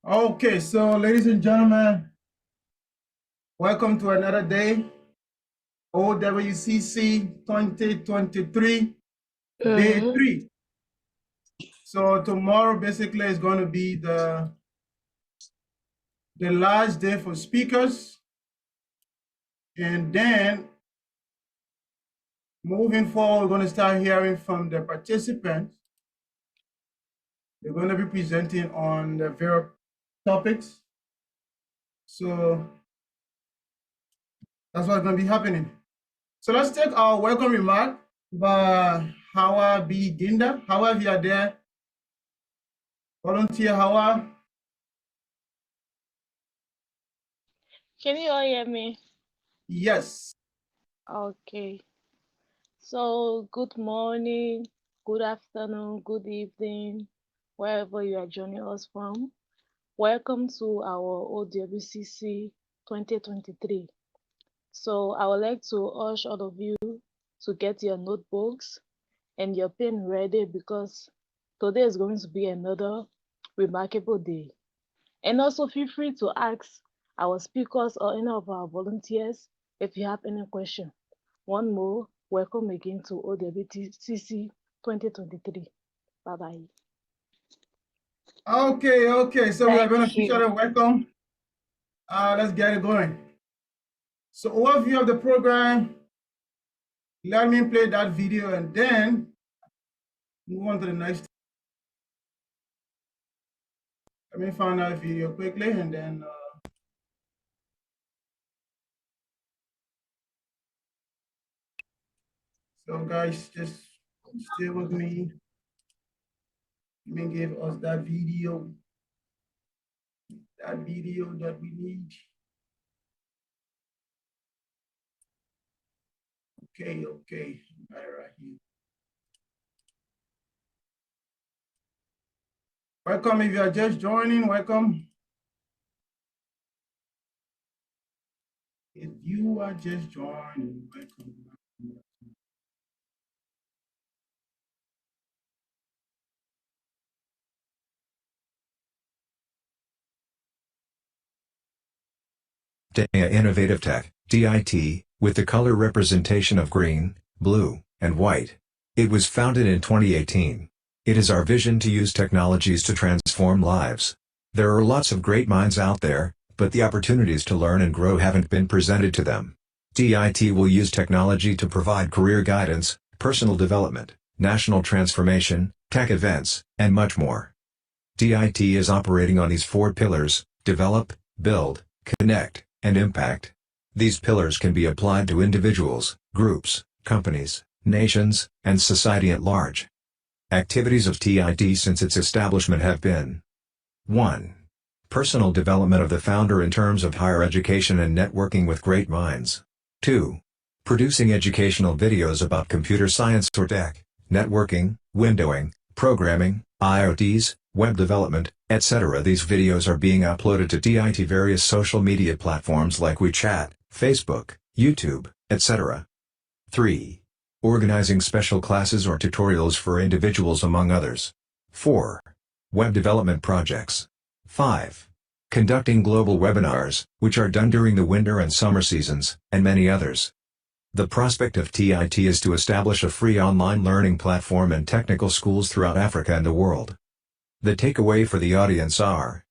Okay, so ladies and gentlemen, welcome to another day, OWCC 2023, day Mhm. 3. So tomorrow basically is going to be the last day for speakers. And then moving forward, we're going to start hearing from the participants. They're going to be presenting on the various topics. So that's what's going to be happening. So let's take our welcome remark by Hawa B. Ginda. Hawa, if you are there, volunteer Hawa. Can you all hear me? Yes. Okay. So, good morning, good afternoon, good evening, wherever you are joining us from. Welcome to our OWCC 2023. So, I would like to urge all of you to get your notebooks and your pen ready because today is going to be another remarkable day. And also feel free to ask our speakers or any of our volunteers if you have any question. One more, welcome again to OWCC 2023. Bye-bye. Okay. So we are going to Thank you. officially welcome. Let's get it going. So overview of the program. Let me play that video and then move on to the next. Let me find that video quickly and then. So guys, just stay with me. Let me give us that video that we need. Okay. Right here. Welcome if you are just joining, welcome. If you are just joining, welcome. DIA Innovative Tech, DIT, with the color representation of green, blue, and white. It was founded in 2018. It is our vision to use technologies to transform lives. There are lots of great minds out there, but the opportunities to learn and grow haven't been presented to them. DIT will use technology to provide career guidance, personal development, national transformation, tech events, and much more. DIT is operating on these four pillars: develop, build, connect, and impact. These pillars can be applied to individuals, groups, companies, nations, and society at large. Activities of TIT since its establishment have been: 1. Personal development of the founder in terms of higher education and networking with great minds. 2. Producing educational videos about computer science or tech, networking, windowing, programming, IoTs, web development, etc. These videos are being uploaded to DIT various social media platforms like WeChat, Facebook, YouTube, etc. 3. Organizing special classes or tutorials for individuals among others. 4. Web development projects. 5. Conducting global webinars, which are done during the winter and summer seasons, and many others. The prospect of TIT is to establish a free online learning platform and technical schools throughout Africa and the world. The takeaway for the audience are: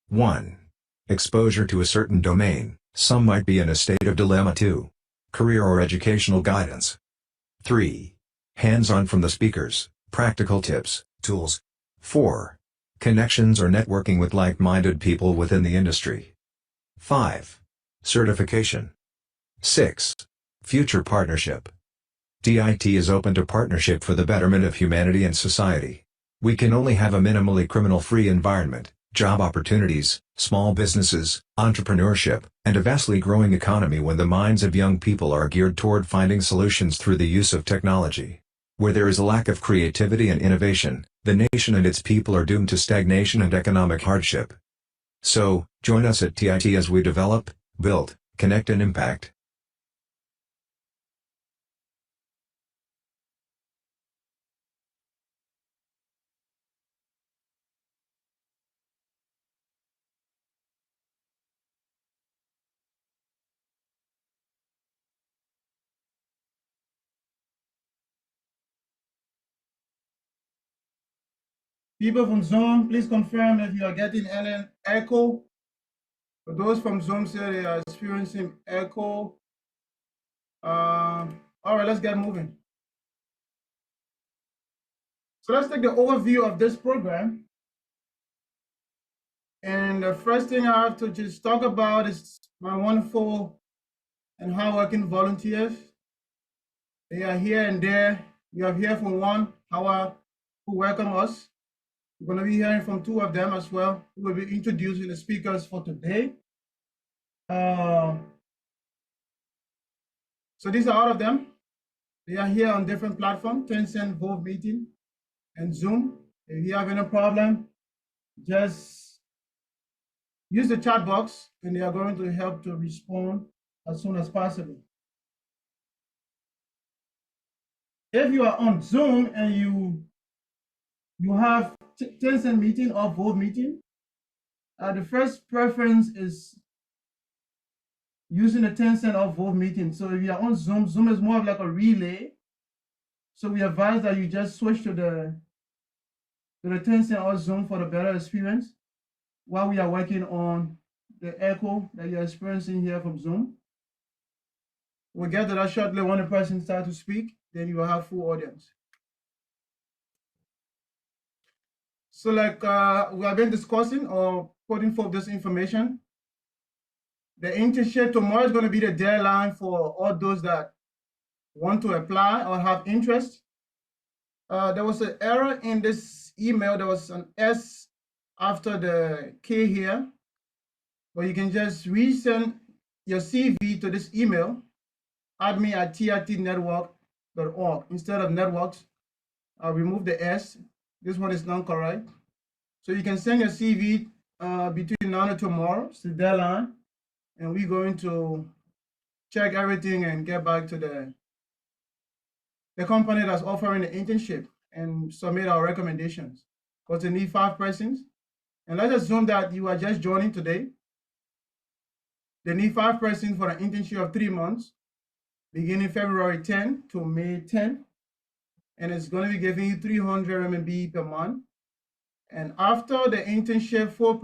1. Exposure to a certain domain, some might be in a state of dilemma. 2. Career or educational guidance. 3. Hands-on from the speakers, practical tips, tools. 4. Connections or networking with like-minded people within the industry. 5. Certification. 6. Future partnership. DIT is open to partnership for the betterment of humanity and society. We can only have a minimally criminal-free environment, job opportunities, small businesses, entrepreneurship, and a vastly growing economy when the minds of young people are geared toward finding solutions through the use of technology. Where there is a lack of creativity and innovation, the nation and its people are doomed to stagnation and economic hardship. So, join us at TIT as we develop, build, connect and impact. People from Zoom, please confirm if you are getting any echo. For those from Zoom say they are experiencing echo. All right, let's get moving. So let's take the overview of this program. And the first thing I have to just talk about is my wonderful and hardworking volunteers. They are here and there. We have here from one hour who welcome us. We're going to be hearing from two of them as well, who will be introducing the speakers for today. So these are all of them. They are here on different platforms, Tencent Meeting and Zoom. If you have any problem, just use the chat box and they are going to help to respond as soon as possible. If you are on Zoom and you have Tencent Meeting or Vote Meeting, the first preference is using the Tencent or Vote Meeting. So if you are on Zoom, Zoom is more of like a relay. So we advise that you just switch to the Tencent or Zoom for the better experience while we are working on the echo that you're experiencing here from Zoom. We'll get to that shortly when the person starts to speak, then you will have full audience. So like we have been discussing or putting forth this information, the internship tomorrow is going to be the deadline for all those that want to apply or have interest. There was an error in this email. There was an S after the K here, but you can just resend your CV to this email, admin@trtnetwork.org. Instead of networks, I'll remove the S. This one is not correct. So you can send your CV between now and tomorrow. It's the deadline. And we're going to check everything and get back to the company that's offering the internship and submit our recommendations. Because they need 5 persons. And let's assume that you are just joining today. They need 5 persons for an internship of 3 months, beginning February 10 to May 10. And it's going to be giving you 300 RMB per month. And after the internship, 4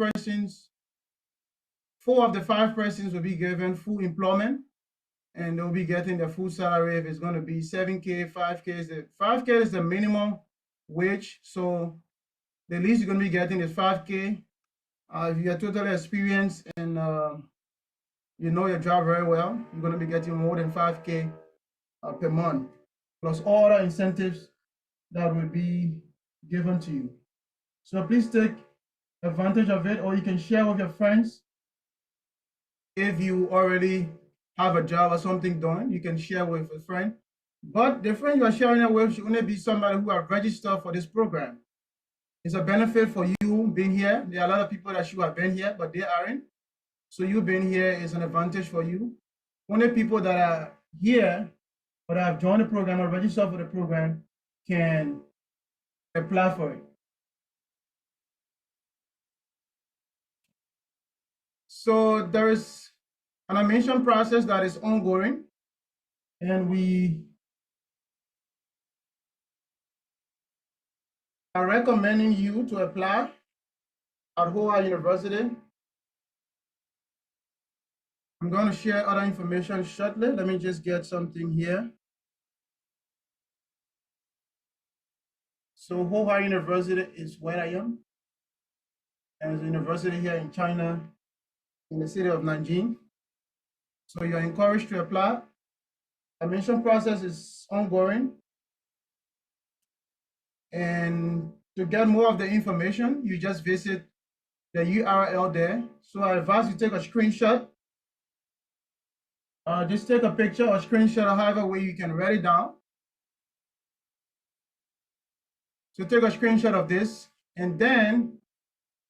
of the 5 persons will be given full employment, and they'll be getting the full salary. If it's going to be 7K, 5K, 5K is the minimum wage. So the least you're going to be getting is 5K. If you are totally experienced and you know your job very well, you're going to be getting more than 5K per month, plus all the incentives that will be given to you. So please take advantage of it, or you can share with your friends. If you already have a job or something done, you can share with a friend. But the friend you are sharing it with should only be somebody who are registered for this program. It's a benefit for you being here. There are a lot of people that should have been here, but they aren't. So you being here is an advantage for you. Only people that are here but have joined the program or registered for the program can apply for it. So there is an admission process that is ongoing, and we are recommending you to apply at Howard University. I'm going to share other information shortly. Let me just get something here. So Howard University is where I am. And it's a university here in China, in the city of Nanjing. So you're encouraged to apply. Admission process is ongoing. And to get more of the information, you just visit the URL there. So I advise you take a screenshot. Just take a picture or screenshot, or however way you can write it down. So take a screenshot of this and then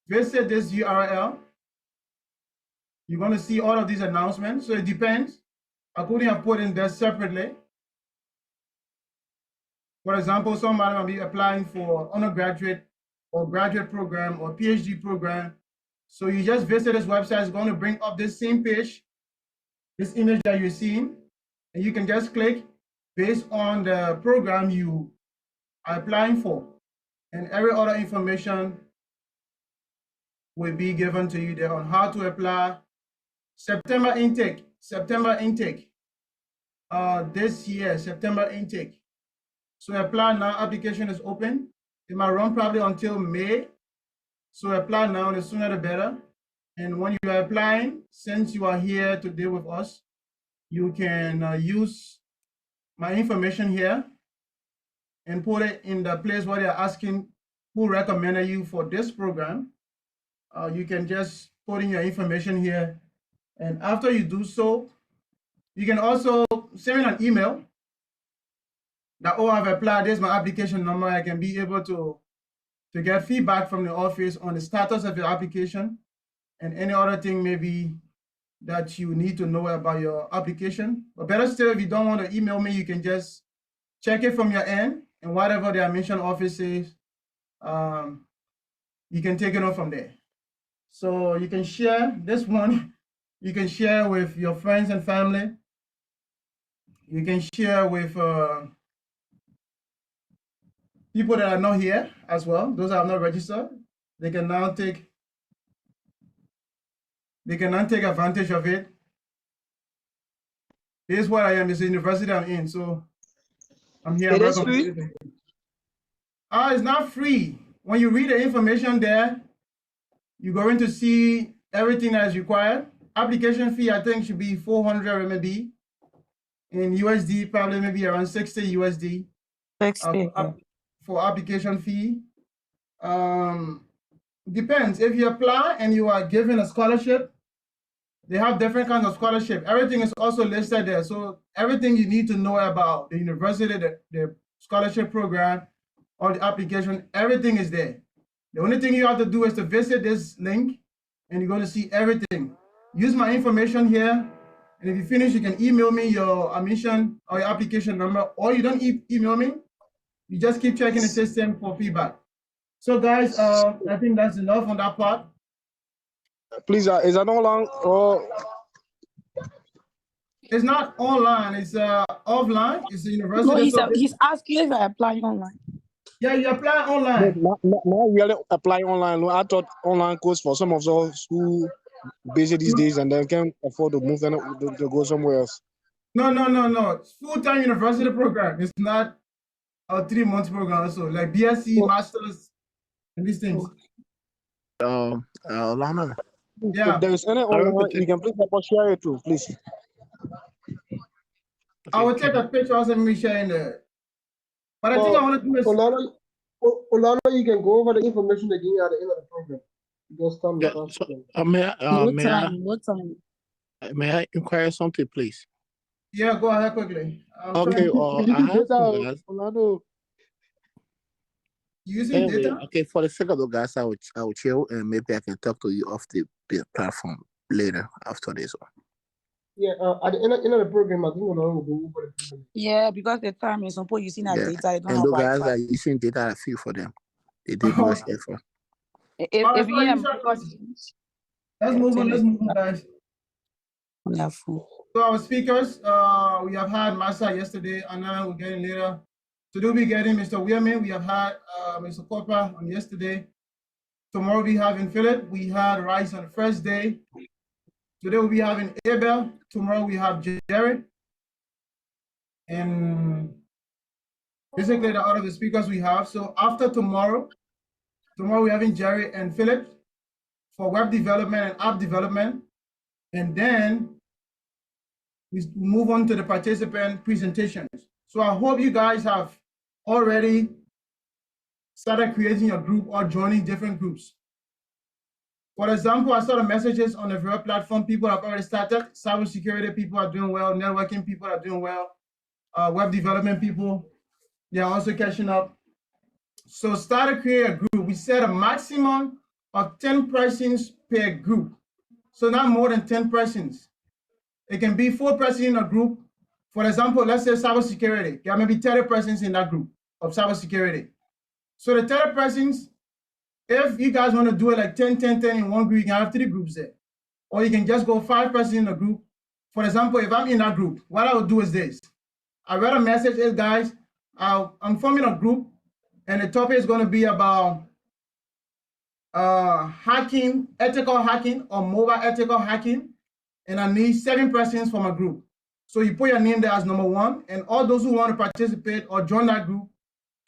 visit this URL. You're going to see all of these announcements. So it depends. I couldn't have put in there separately. For example, somebody might be applying for undergraduate or graduate program or PhD program. So you just visit this website. It's going to bring up this same page, this image that you're seeing, and you can just click based on the program you are applying for. and every other information will be given to you there on how to apply. September intake. This year, September intake. So apply now, application is open. It might run probably until May. So apply now, the sooner the better. And when you are applying, since you are here today with us, you can use my information here and put it in the place where they're asking who recommended you for this program. You can just put in your information here. And after you do so, you can also send me an email that, oh, I've applied, this is my application number. I can be able to get feedback from the office on the status of your application and any other thing maybe that you need to know about your application. But better still, if you don't want to email me, you can just check it from your end, and whatever the admission office says, you can take it on from there. So you can share this one, you can share with your friends and family. You can share with people that are not here as well. Those that are not registered, they can now take advantage of it. This is what I am. It's the university I'm in, so I'm here. It is free? It's not free. When you read the information there, you're going to see everything that is required. Application fee, I think, should be 400 RMB. In USD, probably maybe around 60 USD. For application fee. Depends. If you apply and you are given a scholarship, they have different kinds of scholarship. Everything is also listed there. So everything you need to know about the university, the scholarship program, or the application, everything is there. The only thing you have to do is to visit this link, and you're going to see everything. Use my information here, and if you finish, you can email me your admission or your application number, or you don't email me. You just keep checking the system for feedback. So guys, I think that's enough on that part. Please, is that online or? It's not online, it's offline. It's a university. No, he's asking if I apply online. Yeah, you apply online. Not really apply online. I thought online course for some of us who busy these days and then can't afford to move to go somewhere else. No. It's full-time university program. It's not a 3-month program also, like BSc, masters, and these things. Lana. Yeah. If there is any online, you can please help us share it too, please. I will take a picture also and me sharing there. But I think I want to do is Olana, you can go over the information again at the end of the program. Just tell me. What time? May I inquire something, please? Yeah, go ahead quickly. Okay, I have some guys. Using Anyway, data? okay, for the sake of the guys, I will chill and maybe I can talk to you off the platform later after this one. Yeah, at the end of the program, I think Olana will go over the program. Yeah, because the time is suppose using that data. I don't And know those why. guys are using data, I feel for them. They did much effort. If you am Let's move on, guys. wonderful. So our speakers, we have had Massa yesterday, and now we're getting later. Today we're getting Mr. Weamie. We have had Mr. Copper on yesterday. Tomorrow we having Philip. We had Rice on the first day. Today we'll be having Abel. Tomorrow we have Jared. And basically the other the speakers we have. So after tomorrow we're having Jerry and Philip for web development and app development. And then we move on to the participant presentations. So I hope you guys have already started creating a group or joining different groups. For example, I saw the messages on the Vera platform. People have already started. Cybersecurity people are doing well. Networking people are doing well. Web development people, they are also catching up. So start to create a group. We set a maximum of 10 persons per group. So not more than 10 persons. It can be 4 persons in a group. For example, let's say cybersecurity. There may be 30 persons in that group of cybersecurity. So the 30 persons, if you guys want to do it like 10 in one group, you can have 3 groups there. Or you can just go 5 persons in a group. For example, if I'm in that group, what I would do is this. I read a message, hey guys, I'm forming a group. And the topic is going to be about hacking, ethical hacking or mobile ethical hacking. And I need 7 persons from a group. So you put your name there as number 1, and all those who want to participate or join that group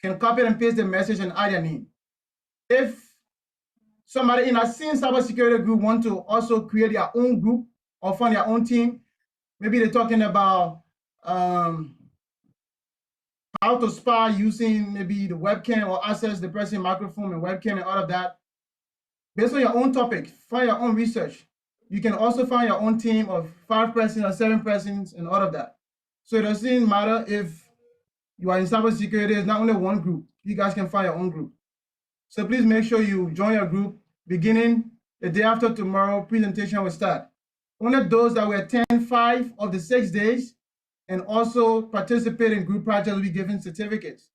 can copy and paste the message and add your name. If somebody in a same cybersecurity group want to also create their own group or find their own team, maybe they're talking about how to spy using maybe the webcam or access the person microphone and webcam and all of that. Based on your own topic, find your own research. You can also find your own team of 5 persons or 7 persons and all of that. So it doesn't matter if you are in cybersecurity, it's not only one group. You guys can find your own group. So please make sure you join your group beginning the day after tomorrow. Presentation will start. Only those that will attend 5 of the 6 days and also participate in group projects will be given certificates.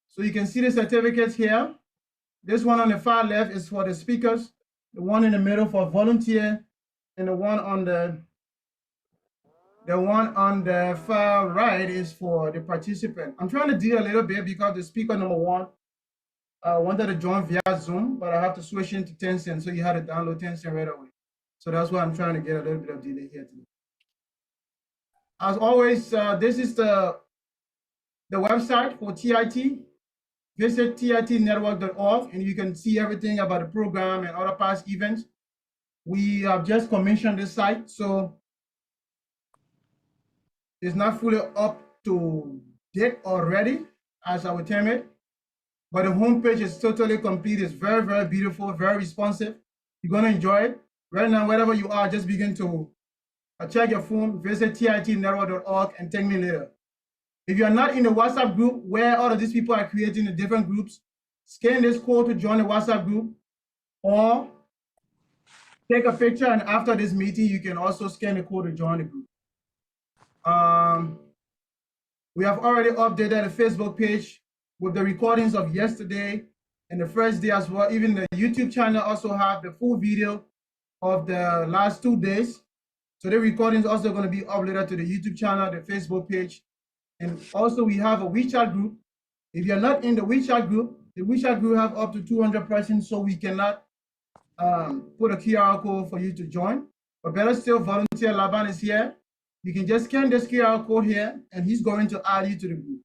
So you can see the certificates here. This one on the far left is for the speakers, the one in the middle for volunteer, and the one on the far right is for the participant. I'm trying to deal a little bit because the speaker number 1 wanted to join via Zoom, but I have to switch into Tencent, so you had to download Tencent right away. So that's why I'm trying to get a little bit of delay here today. As always, this is the website for TIT. Visit titnetwork.org, and you can see everything about the program and other past events. We have just commissioned this site, so it's not fully up to date already, as I would term it. But the homepage is totally complete. It's very, very beautiful, very responsive. You're going to enjoy it. Right now, wherever you are, just begin to check your phone, visit titnetwork.org, and thank me later. If you're not in the WhatsApp group where all of these people are creating the different groups, scan this code to join the WhatsApp group, or take a picture, and after this meeting, you can also scan the code to join the group. We have already updated the Facebook page with the recordings of yesterday and the first day as well. Even the YouTube channel also have the full video of the last 2 days. So the recordings also going to be uploaded to the YouTube channel, the Facebook page. And also we have a WeChat group. If you're not in the WeChat group have up to 200 persons, so we cannot put a QR code for you to join. But better still, volunteer Laban is here. You can just scan this QR code here, and he's going to add you to the group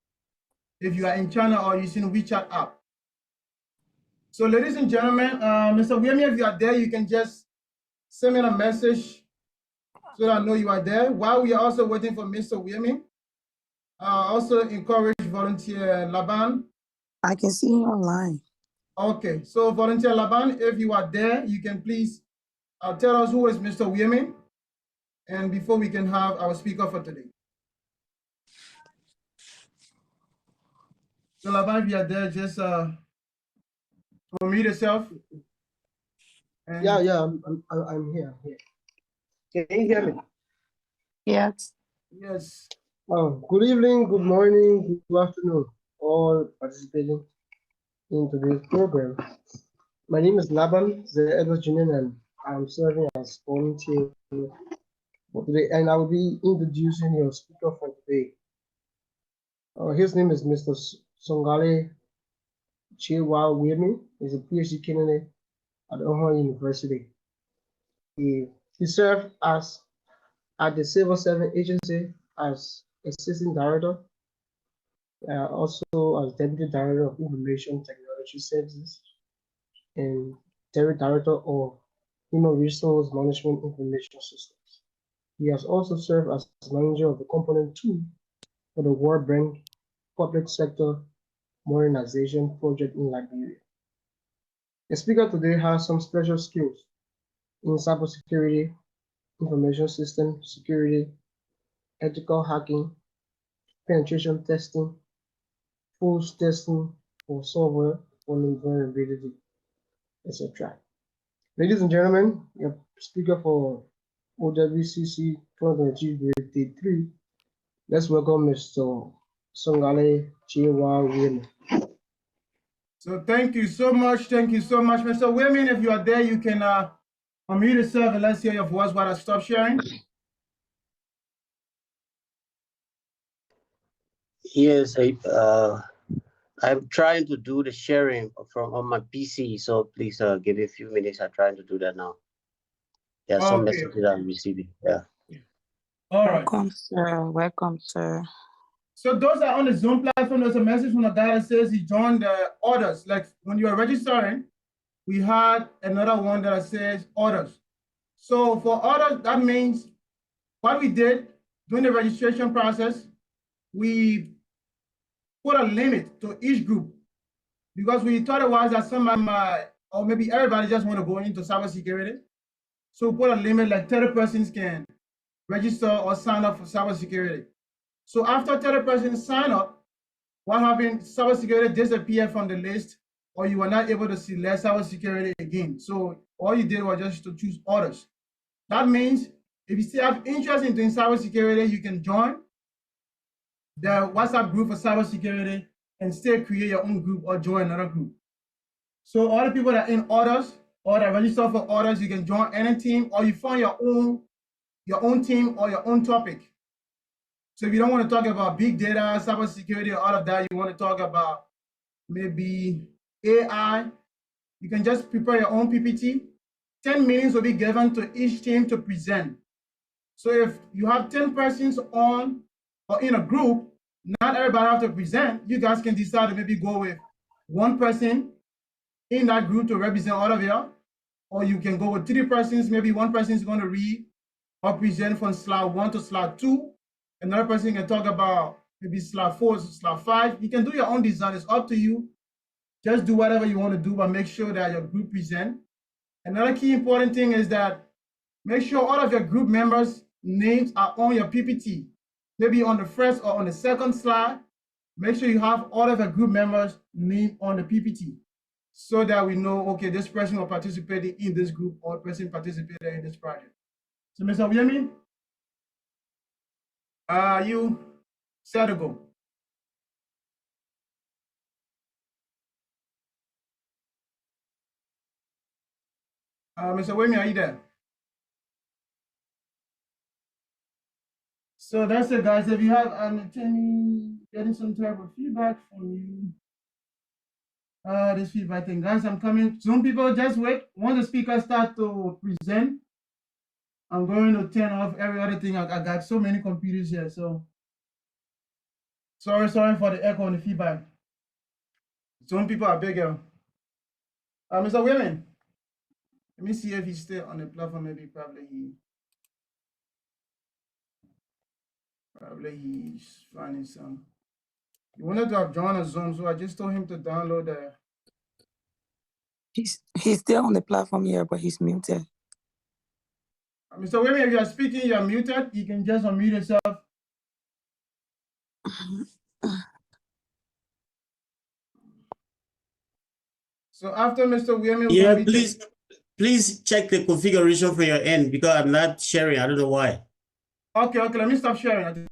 if you are in China or using WeChat app. So ladies and gentlemen, Mr. Weamie, if you are there, you can just send me a message so that I know you are there. While we are also waiting for Mr. Weamie, also encourage volunteer Laban. I can see you online. Okay, so volunteer Laban, if you are there, you can please tell us who is Mr. Weamie, and before we can have our speaker for today. So Laban, if you are there, just unmute yourself. And Yeah, I'm here. Can you hear me? Yes. yes. Good evening, good morning, good afternoon, all participating in today's program. My name is Laban Edwards Jr. and I'm serving as volunteer for today, and I will be introducing your speaker for today. His name is Mr. SonKarlay J.Y Weamie. He's a PhD candidate at Ohio University. He served at the Civil Service Agency as Assistant Director, also as Deputy Director of Information Technology Services, and Director of Human Resource Management Information Systems. He has also served as Manager of the Component 2 for the World Bank Public Sector Modernization Project in Liberia. The speaker today has some special skills in cybersecurity, information system security, ethical hacking, penetration testing, false testing for software vulnerability, etc. Ladies and gentlemen, your speaker for OWCC 2023, let's welcome Mr. SonKarlay J.Y Weamie. So thank you so much, Mr. Weamie. If you are there, you can unmute yourself and let's hear your voice while I stop sharing. Yes, I'm trying to do the sharing from on my PC, so please give me a few minutes. I'm trying to do that now. There are some Okay. messages I'm receiving. Yeah. All right. Welcome, sir. Welcome, sir. So those are on the Zoom platform. There's a message from the guy that says he joined the orders. Like when you are registering, we had another one that says orders. So for orders, that means what we did during the registration process, we put a limit to each group because we thought it was that somebody might, or maybe everybody just want to go into cybersecurity. So put a limit like 30 persons can register or sign up for cybersecurity. So after 30 persons sign up, what happened? Cybersecurity disappeared from the list, or you were not able to select cybersecurity again. So all you did was just to choose orders. That means if you still have interest in doing cybersecurity, you can join the WhatsApp group for cybersecurity and still create your own group or join another group. So all the people that are in orders or that register for orders, you can join any team, or you find your own team or your own topic. So if you don't want to talk about big data, cybersecurity, or all of that, you want to talk about maybe AI, you can just prepare your own PPT. 10 minutes will be given to each team to present. So if you have 10 persons on or in a group, not everybody have to present. You guys can decide to maybe go with one person in that group to represent all of you, or you can go with 3 persons. Maybe one person is going to read or present from slide 1 to slide 2. Another person can talk about maybe slide 4 to slide 5. You can do your own design. It's up to you. Just do whatever you want to do, but make sure that your group present. Another key important thing is that make sure all of your group members' names are on your PPT, maybe on the first or on the second slide. Make sure you have all of your group members' name on the PPT so that we know, okay, this person will participate in this group or person participated in this project. So, Mr. Weamie, are you set to go? Mr. Weamie, are you there? So that's it, guys. If you have getting some type of feedback from you, this feedback thing, guys, I'm coming. Some people just wait. Once the speaker start to present, I'm going to turn off every other thing. I got so many computers here, so sorry for the echo and the feedback. Some people are bigger. Mr. Weamie, let me see if he's still on the platform. Maybe probably he's finding some. He wanted to have joined a Zoom, so I just told him to download the. He's still on the platform here, but he's muted. Mr. Weamie, if you are speaking, you are muted. You can just unmute yourself. So after Mr. Weamie, yeah, please check the configuration from your end because I'm not sharing. I don't know why. Okay, let me stop sharing.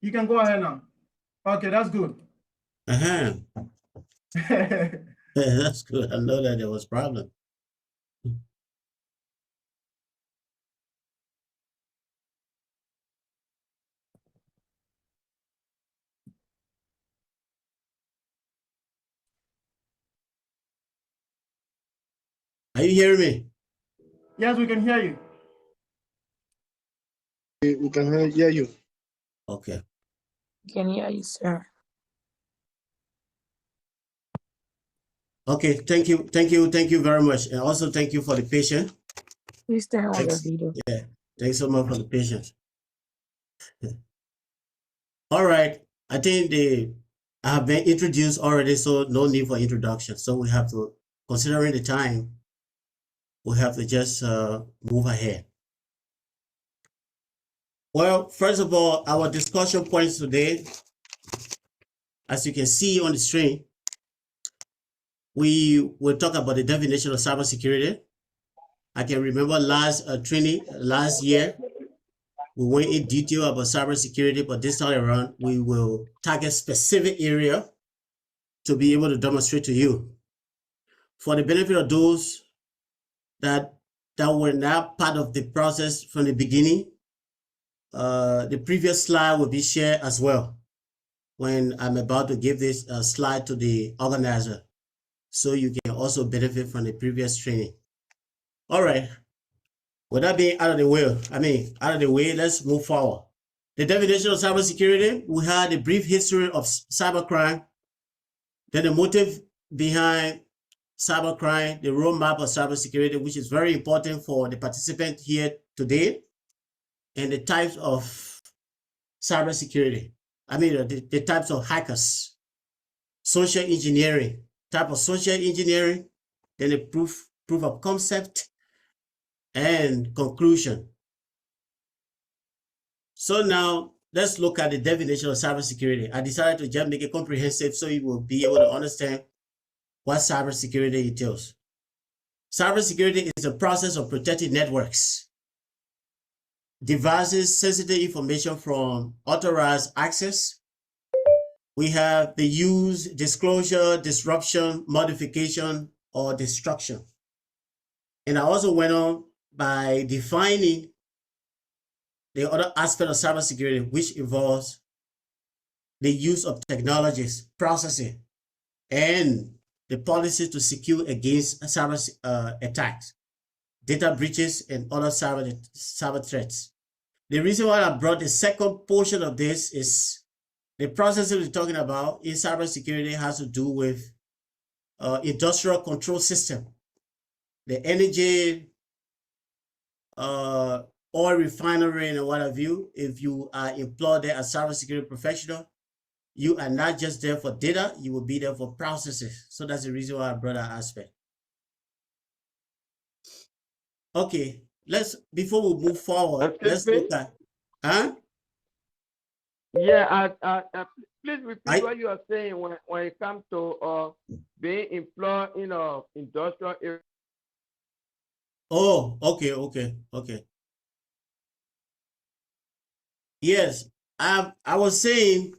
You can go ahead now. Okay, that's good. That's good. I know that there was a problem. Are you hearing me? Yes, we can hear you. We can hear you. Okay. We can hear you, sir. Okay, thank you very much. And also thank you for the patience. Please turn on your video. Yeah, thanks so much for the patience. All right, I think I have been introduced already, so no need for introduction. So we have to, considering the time, we have to just move ahead. Well, first of all, our discussion points today, as you can see on the screen, we will talk about the definition of cybersecurity. I can remember last year, we went in detail about cybersecurity, but this time around, we will target specific area to be able to demonstrate to you. For the benefit of those that were not part of the process from the beginning, the previous slide will be shared as well when I'm about to give this slide to the organizer, so you can also benefit from the previous training. All right. With that being out of the way, let's move forward. The definition of cybersecurity, we had a brief history of cybercrime, then the motive behind cybercrime, the roadmap of cybersecurity, which is very important for the participant here today, and the types of cybersecurity. The types of hackers, social engineering, type of social engineering, then the proof of concept, and conclusion. So now let's look at the definition of cybersecurity. I decided to just make it comprehensive so you will be able to understand what cybersecurity entails. Cybersecurity is the process of protecting networks, devices, sensitive information from unauthorized access. We have the use, disclosure, disruption, modification, or destruction. And I also went on by defining the other aspect of cybersecurity, which involves the use of technologies, processing, and the policies to secure against cyber attacks, data breaches, and other cyber threats. The reason why I brought the second portion of this is the processes we're talking about in cybersecurity has to do with industrial control system, the energy, oil refinery, and what have you. If you are employed there as a cybersecurity professional, you are not just there for data, you will be there for processes. So that's the reason why I brought that aspect. Okay, before we move forward, let's look at, Yeah, please repeat what you are saying when it comes to being employed in an industrial area. Oh, okay. Yes, I was saying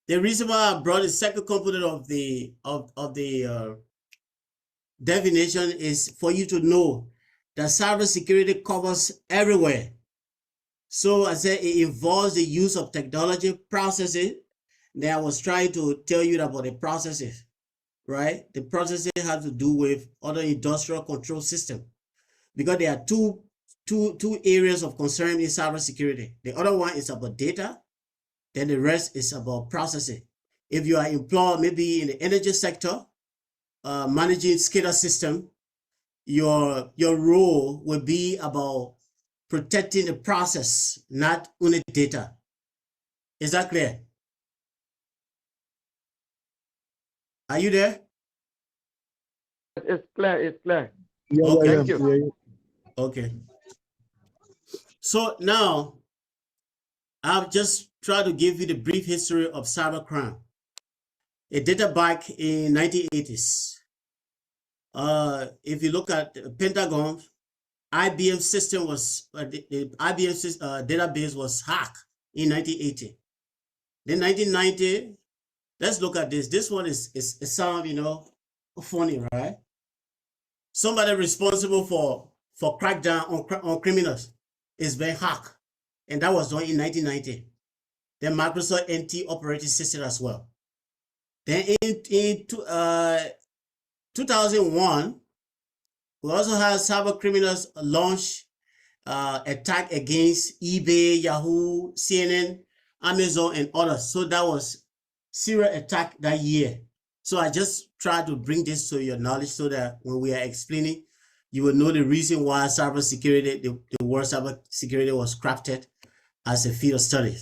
the reason why I brought the second component of the definition is for you to know that cybersecurity covers everywhere. So I said it involves the use of technology, processing. Then I was trying to tell you about the processes, right? The processes have to do with other industrial control system, because there are two areas of concern in cybersecurity. The other one is about data, then the rest is about processing. If you are employed maybe in the energy sector, managing SCADA system, your role will be about protecting the process, not only data. Is that clear? Are you there? It's clear. Yeah, Okay. Thank you. Okay. So now I'll just try to give you the brief history of cybercrime. It dated back in 1980s. If you look at the Pentagon, IBM system was the IBM database was hacked in 1980. Then 1990, let's look at this. This one is sound funny, right? Somebody responsible for crackdown on criminals is being hacked, and that was done in 1990. Then Microsoft NT operating system as well. Then in 2001, we also had cyber criminals launch attack against eBay, Yahoo, CNN, Amazon, and others. So that was serial attack that year. So I just try to bring this to your knowledge so that when we are explaining, you will know the reason why cybersecurity, the word cybersecurity was crafted as a field of study.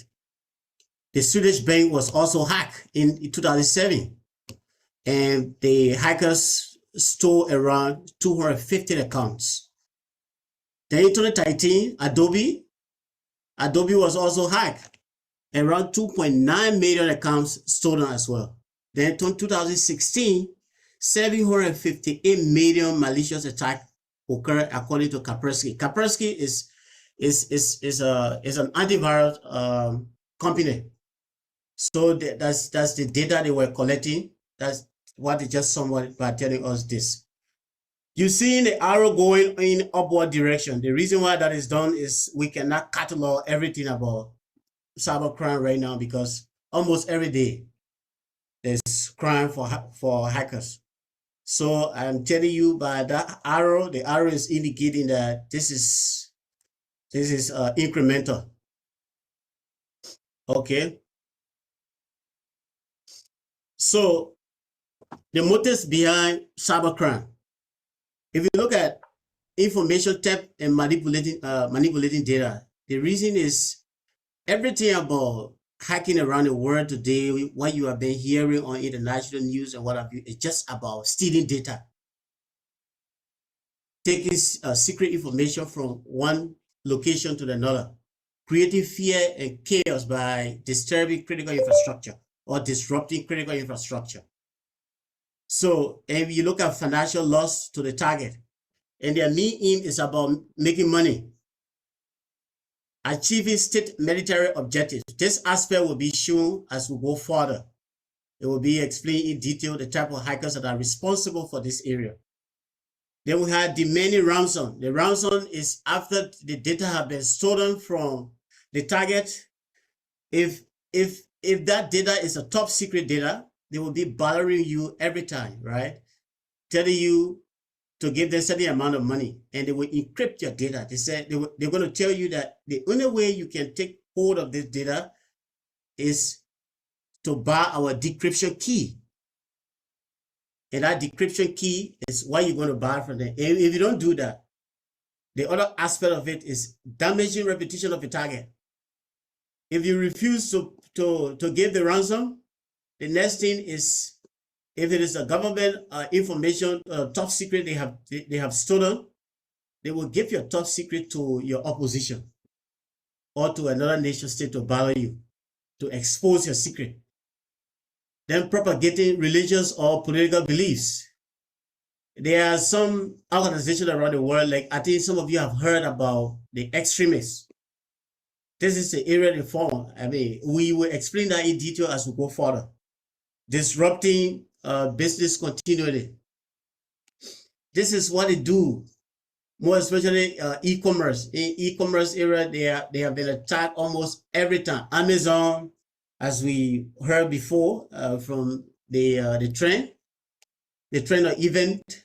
The Swedish bank was also hacked in 2007, and the hackers stole around 250 accounts. Then in 2013, Adobe was also hacked, around 2.9 million accounts stolen as well. Then in 2016, 758 million malicious attacks occurred according to Kaspersky. Kaspersky is an antivirus company. So that's the data they were collecting. That's what they just somewhat by telling us this. You see the arrow going in upward direction. The reason why that is done is we cannot catalog everything about cybercrime right now because almost every day there's crime for hackers. So I'm telling you by that arrow, the arrow is indicating that this is incremental. Okay. So the motives behind cybercrime. If you look at information theft and manipulating data, the reason is everything about hacking around the world today, what you have been hearing on international news and what have you, is just about stealing data. Taking secret information from one location to another, creating fear and chaos by disturbing critical infrastructure or disrupting critical infrastructure. So if you look at financial loss to the target, and their main aim is about making money, achieving state military objectives. This aspect will be shown as we go further. It will be explained in detail the type of hackers that are responsible for this area. Then we have demanding ransom. The ransom is after the data have been stolen from the target. If that data is a top secret data, they will be bothering you every time, right? Telling you to give them a certain amount of money, and they will encrypt your data. They said they're going to tell you that the only way you can take hold of this data is to buy our decryption key. And that decryption key is what you're going to buy from them. If you don't do that, the other aspect of it is damaging reputation of the target. If you refuse to give the ransom, the next thing is, if it is a government information, top secret they have stolen, they will give your top secret to your opposition or to another nation state to bother you, to expose your secret. Then propagating religious or political beliefs. There are some organizations around the world, like I think some of you have heard about the extremists. This is the area they form. I mean, we will explain that in detail as we go further. Disrupting business continuity. This is what they do, more especially e-commerce. In e-commerce area, they have been attacked almost every time. Amazon, as we heard before from the trend of event,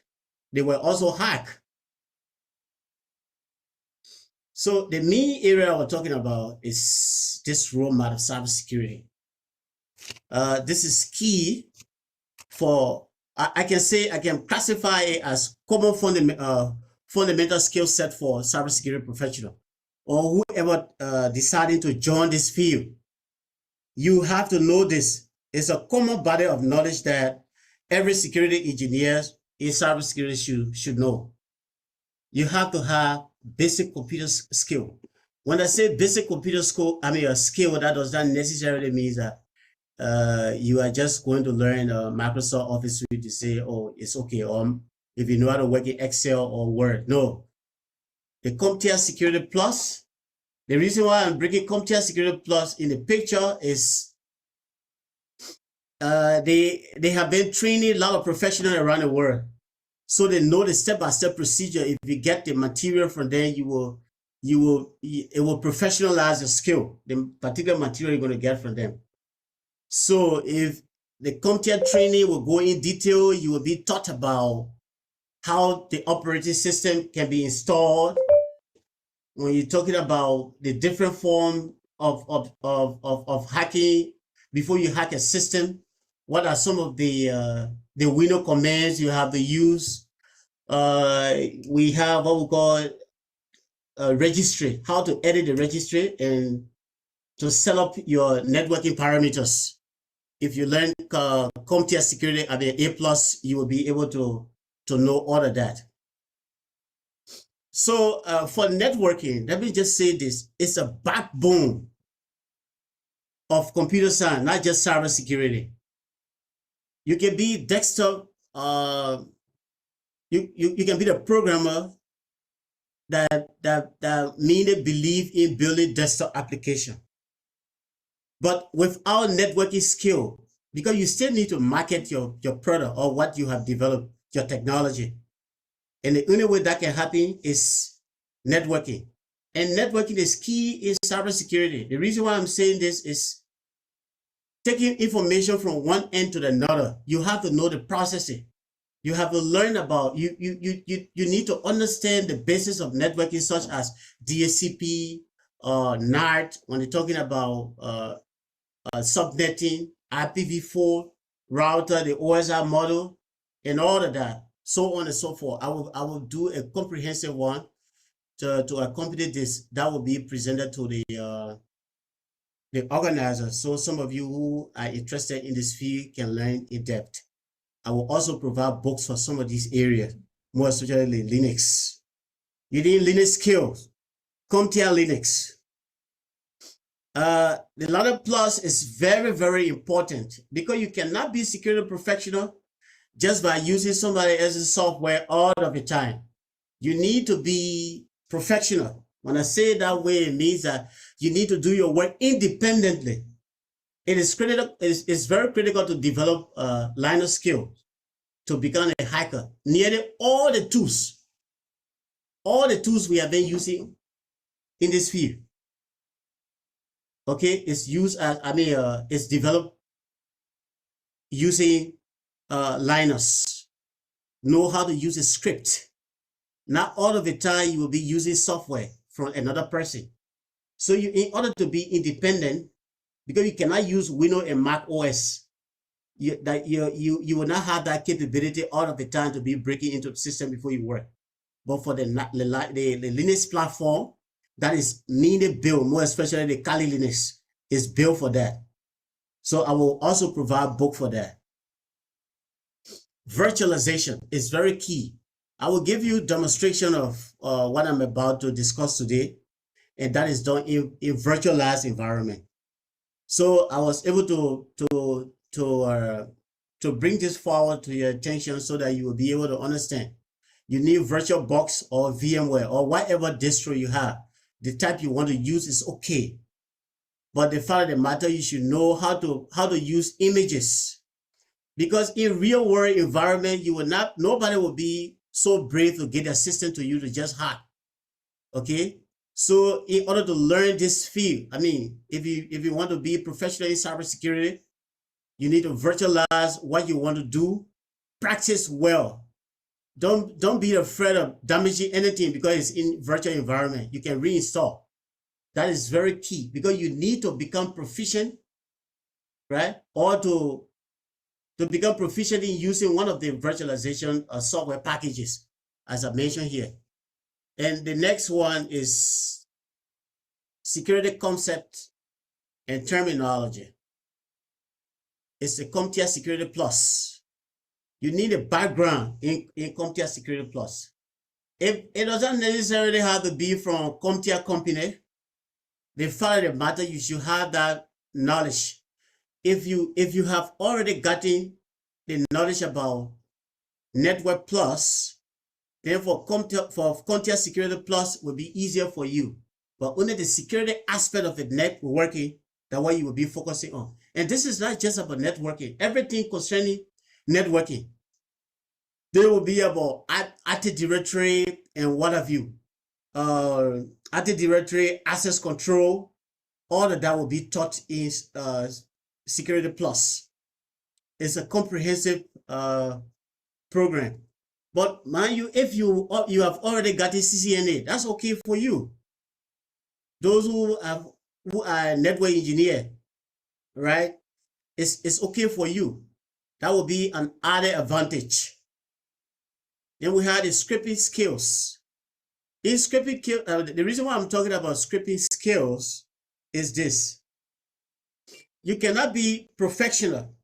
they were also hacked. So the main area we're talking about is this roadmap of cybersecurity. This is key for, I can classify it as common fundamental skill set for cybersecurity professional or whoever deciding to join this field. You have to know this. It's a common body of knowledge that every security engineer in cybersecurity should know. You have to have basic computer skill. When I say basic computer skill, I mean a skill that does not necessarily mean that you are just going to learn Microsoft Office Suite to say, oh, it's okay. If you know how to work in Excel or Word. No. The CompTIA Security Plus, the reason why I'm bringing CompTIA Security Plus in the picture is they have been training a lot of professionals around the world. So they know the step-by-step procedure. If you get the material from them, it will professionalize your skill, the particular material you're going to get from them. So if the CompTIA training will go in detail, you will be taught about how the operating system can be installed. When you're talking about the different form of hacking, before you hack a system, what are some of the window commands you have to use? We have what we call registry, how to edit the registry and to set up your networking parameters. If you learn CompTIA Security at the A+, you will be able to know all of that. So for networking, let me just say this, it's a backbone of computer science, not just cybersecurity. You can be desktop, you can be the programmer that mainly believe in building desktop application. But without networking skill, because you still need to market your product or what you have developed, your technology. And the only way that can happen is networking. And networking is key in cybersecurity. The reason why I'm saying this is taking information from one end to the another. You have to know the processing. You have to learn about, you need to understand the basis of networking, such as DHCP, NAT, when you're talking about subnetting, IPv4 router, the OSI model, and all of that, so on and so forth. I will do a comprehensive one to accompany this. That will be presented to the organizer, so some of you who are interested in this field can learn in depth. I will also provide books for some of these areas, more especially Linux. You need Linux skills, CompTIA Linux. The Ladder Plus is very, very important because you cannot be a security professional just by using somebody else's software all of the time. You need to be professional. When I say it that way, it means that you need to do your work independently. It is critical. It's very critical to develop Linux skills to become a hacker. Nearly all the tools we have been using in this field, okay, it's used as, it's developed using Linux. Know how to use a script. Not all of the time you will be using software from another person. So you, in order to be independent, because you cannot use Windows and Mac OS, you will not have that capability all of the time to be breaking into the system before you work. But for the Linux platform, that is needed built, more especially the Kali Linux is built for that. So I will also provide book for that. Virtualization is very key. I will give you a demonstration of what I'm about to discuss today, and that is done in virtualized environment. So I was able to bring this forward to your attention so that you will be able to understand. You need VirtualBox or VMware or whatever distro you have. The type you want to use is okay, but the fact of the matter, you should know how to use images, because in real world environment, you will not. Nobody will be so brave to get assistant to you to just hack. Okay. So in order to learn this field, if you want to be a professional in cybersecurity, you need to virtualize what you want to do, practice well. Don't be afraid of damaging anything because it's in virtual environment. You can reinstall. That is very key because you need to become proficient, right? Or to become proficient in using one of the virtualization software packages, as I mentioned here. And the next one is security concept and terminology. It's the CompTIA Security Plus. You need a background in CompTIA Security Plus. It doesn't necessarily have to be from CompTIA company. The fact of the matter, you should have that knowledge. If you have already gotten the knowledge about Network Plus, then for CompTIA Security Plus will be easier for you. But only the security aspect of the networking, that way you will be focusing on. And this is not just about networking. Everything concerning networking, there will be about Active Directory and what have you. Active Directory, access control, all of that will be taught in Security Plus. It's a comprehensive program. But mind you, if you have already got a CCNA, that's okay for you. Those who are network engineer, right? It's okay for you. That will be an added advantage. Then we have the scripting skills. In scripting, the reason why I'm talking about scripting skills is this. You cannot be professional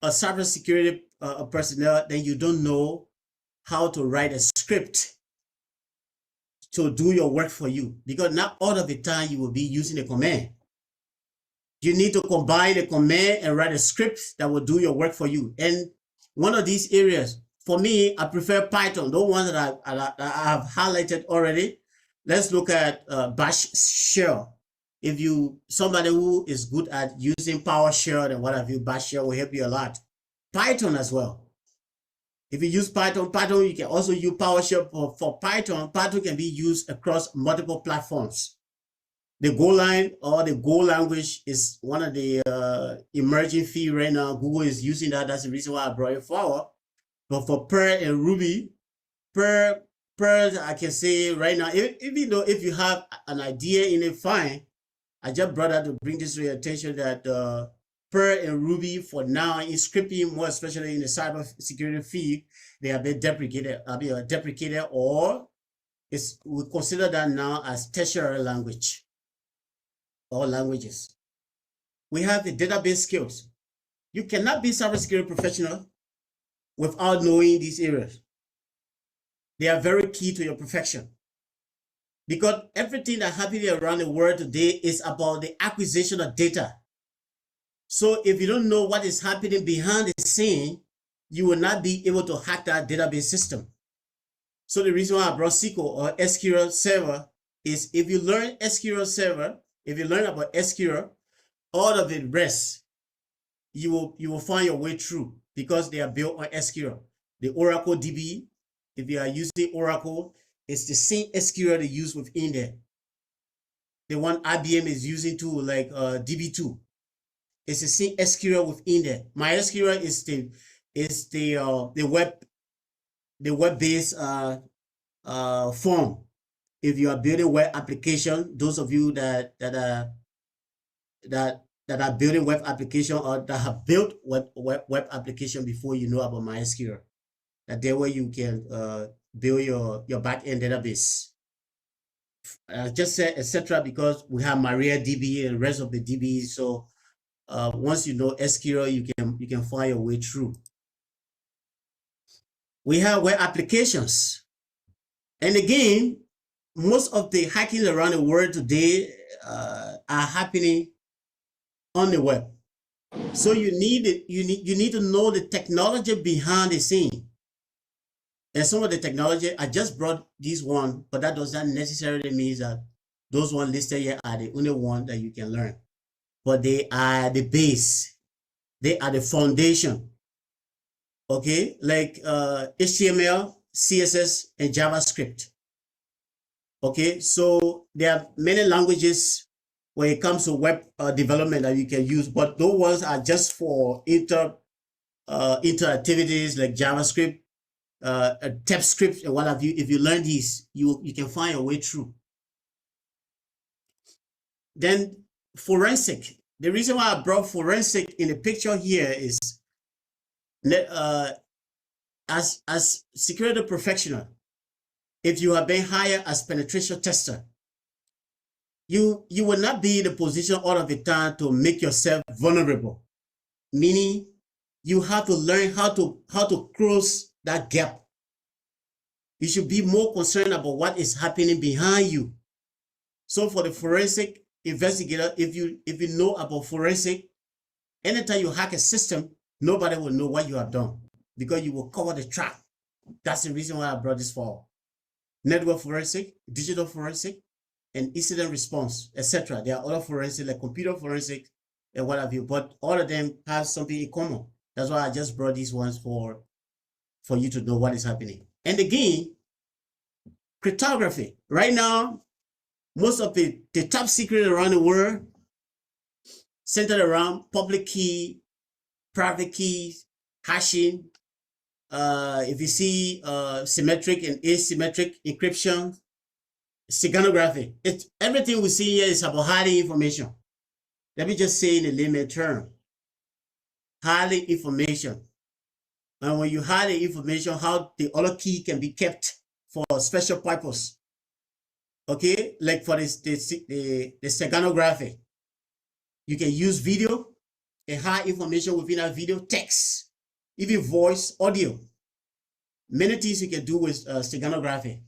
cybersecurity personnel, then you don't know how to write a script to do your work for you, because not all of the time you will be using a command. You need to combine a command and write a script that will do your work for you. And one of these areas, for me, I prefer Python, the ones that I have highlighted already. Let's look at Bash Shell. If somebody who is good at using PowerShell and what have you, Bash Shell will help you a lot. Python as well. If you use Python, you can also use PowerShell for Python. Python can be used across multiple platforms. The Golang or the Go language is one of the emerging field right now. Google is using that. That's the reason why I brought it forward. But for Perl and Ruby, Perl, I can say right now, even though if you have an idea in it, fine. I just brought that to bring this to your attention that Perl and Ruby for now in scripting, more especially in the cyber security field, they have been deprecated, or we consider that now as tertiary language or languages. We have the database skills. You cannot be cybersecurity professional without knowing these areas. They are very key to your profession, because everything that happening around the world today is about the acquisition of data. So if you don't know what is happening behind the scene, you will not be able to hack that database system. So the reason why I brought SQL or SQL Server is if you learn SQL Server, if you learn about SQL, all of the rest, you will find your way through, because they are built on SQL. The Oracle DB, if you are using Oracle, it's the same SQL they use within there. The one IBM is using too, like DB2. It's the same SQL within there. MySQL is the web-based form. If you are building web application, those of you that are building web application or that have built web application before, you know about MySQL. That there way you can build your back-end database. I just said etc. because we have MariaDB and the rest of the DBs. So once you know SQL, you can find your way through. We have web applications, and again, most of the hacking around the world today are happening on the web. So you need to know the technology behind the scene. And some of the technology, I just brought this one, but that does not necessarily mean that those ones listed here are the only one that you can learn. But they are the base. They are the foundation. Okay, like HTML, CSS, and JavaScript. Okay, so there are many languages when it comes to web development that you can use, but those ones are just for inter activities like JavaScript, TypeScript, and what have you. If you learn these, you can find your way through. Then forensic. The reason why I brought forensic in the picture here is as security professional, if you have been hired as penetration tester, you will not be in a position all of the time to make yourself vulnerable. Meaning, you have to learn how to close that gap. You should be more concerned about what is happening behind you. So for the forensic investigator, if you know about forensic, anytime you hack a system, nobody will know what you have done because you will cover the track. That's the reason why I brought this forward. Network forensic, digital forensic, and incident response, etc. There are other forensic like computer forensic and what have you, but all of them have something in common. That's why I just brought these ones for you to know what is happening. And again, cryptography. Right now, most of the top secret around the world centered around public key, private keys, hashing. If you see symmetric and asymmetric encryption, steganography. Everything we see here is about hiding information. Let me just say in a layman term, hiding information. And when you hide the information, how the other key can be kept for a special purpose. Okay, like for the steganography, you can use video and hide information within that video, text, even voice, audio. Many things you can do with steganography.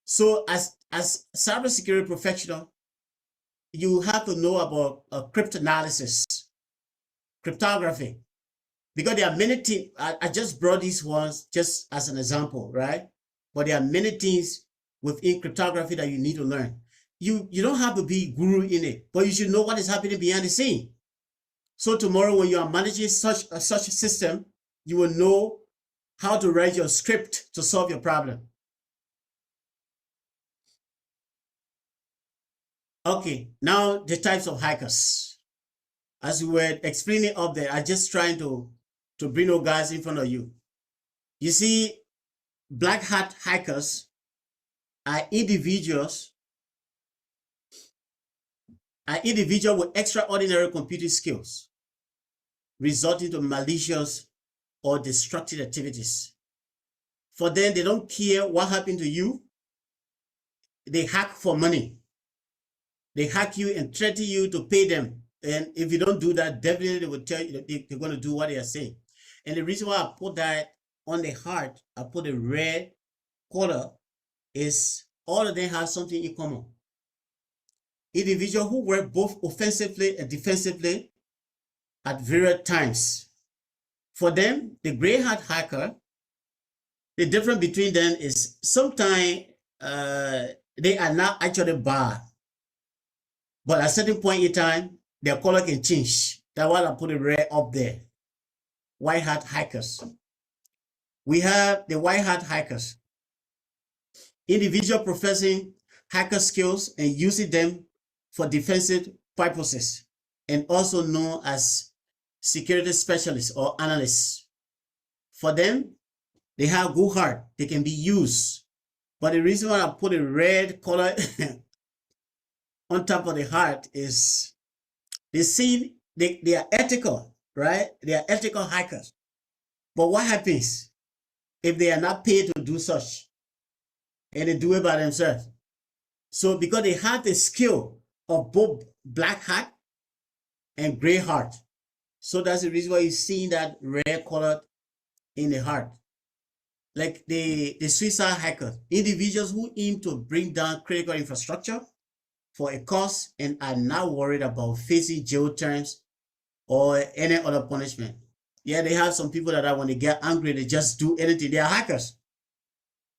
So as cybersecurity professional, you have to know about cryptanalysis, cryptography, because there are many things. I just brought these ones just as an example, right? But there are many things within cryptography that you need to learn. You don't have to be guru in it, but you should know what is happening behind the scene. So tomorrow when you are managing such a system, you will know how to write your script to solve your problem. Okay, now the types of hackers. As we were explaining up there, I'm just trying to bring those guys in front of you. You see, black hat hackers are individuals with extraordinary computing skills, resulting to malicious or destructive activities. For them, they don't care what happened to you. They hack for money. They hack you and threaten you to pay them. And if you don't do that, definitely they will tell you that they're going to do what they are saying. And the reason why I put that on the heart, I put a red color, is all of them have something in common. Individuals who work both offensively and defensively at various times. For them, the gray hat hacker, the difference between them is sometimes they are not actually bad, but at a certain point in time, their color can change. That's why I put a red up there. White hat hackers. We have the white hat hackers. Individual professing hacker skills and using them for defensive purposes, and also known as security specialists or analysts. For them, they have good heart. They can be used. But the reason why I put a red color on top of the heart is they are ethical, right? They are ethical hackers. But what happens if they are not paid to do such and they do it by themselves? So because they have the skill of both black hat and gray heart. So that's the reason why you're seeing that red color in the heart. Like the suicide hackers, individuals who aim to bring down critical infrastructure for a cause and are not worried about facing jail terms or any other punishment. Yeah, they have some people that are, when they get angry, they just do anything. They are hackers.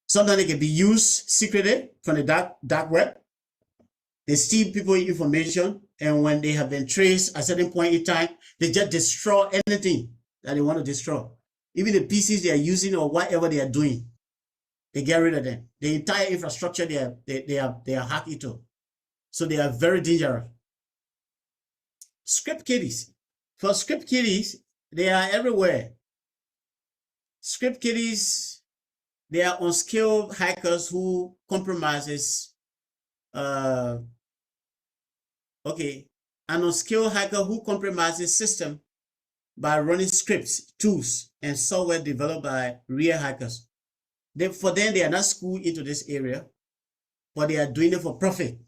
Sometimes they can be used secretly from the dark web. They steal people's information, and when they have been traced at a certain point in time, they just destroy anything that they want to destroy. Even the PCs they are using or whatever they are doing, they get rid of them. The entire infrastructure they are hacked into. So they are very dangerous. Script kiddies. For script kiddies, they are everywhere. Script kiddies, they are unskilled hackers who compromises an unskilled hacker who compromises system by running scripts, tools, and software developed by real hackers. For them, they are not schooled into this area, but they are doing it for profit,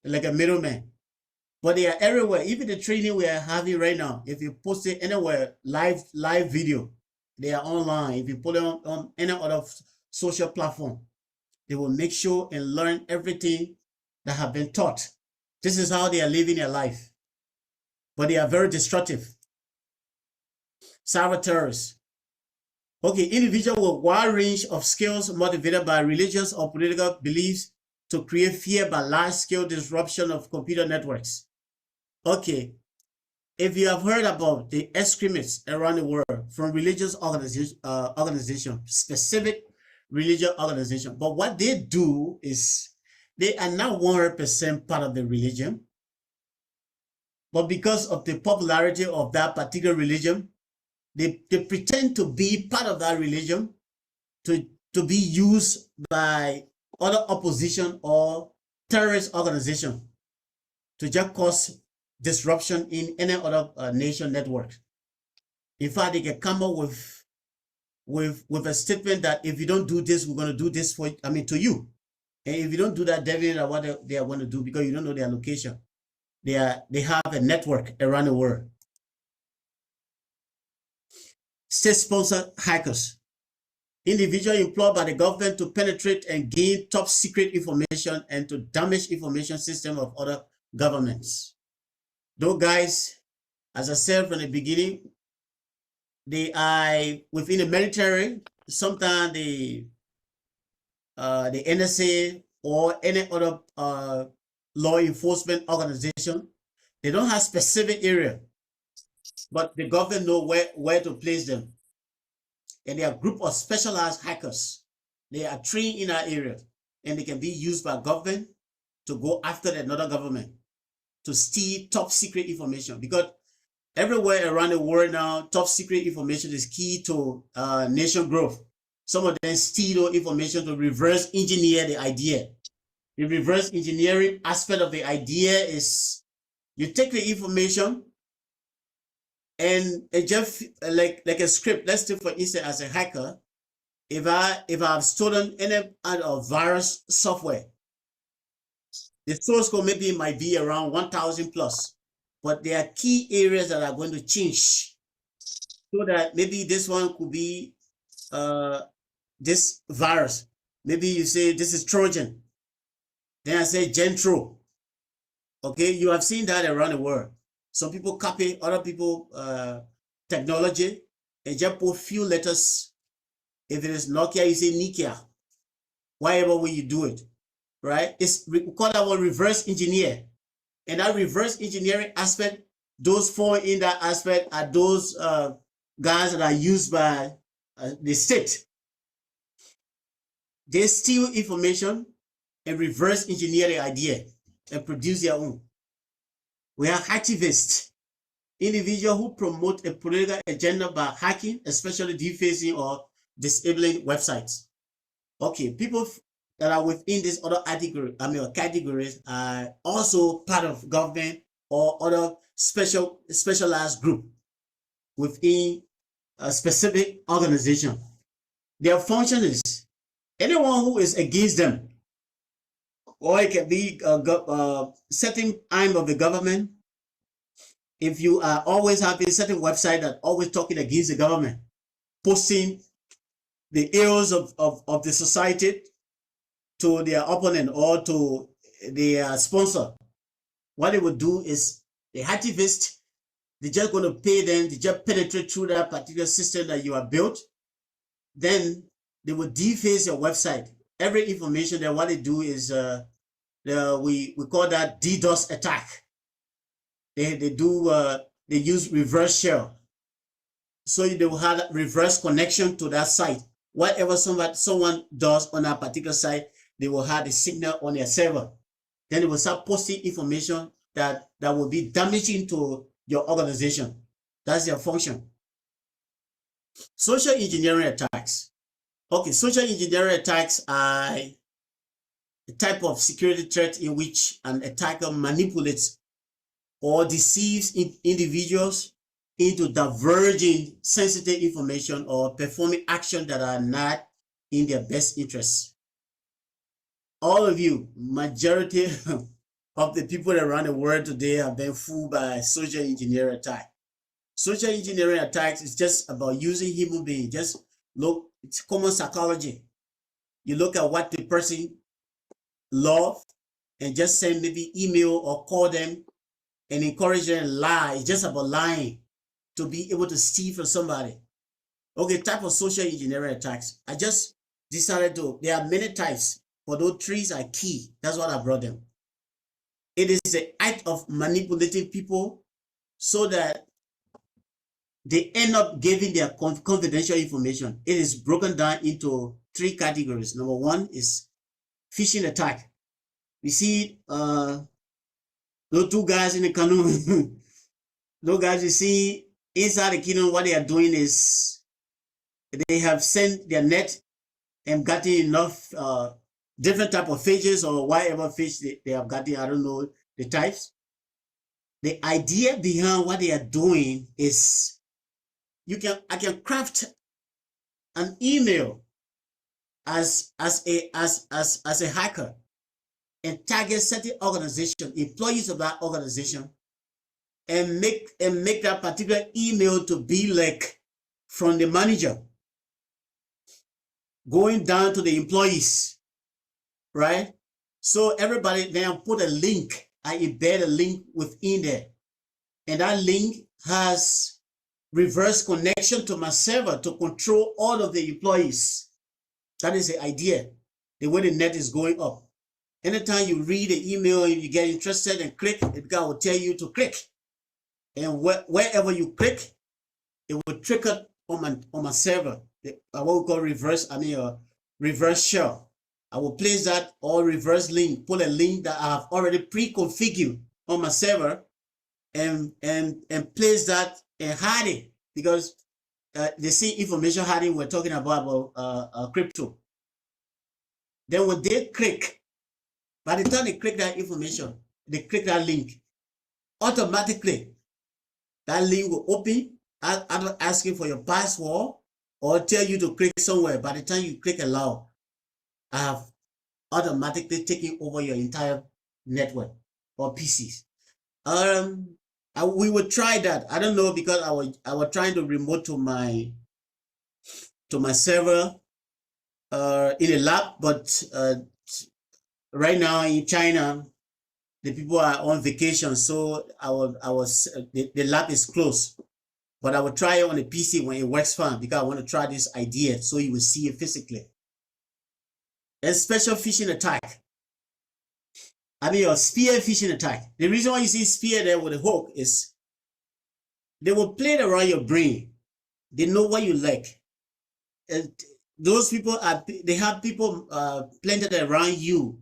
like a middleman. But they are everywhere. Even the training we are having right now, if you post it anywhere, live video, they are online. If you put it on any other social platform, they will make sure and learn everything that have been taught. This is how they are living their life. But they are very destructive. Cyber terrorists. Okay, individuals with wide range of skills motivated by religious or political beliefs to create fear by large-scale disruption of computer networks. Okay, if you have heard about the extremists around the world from religious organization, specific religious organization, but what they do is they are not 100% part of the religion, but because of the popularity of that particular religion, they pretend to be part of that religion to be used by other opposition or terrorist organization to just cause disruption in any other nation network. In fact, they can come up with a statement that if you don't do this, we're going to do this to you. And if you don't do that, definitely what they are going to do, because you don't know their location. They have a network around the world. State-sponsored hackers. Individuals employed by the government to penetrate and gain top secret information and to damage information system of other governments. Those guys, as I said from the beginning, they are within the military, sometimes the NSA or any other law enforcement organization. They don't have specific area, but the government know where to place them. and they are a group of specialized hackers. They are trained in that area, and they can be used by government to go after another government to steal top secret information, because everywhere around the world now, top secret information is key to nation growth. Some of them steal information to reverse engineer the idea. The reverse engineering aspect of the idea is you take the information and it just like a script. Let's take for instance as a hacker, if I've stolen any kind of virus software, the source code maybe might be around 1,000 plus, but there are key areas that are going to change, so that maybe this one could be this virus. Maybe you say this is Trojan. Then I say Gentro. Okay, you have seen that around the world. Some people copy other people technology and just put few letters. If it is Nokia, you say Nikia. Whatever way you do it, right? We call that one reverse engineer. And that reverse engineering aspect, those fall in that aspect are those guys that are used by the state. They steal information and reverse engineer the idea and produce their own. We are activists, individuals who promote a political agenda by hacking, especially defacing or disabling websites. Okay, people that are within this other categories are also part of government or other specialized group within a specific organization. Their function is anyone who is against them, or it can be a certain arm of the government. If you are always having a certain website that always talking against the government, posting the ills of the society to their opponent or to their sponsor, what they would do is the activists, they're just going to pay them, they just penetrate through that particular system that you have built. Then they will deface your website. Every information that what they do is we call that DDoS attack. They use reverse shell. So they will have reverse connection to that site. Whatever someone does on that particular site, they will have the signal on their server. Then they will start posting information that will be damaging to your organization. That's their function. Social engineering attacks. Okay, social engineering attacks are a type of security threat in which an attacker manipulates or deceives individuals into diverging sensitive information or performing actions that are not in their best interests. All of you, majority of the people around the world today have been fooled by social engineering attack. Social engineering attacks is just about using human beings. Just look, it's common psychology. You look at what the person loves and just send maybe email or call them and encourage them to lie. It's just about lying to be able to steal from somebody. Okay, type of social engineering attacks. I just decided there are many types, but those three are key. That's what I brought them. It is the act of manipulating people so that they end up giving their confidential information. It is broken down into three categories. Number one is phishing attack. We see those two guys in the canoe. Those guys, you see inside the kingdom, what they are doing is they have sent their net and gotten enough different type of fishes or whatever fish they have gotten. I don't know the types. The idea behind what they are doing is I can craft an email as a hacker and target certain organization, employees of that organization, and make that particular email to be like from the manager going down to the employees, right? So everybody then put a link. I embed a link within there, and that link has reverse connection to my server to control all of the employees. That is the idea, the way the net is going up. Anytime you read the email and you get interested and click, the guy will tell you to click. And wherever you click, it will trigger on my server. what we call reverse shell. I will place that or reverse link, pull a link that I have already pre-configured on my server and place that and hide it, because the same information hiding we're talking about crypto. Then when they click, by the time they click that information, they click that link, automatically that link will open, asking for your password or tell you to click somewhere. By the time you click allow, I have automatically taken over your entire network or PCs. We would try that. I don't know, because I was trying to remote to my server in a lab, but right now in China, the people are on vacation, so the lab is closed. But I will try it on the PC when it works fine, because I want to try this idea so you will see it physically. A special phishing attack. I mean, a spear phishing attack. The reason why you see spear there with a hook is they will play around your brain. They know what you like. And those people they have people planted around you.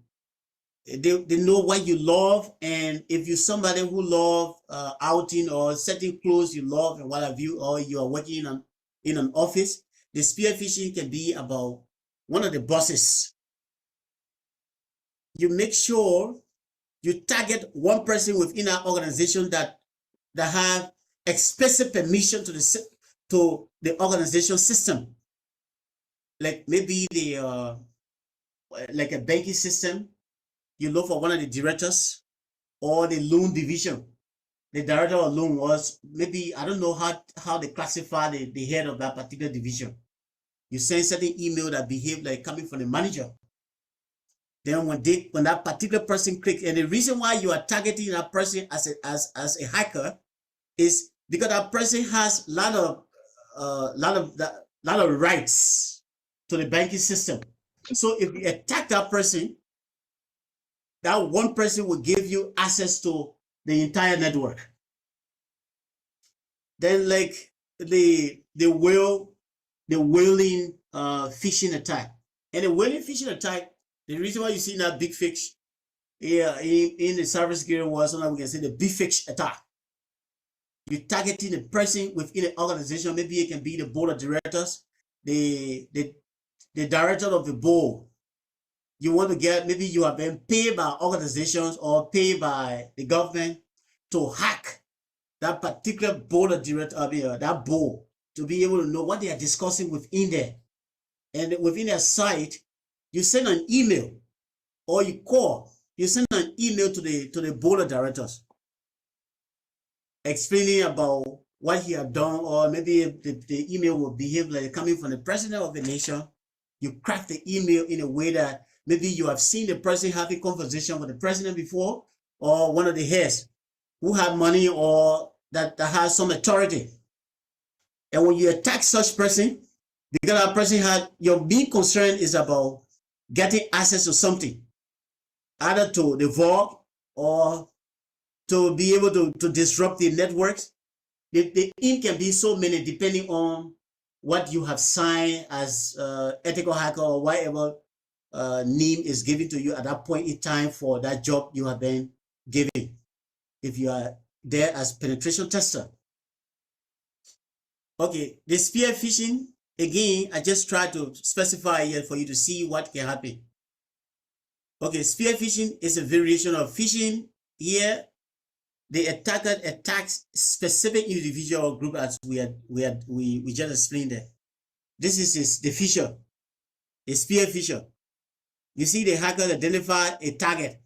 They know what you love, and if you're somebody who love outing or certain clothes you love and what have you, or you are working in an office, the spear phishing can be about one of the bosses. You make sure you target one person within our organization that have explicit permission to the organization system, like maybe like a banking system. You look for one of the directors, or the loan division. The director of loan was maybe, I don't know how they classify the head of that particular division. You send certain email that behave like coming from the manager. Then when that particular person clicks, and the reason why you are targeting that person as a hacker is because that person has lot of rights to the banking system. So if you attack that person, that one person will give you access to the entire network. Then, like the whaling phishing attack, and the whaling phishing attack, the reason why you see that big fish, in the cybersecurity world, sometimes we can say the big fish attack. You're targeting a person within an organization. Maybe it can be the board of directors, the director of the board. You want to get, maybe you have been paid by organizations or paid by the government to hack that particular board of directors, that board, to be able to know what they are discussing within there. And within their site, you send an email, or you send an email to the board of directors, explaining about what he had done, or maybe the email will behave like coming from the president of the nation. You craft the email in a way that maybe you have seen the person having conversation with the president before, or one of the heads who have money or that has some authority. And when you attack such person, because that person your main concern is about getting access to something, either to the vault or to be able to disrupt the networks. The ink can be so many depending on what you have signed as ethical hacker or whatever name is given to you at that point in time for that job you have been given, if you are there as penetration tester. Okay, the spear phishing, again, I just try to specify here for you to see what can happen. Okay, spear phishing is a variation of phishing. Here, the attacker attacks specific individual or group, as we just explained there. This is the phisher, a spear phisher. You see, the hackers identify a target.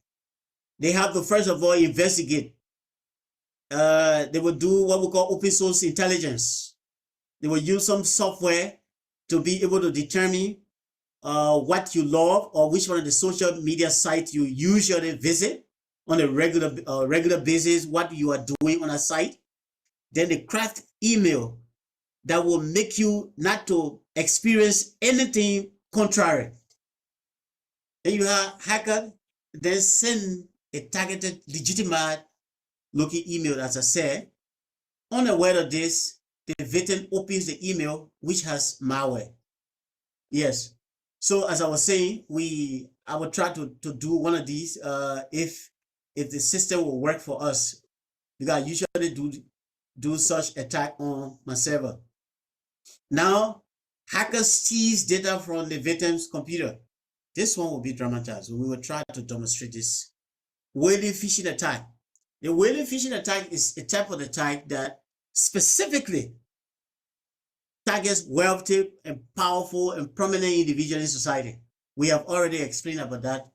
They have to first of all investigate. They will do what we call open source intelligence. They will use some software to be able to determine what you love, or which one of the social media sites you usually visit on a regular basis, what you are doing on a site. Then they craft email that will make you not to experience anything contrary. Then you have hacker, then send a targeted, legitimate looking email, as I said. Unaware of this, the victim opens the email which has malware. Yes. So as I was saying, I will try to do one of these if the system will work for us, because I usually do such attack on my server. Now, hackers steals data from the victim's computer. This one will be dramatized. We will try to demonstrate this. Whaling phishing attack. The whaling phishing attack is a type of attack that specifically targets wealthy and powerful and prominent individuals in society. We have already explained about that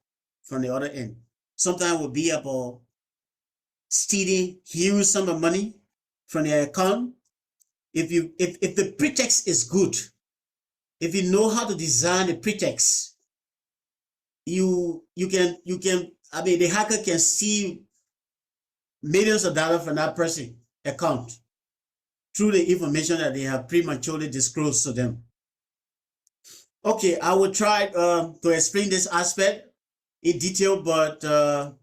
from the other end. Sometimes it will be about stealing huge sum of money from their account. If the pretext is good, if you know how to design the pretext, you can I mean, the hacker can steal millions of dollars from that person's account through the information that they have prematurely disclosed to them. Okay, I will try to explain this aspect in detail, but the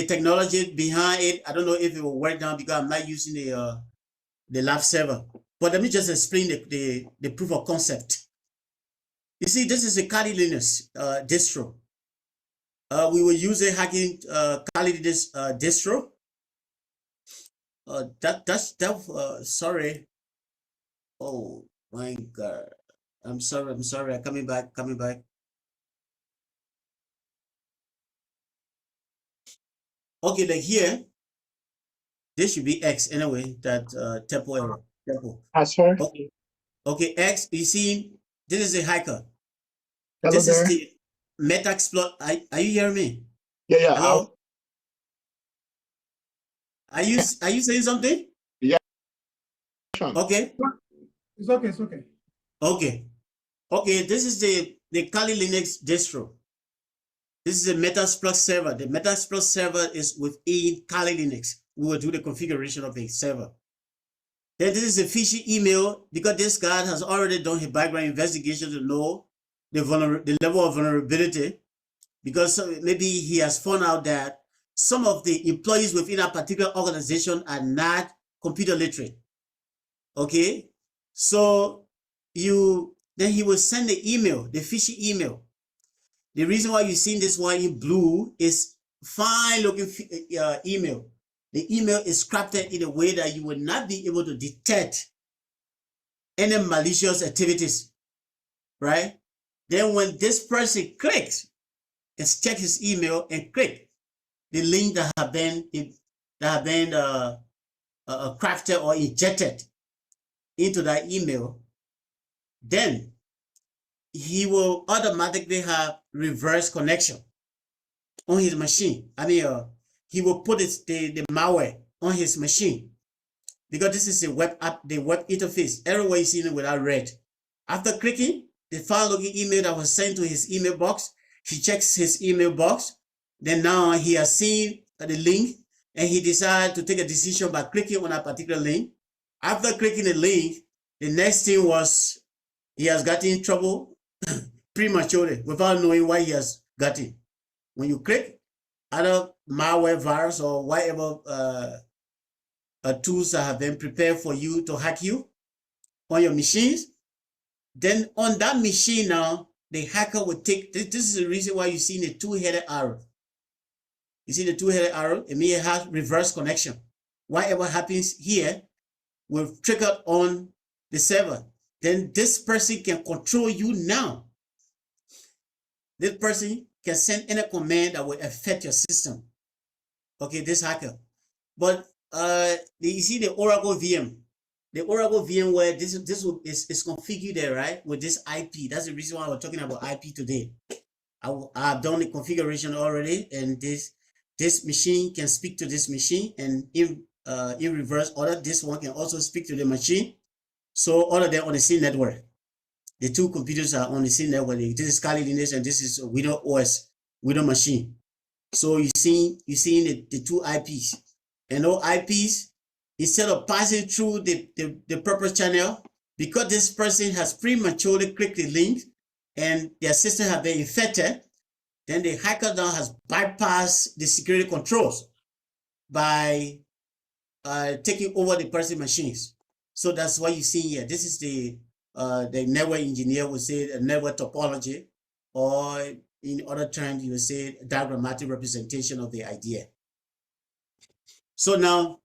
technology behind it, I don't know if it will work now because I'm not using the lab server. But let me just explain the proof of concept. You see, this is a Kali Linux distro. We will use a hacking Kali Linux distro. Sorry. Oh my God. I'm sorry. I'm coming back. Okay, like here, this should be X anyway, that tempo error. Tempo. Sorry. Okay, X, you see, this is a hacker. Hello This there. is the Metaxploit. Are you hearing me? Yeah. Hello? Are you saying something? Yeah. Okay. It's okay. Okay, this is the Kali Linux distro. This is a Metaxploit server. The Metaxploit server is within Kali Linux. We will do the configuration of the server. Then this is a phishing email, because this guy has already done his background investigation to know the level of vulnerability, because maybe he has found out that some of the employees within a particular organization are not computer literate. Okay, so then he will send the email, the phishing email. The reason why you're seeing this one in blue is fine looking email. The email is crafted in a way that you will not be able to detect any malicious activities, right? Then when this person clicks and check his email and click the link that have been crafted or injected into that email, then he will automatically have reverse connection on his machine. I mean, he will put the malware on his machine, because this is a web app, the web interface. Everywhere you see it without red. After clicking the file login email that was sent to his email box, he checks his email box. Then now he has seen the link, and he decided to take a decision by clicking on a particular link. After clicking the link, the next thing was he has gotten in trouble prematurely without knowing why he has gotten. When you click other malware, virus, or whatever tools that have been prepared for you to hack you on your machines, then on that machine now, the hacker will take, this is the reason why you see the two-headed arrow. You see the two-headed arrow? It means it has reverse connection. Whatever happens here will trigger on the server. Then this person can control you now. This person can send any command that will affect your system. Okay, this hacker. But you see the Oracle VM. The Oracle VM where this is configured there, right? With this IP. That's the reason why we're talking about IP today. I've done the configuration already, and this machine can speak to this machine, and in reverse order, this one can also speak to the machine. So all of them on the same network. The two computers are on the same network. This is Kali Linux and this is Windows OS, Windows machine. So you see the two IPs. And those IPs, instead of passing through the proper channel, because this person has prematurely clicked the link and their system has been infected, then the hacker now has bypassed the security controls by taking over the person's machines. So that's what you see here. This is the the network engineer would say a network topology, or in other terms, you would say diagrammatic representation of the idea. So now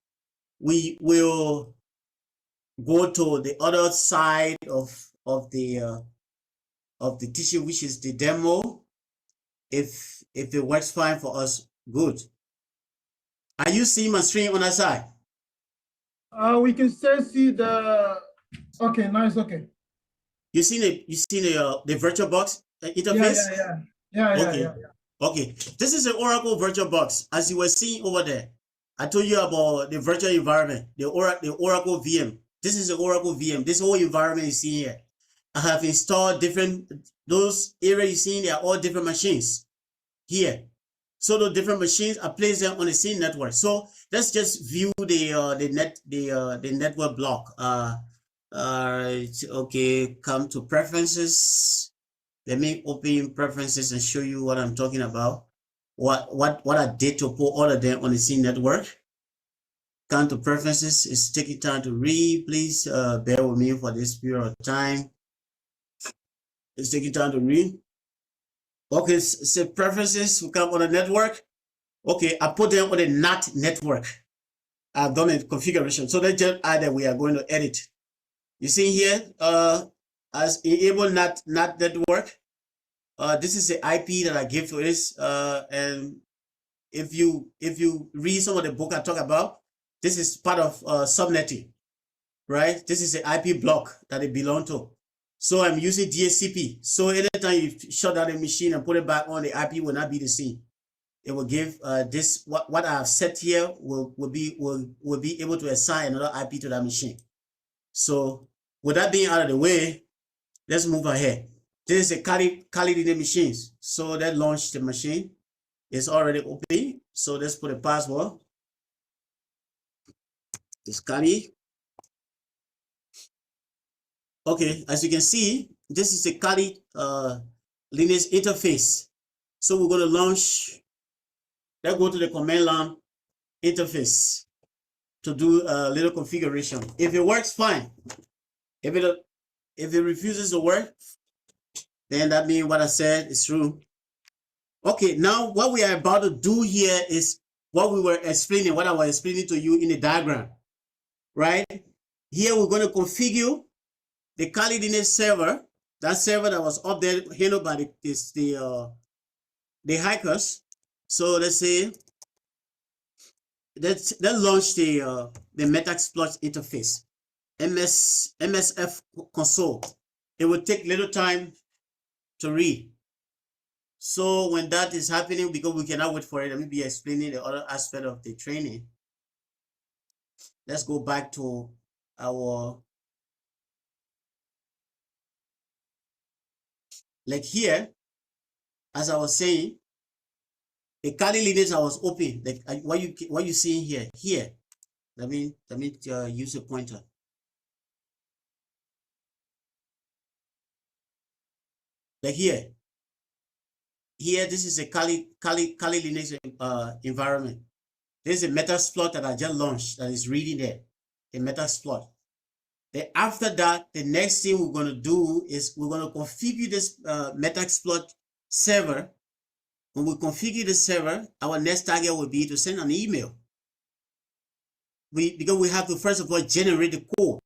we will go to the other side of the teaching, which is the demo. If it works fine for us, good. Are you seeing my screen on that side? We can still see the. Okay, nice. Okay. You seen the virtual box interface? Yeah. Okay. Okay. This is the Oracle virtual box, as you were seeing over there. I told you about the virtual environment, the Oracle VM. This is the Oracle VM. This whole environment you see here. I have installed those areas you see, they are all different machines here. So the different machines, I place them on the same network. So let's just view the network block. Okay, come to preferences. Let me open preferences and show you what I'm talking about. What I did to put all of them on the same network. Come to preferences. It's taking time to read. Please bear with me for this period of time. It's taking time to read. Okay, so preferences. We come on the network. Okay, I put them on the NAT network. I've done a configuration. So let's just add that we are going to edit. You see here, as enable NAT network. This is the IP that I give to this. And if you read some of the book I talk about, this is part of subnetting, right? This is the IP block that it belongs to. So I'm using DHCP. So anytime you shut down the machine and put it back on, the IP will not be the same. It will give this what I have set here will be able to assign another IP to that machine. So with that being out of the way, let's move ahead. This is a Kali Linux machines. So that launched the machine. It's already open. So let's put a password. It's Kali. Okay, as you can see, this is a Kali Linux interface. So we're going to launch. Let's go to the command line interface to do a little configuration. If it works, fine. If it refuses to work, then that means what I said is true. Okay, now what we are about to do here is what we were explaining, what I was explaining to you in the diagram, right? Here we're going to configure the Kali Linux server, that server that was up there handled by the hackers. So let's say let's launch the Metaxploit interface, MSF console. It will take little time to read. So when that is happening, because we cannot wait for it, let me be explaining the other aspect of the training. Let's go back to our, like here, as I was saying, the Kali Linux I was open, like what you seeing here. Let me use a pointer. Like here, this is a Kali Linux environment. There's a Metaxploit that I just launched that is reading there, a Metaxploit. Then after that, the next thing we're going to do is we're going to configure this Metaxploit server. When we configure the server, our next target will be to send an email. Because we have to first of all generate the code.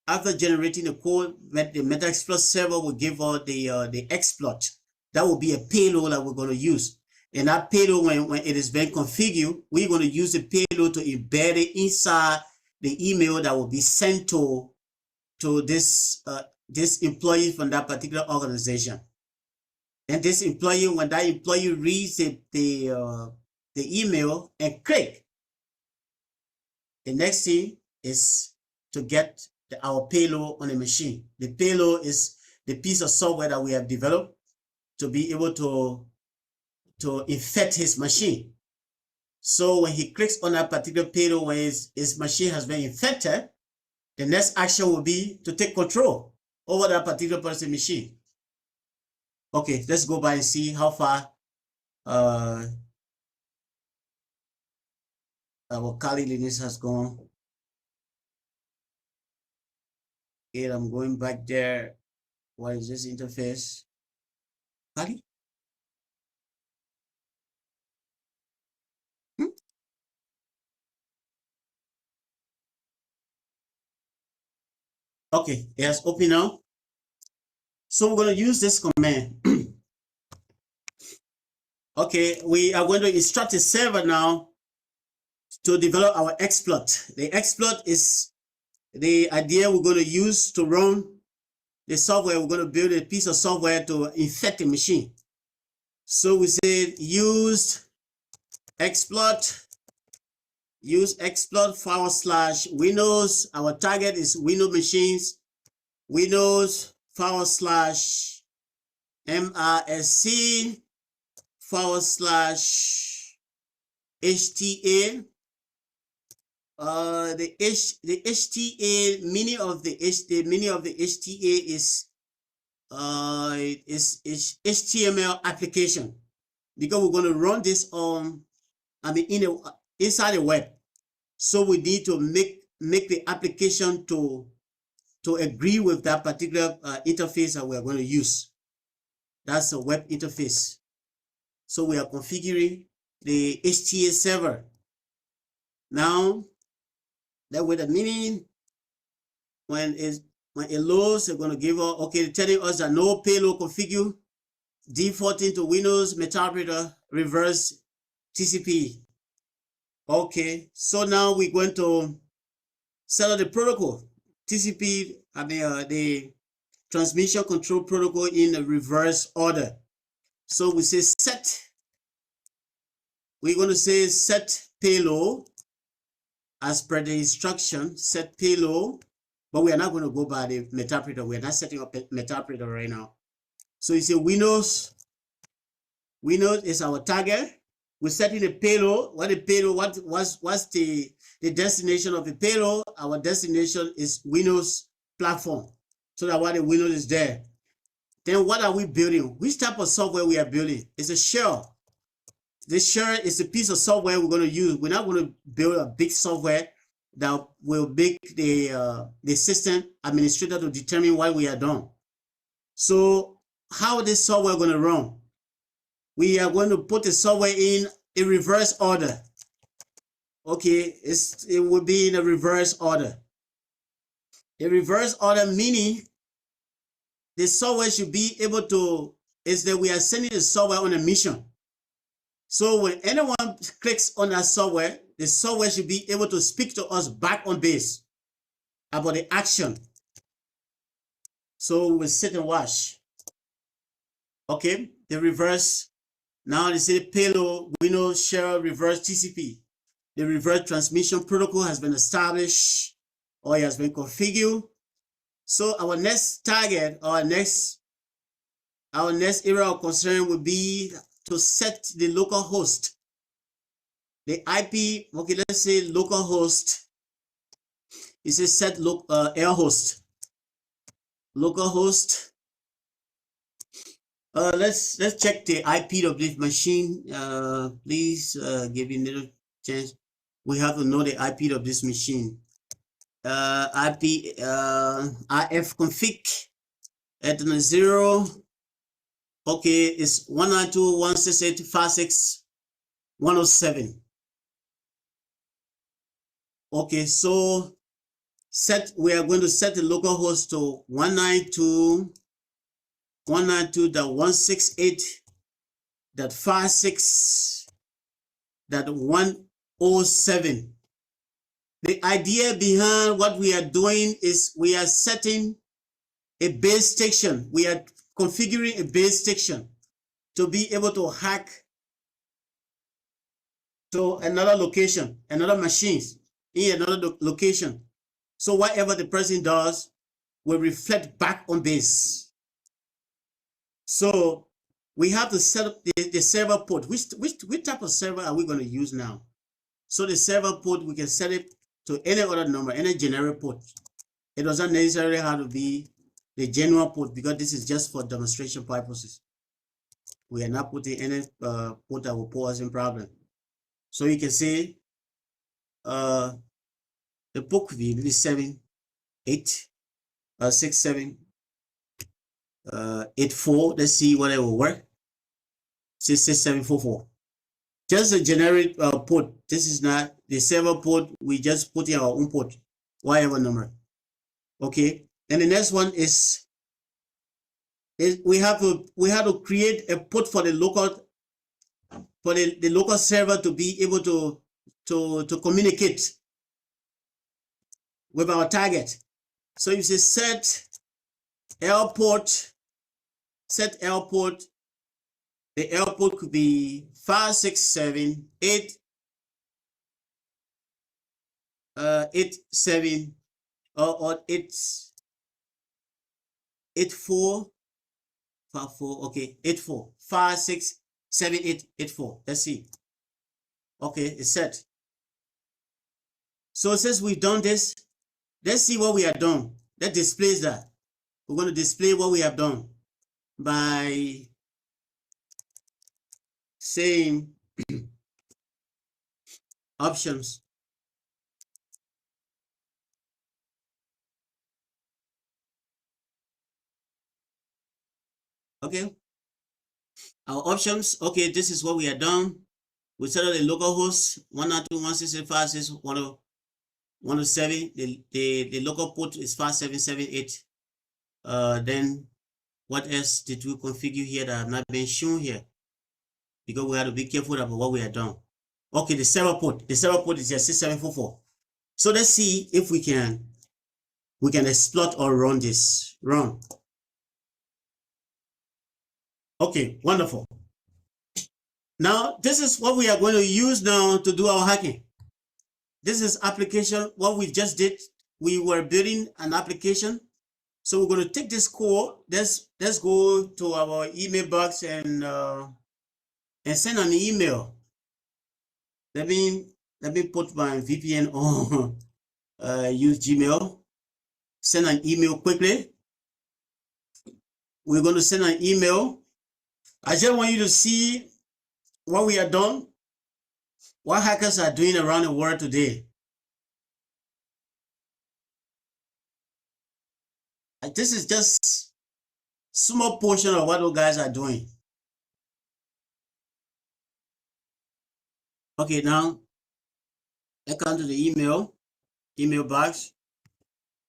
After generating the code, the Metaxploit server will give out the exploit. That will be a payload that we're going to use. And that payload, when it is being configured, we're going to use the payload to embed it inside the email that will be sent to this employee from that particular organization. And this employee, when that employee reads the email and click, the next thing is to get our payload on the machine. The payload is the piece of software that we have developed to be able to infect his machine. So when he clicks on that particular payload, when his machine has been infected, the next action will be to take control over that particular person's machine. Okay, let's go by and see how far our Kali Linux has gone. Okay, I'm going back there. What is this interface? Kali? Okay, it has opened now. So we're going to use this command. Okay, we are going to instruct a server now to develop our exploit. The exploit is the idea we're going to use to run the software. We're going to build a piece of software to infect a machine. So we say use exploit /Windows. Our target is Windows machines. Windows /MRSC /HTA. The HTA meaning of the HTA is HTML application, because we're going to run this on inside the web. So we need to make the application to agree with that particular interface that we are going to use. That's a web interface. So we are configuring the HTA server. Now, that with a minute, when it loads, they're going to give us, okay, telling us that no payload configure, defaulting to Windows Metabreeder reverse TCP. Okay, so now we're going to set up the protocol. TCP, the transmission control protocol in a reverse order. So we say set, we're going to say set payload as per the instruction, set payload, but we are not going to go by the Metabreeder. We are not setting up Metabreeder right now. So you say Windows is our target. We're setting the payload. What's the destination of the payload? Our destination is Windows platform. So that why the Windows is there. Then what are we building? Which type of software we are building? It's a shell. This shell is a piece of software we're going to use. We're not going to build a big software that will make the system administrator to determine what we are doing. So how is this software going to run? We are going to put the software in a reverse order. Okay, it will be in a reverse order. A reverse order meaning the software should be able to, is that we are sending the software on a mission. So when anyone clicks on that software, the software should be able to speak to us back on base about the action. So we'll sit and watch. Okay, the reverse. Now they say payload, Windows shell reverse TCP. The reverse transmission protocol has been established or it has been configured. So our next target, our next area of concern will be to set the local host. The IP, okay, let's say local host. It says set air host. Local host. Let's check the IP of this machine. Please give me a little chance. We have to know the IP of this machine. IP IF config at 0. Okay, it's 192.168.56.107. Okay, so we are going to set the local host to 192.168.56.107. The idea behind what we are doing is we are setting a base station. We are configuring a base station to be able to hack to another location, another machine in another location. So whatever the person does will reflect back on base. So we have to set up the server port. Which type of server are we going to use now? So the server port, we can set it to any other number, any generic port. It doesn't necessarily have to be the genuine port because this is just for demonstration purposes. We are not putting any port that will pose us in problem. So you can say the port will be 78. 6784. Let's see whether it will work. 66744. Just a generic port. This is not the server port. We just put in our own port, whatever number. Okay. And the next one is we have to create a port for the local the local server to be able to communicate with our target. So you say set airport, the airport could be 567 or 8454. Okay, 84 567884. Let's see. Okay, it's set. So since we've done this, let's see what we have done. That displays that. We're going to display what we have done by saying options. Okay. Our options. Okay, this is what we have done. We set up the local host 192.168.107. The local port is 5778. Then what else did we configure here that have not been shown here? Because we have to be careful about what we have done. Okay, the server port. The server port is just 6744. So let's see if we can exploit or run this. Run. Okay, wonderful. Now this is what we are going to use now to do our hacking. This is application. What we just did, we were building an application. So we're going to take this code. Let's go to our email box and send an email. Let me put my VPN on. Use Gmail. Send an email quickly. We're going to send an email. I just want you to see what we have done, what hackers are doing around the world today. This is just small portion of what those guys are doing. Okay, now I come to the email box.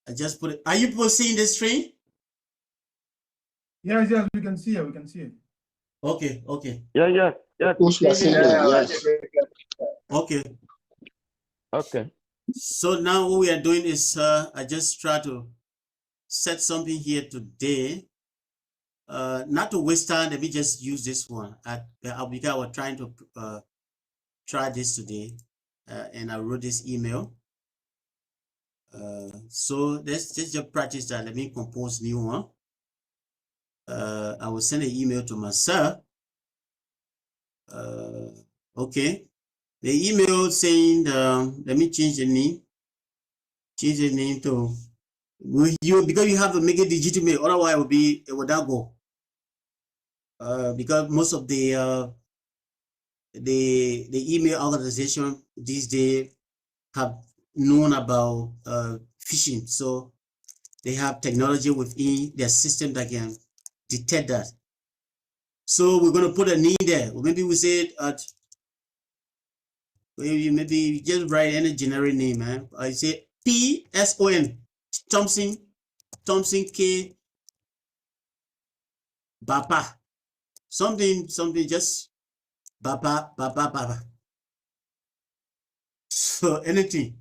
I just put it. Are you people seeing this screen? Yes, we can see it. We can see it. Okay. Yeah. Okay. Okay. So now what we are doing is I just try to set something here today. Not to waste time, let me just use this one. Because I was trying to try this today, and I wrote this email. So let's just practice that. Let me compose new one. I will send an email to myself. Okay. The email saying, let me change the name. Change the name to because you have to make it legitimate. Otherwise, it would not go. Because most of the email organization these days have known about phishing, so they have technology within their system that can detect that. So we're going to put a name there, or maybe we say it at maybe just write any generic name, man. I say PSON Thompson K Bapa. Something just Bapa. So anything.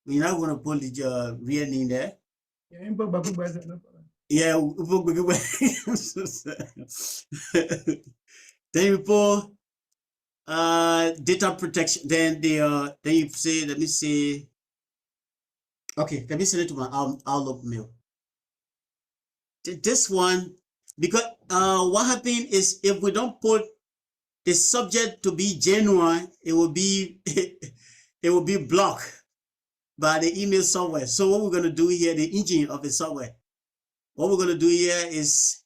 We're not going to put the real name there. Yeah, then you put data protection. Then you say, let me see. Okay, let me send it to my Outlook mail. This one, because what happened is if we don't put the subject to be genuine, it will be blocked by the email software. So what we're going to do here, the engine of the software, what we're going to do here is,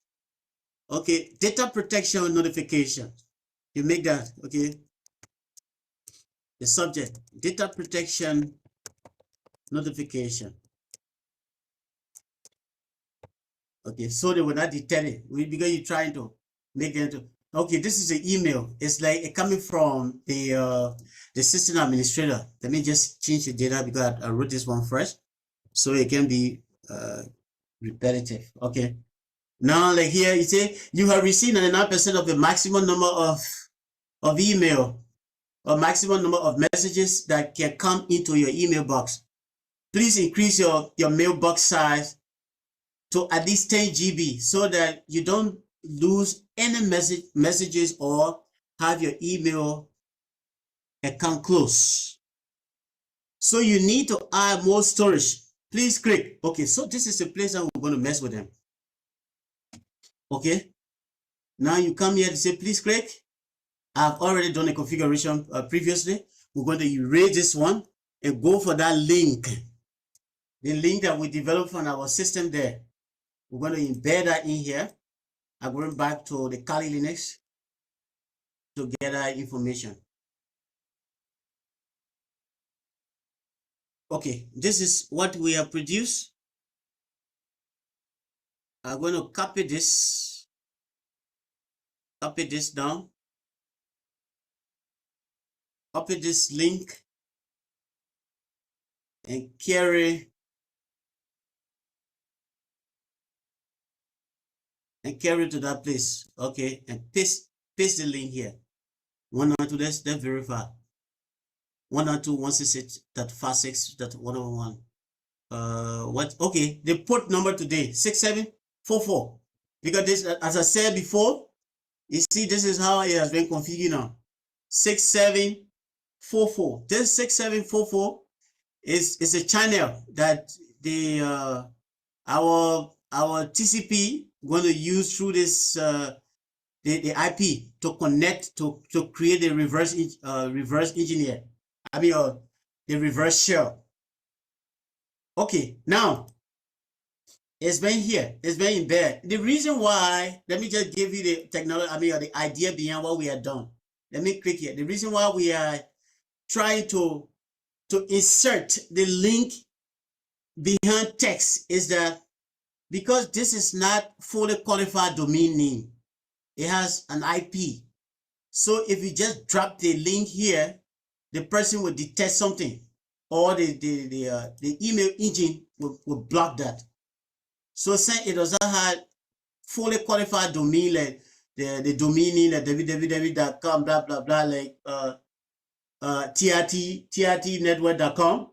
okay, data protection notification. You make that, okay? The subject, data protection notification. Okay, so they will not detect it because you're trying to make them to. Okay, this is an email. It's like it coming from the system administrator. Let me just change the data because I wrote this one first, so it can be repetitive. Okay. Now, like here, you say you have received 99% of the maximum number of email or maximum number of messages that can come into your email box. Please increase your mailbox size to at least 10 GB so that you don't lose any messages or have your email account closed. So you need to add more storage. Please click. Okay, so this is the place that we're going to mess with them. Okay, now you come here to say please click. I've already done a configuration previously. We're going to erase this one and go for that link. The link that we developed on our system there. We're going to embed that in here. I'm going back to the Kali Linux to get that information. Okay, this is what we have produced. I'm going to copy this down, copy this link, and carry to that place. Okay, and paste the link here. 192, let's verify. 192.168.56.101. What? Okay, the port number today 6744. Because this, as I said before, you see, this is how it has been configured now. 6744. This 6744 is a channel that the our TCP going to use through this the IP to connect to create the reverse engineer. I mean the reverse shell. Okay, now it's been here, it's been embedded. The reason why, let me just give you the technology, I mean the idea behind what we have done. Let me click here. The reason why we are trying to insert the link behind text is that because this is not fully qualified domain name, it has an IP. So if you just drop the link here, the person will detect something, or the email engine will block that. So since it doesn't have fully qualified domain, like the domain name, like www.com, blah blah blah, like trtnetwork.com,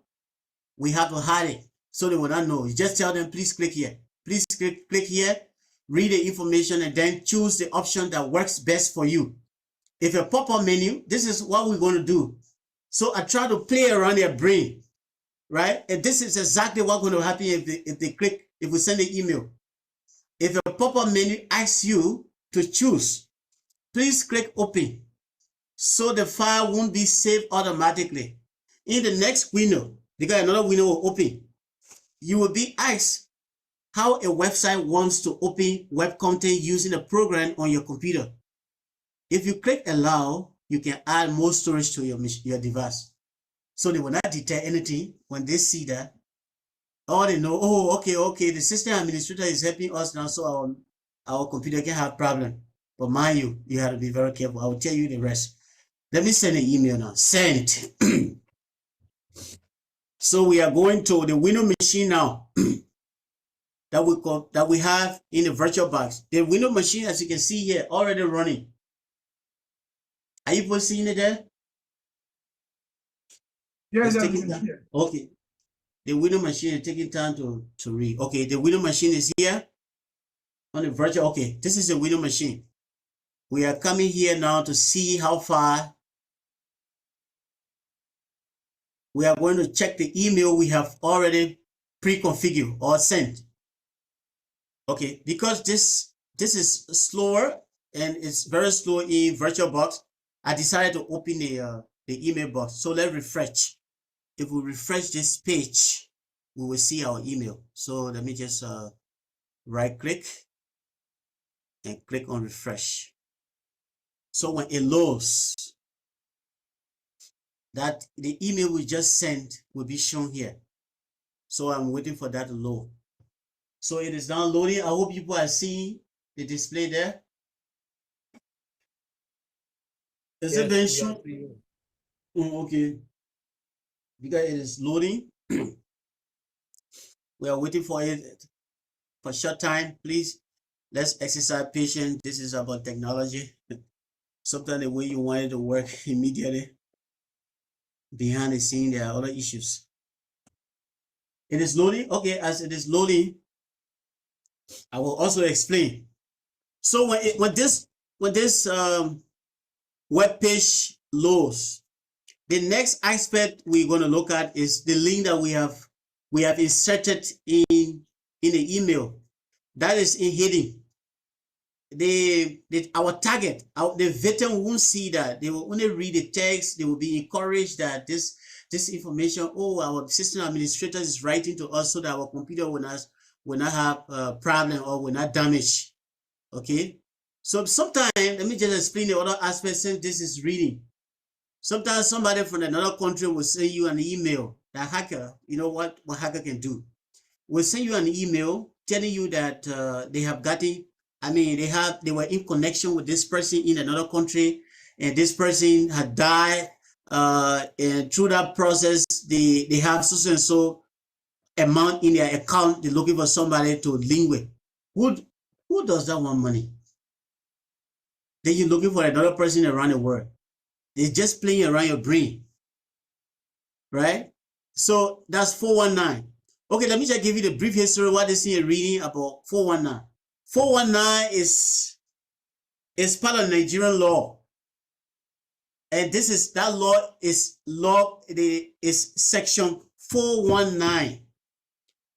we have to hide it so they will not know. You just tell them, please click here. Please click here, read the information, and then choose the option that works best for you. If a pop-up menu, this is what we're going to do. So I try to play around their brain, right? And this is exactly what's going to happen if they click, if we send an email. If a pop-up menu asks you to choose, please click open, so the file won't be saved automatically. In the next window, because another window will open, you will be asked how a website wants to open web content using a program on your computer. If you click allow, you can add more storage to your device. So they will not detect anything when they see that. Or they know, oh, okay, the system administrator is helping us now, so our computer can have problem. But mind you, you have to be very careful. I will tell you the rest. Let me send an email now. Send. So we are going to the Windows machine now that we have in the virtual box. The Windows machine, as you can see here, already running. Are you both seeing it there? Yes, okay. The Windows machine is taking time to read. Okay, the Windows machine is here on the virtual. Okay, this is the Windows machine. We are coming here now to see how far. We are going to check the email we have already pre-configured or sent. Okay, because this is slower and it's very slow in VirtualBox, I decided to open the email box. So let's refresh. If we refresh this page, we will see our email. So let me just right click and click on refresh. So when it loads, that the email we just sent will be shown here. So I'm waiting for that to load. So it is now loading. I hope people are seeing the display there. Is it being shown? Oh, okay. Because it is loading. We are waiting for it for a short time. Please, let's exercise patience. This is about technology. Sometimes the way you want it to work immediately, behind the scene, there are other issues. It is loading. Okay, as it is loading, I will also explain. So when this web page loads, the next aspect we're going to look at is the link that we have inserted in the email. That is in heading. Our target, the victim won't see that. They will only read the text. They will be encouraged that this information, oh, our system administrator is writing to us so that our computer will not have a problem or will not damage. Okay. So sometimes, let me just explain the other aspect since this is reading. Sometimes somebody from another country will send you an email. That hacker, you know what hacker can do? Will send you an email telling you that they have gotten, they were in connection with this person in another country, and this person had died. And through that process, they have so and so amount in their account. They're looking for somebody to link with. Who does that want money? Then you're looking for another person around the world. It's just playing around your brain, right? So that's 419. Okay, let me just give you the brief history of what this is reading about 419. 419 is part of Nigerian law. And that law is section 419.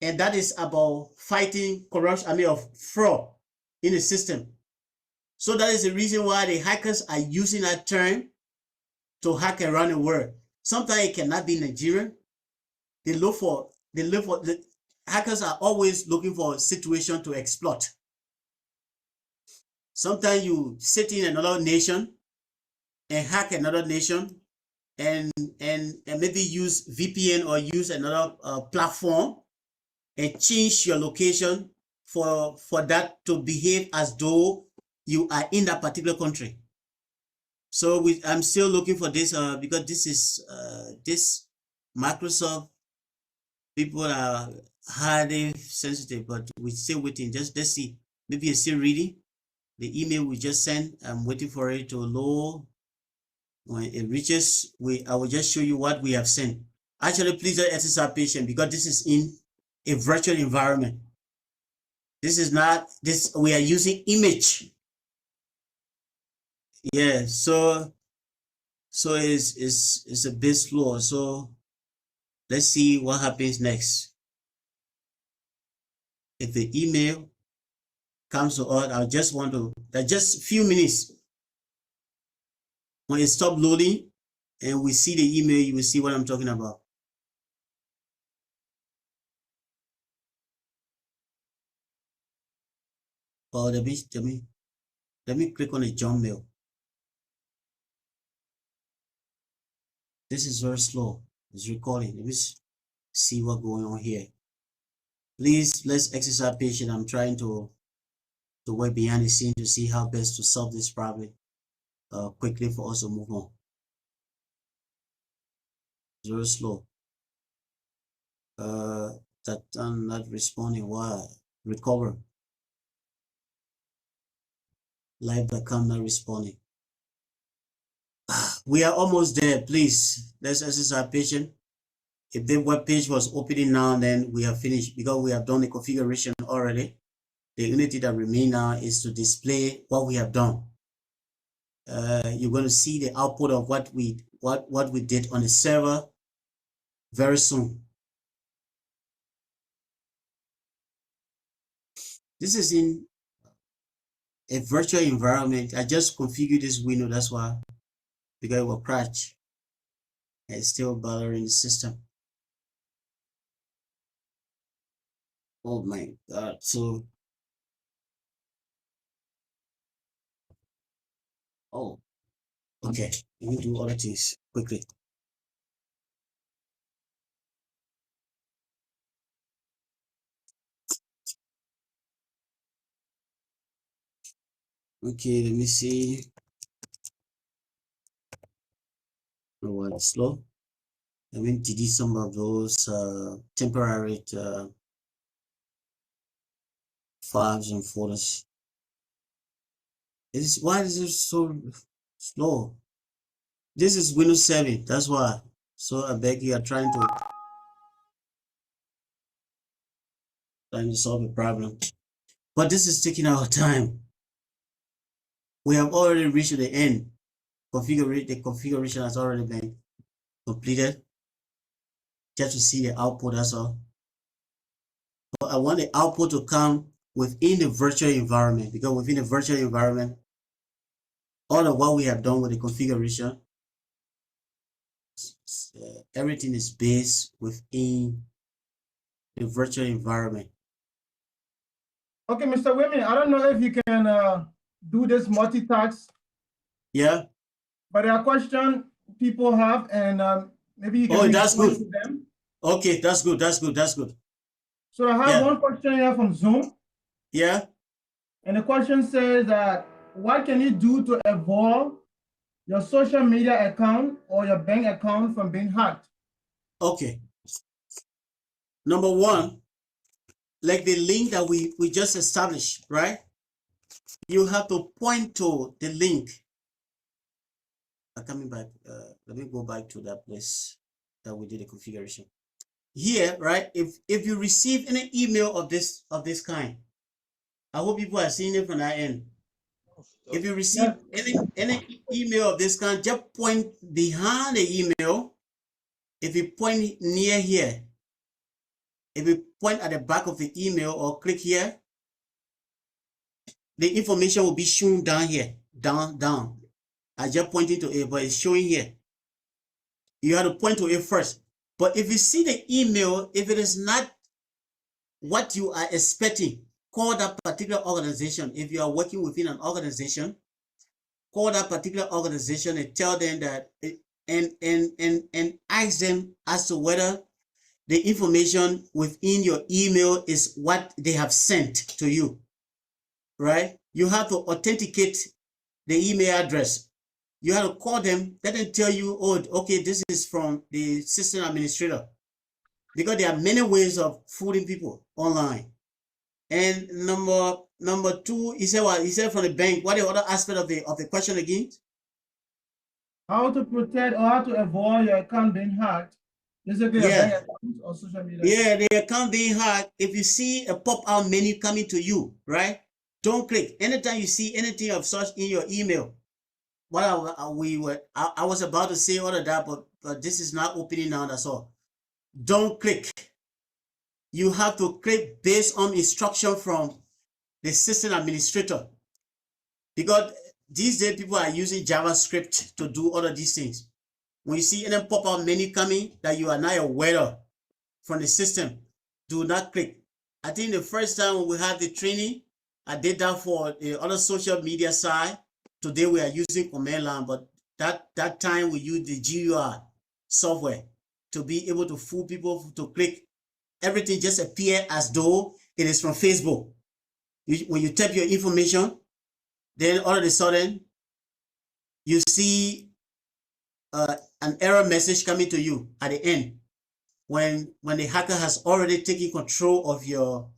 And that is about fighting corruption, of fraud in the system. So that is the reason why the hackers are using that term to hack around the world. Sometimes it cannot be Nigerian. The hackers are always looking for a situation to exploit. Sometimes you sit in another nation and hack another nation and maybe use VPN or use another platform and change your location for that to behave as though you are in that particular country. So I'm still looking for this because this is this Microsoft people are highly sensitive, but we're still waiting. Let's see. Maybe it's still reading. The email we just sent, I'm waiting for it to load. When it reaches, I will just show you what we have sent. Actually, please don't exercise patience because this is in a virtual environment. This is not this. We are using image. Yeah, so it's a bit slow. So let's see what happens next. If the email comes to us, I just want to just a few minutes. When it stops loading and we see the email, you will see what I'm talking about. Oh, let me click on the jump mail. This is very slow. It's recording. Let me see what's going on here. Please, let's exercise patience. I'm trying to work behind the scene to see how best to solve this problem quickly for us to move on. It's very slow. That I'm not responding. Why? Recover. Live.com not responding. We are almost there. Please, let's exercise patience. If the web page was opening now, then we have finished because we have done the configuration already. The unity that remains now is to display what we have done. You're going to see the output of what we did on the server very soon. This is in a virtual environment. I just configured this window, that's why, because it will crash. It's still bothering the system. Oh my God. So, oh, okay. Let me do other things quickly. Okay, let me see. Oh, it's slow. Let me delete some of those temporary files and folders. Why is it so slow? This is Windows 7, that's why. So I beg you are trying to solve a problem. But this is taking our time. We have already reached the end. The configuration has already been completed. Just to see the output, that's all. But I want the output to come within the virtual environment, because within the virtual environment, all of what we have done with the configuration, everything is based within the virtual environment. Okay, Mr. Weamie, I don't know if you can do this multitask. Yeah. But there are questions people have, and maybe you can. Oh, that's good. Them. Okay, that's good. That's good. That's good. So I have one question here from Zoom. Yeah. And the question says that what can you do to avoid your social media account or your bank account from being hacked? Okay. Number one, like the link that we just established, right? You have to point to the link. Coming back, let me go back to that place that we did the configuration. Here, right? If you receive any email of this kind, I hope people are seeing it from that end. If you receive any email of this kind, just point behind the email. If you point near here, if you point at the back of the email or click here, the information will be shown down here, down. I just pointing to it, but it's showing here. You have to point to it first. But if you see the email, if it is not what you are expecting, call that particular organization. If you are working within an organization, call that particular organization and tell them that, and ask them as to whether the information within your email is what they have sent to you, right? You have to authenticate the email address. You have to call them, let them tell you, oh, okay, this is from the system administrator. Because there are many ways of fooling people online. And number two, he said what? He said from the bank. What the other aspect of the question again? How to protect or how to avoid your account being hacked. Basically, your bank account or social media. Yeah, the account being hacked. If you see a pop-out menu coming to you, right? Don't click. Anytime you see anything of such in your email, what I was about to say all of that, but this is not opening now. That's all. Don't click. You have to click based on instruction from the system administrator, because these days people are using JavaScript to do all of these things. When you see any pop-up menu coming that you are not aware of from the system, do not click. I think the first time when we had the training, I did that for the other social media side. Today we are using command line, but that time we used the GUI software to be able to fool people to click. Everything just appear as though it is from Facebook. When you type your information, then all of a sudden you see an error message coming to you at the end when the hacker has already taken control of your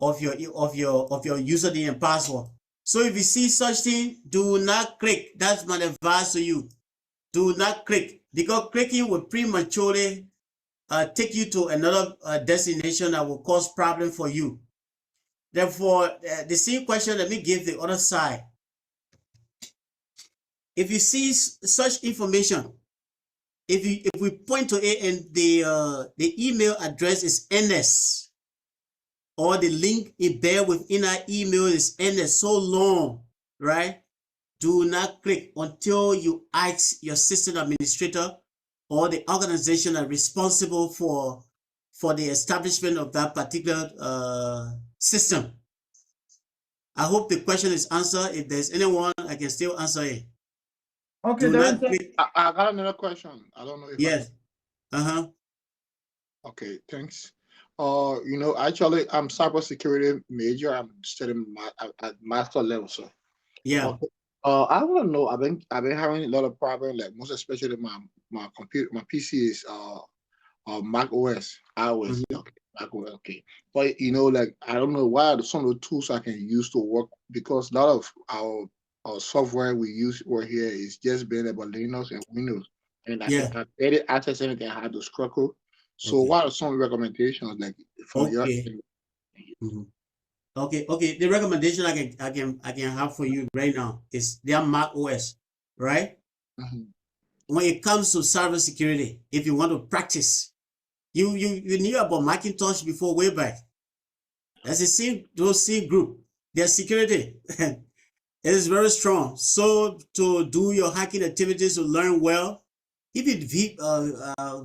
username and password. So if you see such thing, do not click. That's my advice to you. Do not click, because clicking will prematurely take you to another destination that will cause problem for you. Therefore, the same question, let me give the other side. If you see such information, if we point to it and the email address is NS, or the link embedded within our email is NS so long, right? Do not click until you ask your system administrator or the organization that responsible for the establishment of that particular system. I hope the question is answered. If there's anyone, I can still answer it. Okay, I got another question. I don't know if yes. Okay, thanks. You know, actually, I'm cybersecurity major. I'm studying at master level, so Yeah. Okay. I want to know. I've been having a lot of problems. Like most especially my computer, my PC is Mac OS, iOS. Mhm. Okay, Mac OS. Okay, but you know, like I don't know why some of the tools I can use to work because a lot of our software we use over here is just being about Linux and Windows, and I Yeah. can edit, access anything I have to struggle. So, Okay. what are some recommendations like from your? Okay. Mhm. Okay. The recommendation I can have for you right now is their Mac OS, right? Mhm. When it comes to cybersecurity, if you want to practice, you knew about Macintosh before way back. That's the same group. Their security is very strong. So to do your hacking activities to learn well, even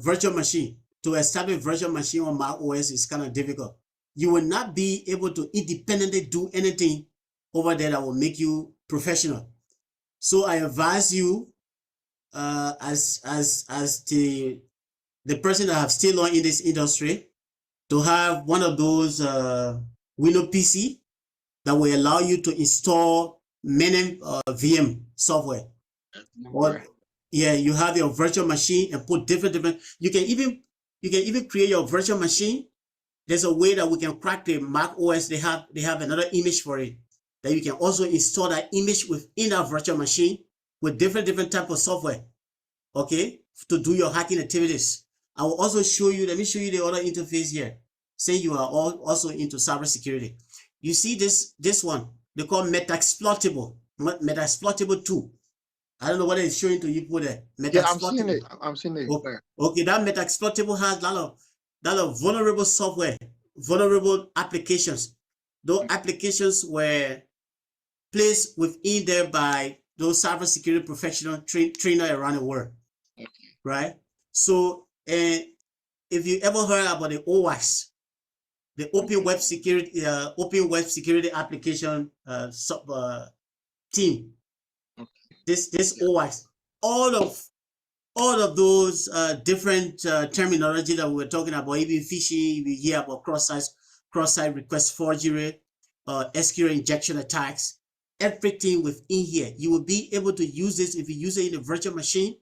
virtual machine, to establish virtual machine on Mac OS is kind of difficult. You will not be able to independently do anything over there that will make you professional. So I advise you, as the person that have still on in this industry, to have one of those Windows PC that will allow you to install many VM software. Or yeah, you have your virtual machine and put different. You can even create your virtual machine. There's a way that we can crack the Mac OS. They have another image for it that you can also install that image within that virtual machine with different type of software. Okay, to do your hacking activities. I will also show you. Let me show you the other interface here. Say you are also into cybersecurity. You see this one. They call Metasploitable 2. I don't know what it's showing to you put there. Yeah, I'm seeing it. I'm seeing it. Okay, that Metasploitable has a lot of vulnerable software, vulnerable applications. Those applications were placed within there by those cybersecurity professional trainer around the world, right? So, and if you ever heard about the OWASP, the Open Web Security Application team, this OWASP, all of those different terminology that we were talking about, even phishing, we hear about cross-site request forgery, SQL injection attacks, everything within here. You will be able to use this if you use it in a virtual machine.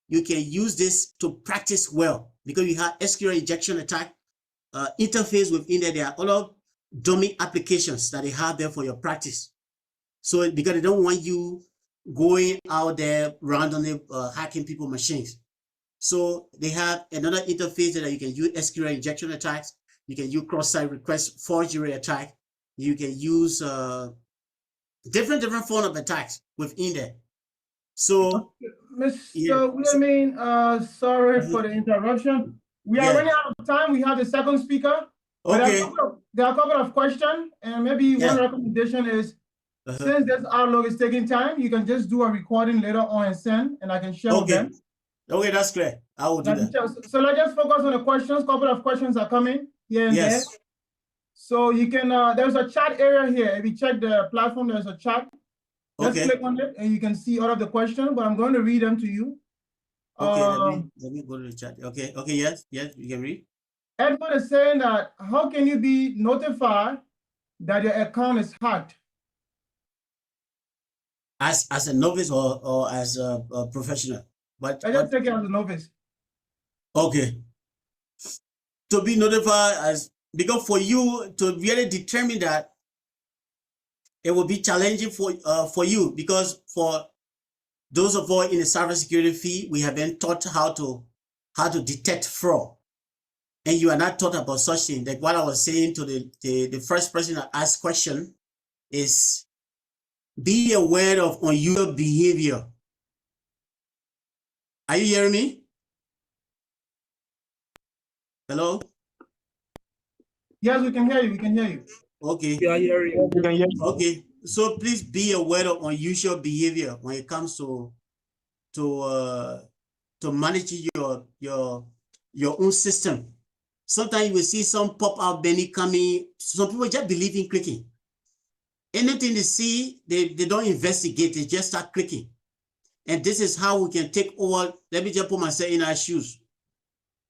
You can use this to practice well because you have SQL injection attack interface within there. There are other dummy applications that they have there for your practice. So because they don't want you going out there randomly hacking people's machines. So they have another interface that you can use SQL injection attacks. You can use cross-site request forgery attack. You can use different form of attacks within there. So, Mr. Weamie, sorry for the interruption. We are running out of time. We have the second speaker. Okay. There are a couple of questions, and maybe one recommendation is, since this outlook is taking time, you can just do a recording later on and send, and I can share with them. Okay, that's clear. I will do that. So let's just focus on the questions. A couple of questions are coming here and there. So you can, there's a chat area here. If you check the platform, there's a chat. Just click on it and you can see all of the questions, but I'm going to read them to you. Okay, let me go to the chat. Okay, yes, you can read. Edward is saying that, how can you be notified that your account is hacked? As a novice or as a professional? But I just take it as a novice. Okay. To be notified because for you to really determine that, it will be challenging for you, because for those of us in the cybersecurity field, we have been taught how to detect fraud, and you are not taught about such things. Like what I was saying to the first person that asked question is, be aware of unusual behavior. Are you hearing me? Hello? Yes, we can hear you. We can hear you. Okay. Yeah, Okay. So please be aware of unusual behavior when it comes to managing your own system. Sometimes you will see some pop-out menu coming. Some people just believe in clicking. Anything they see, they don't investigate. They just start clicking. And this is how we can take over. Let me just put myself in our shoes,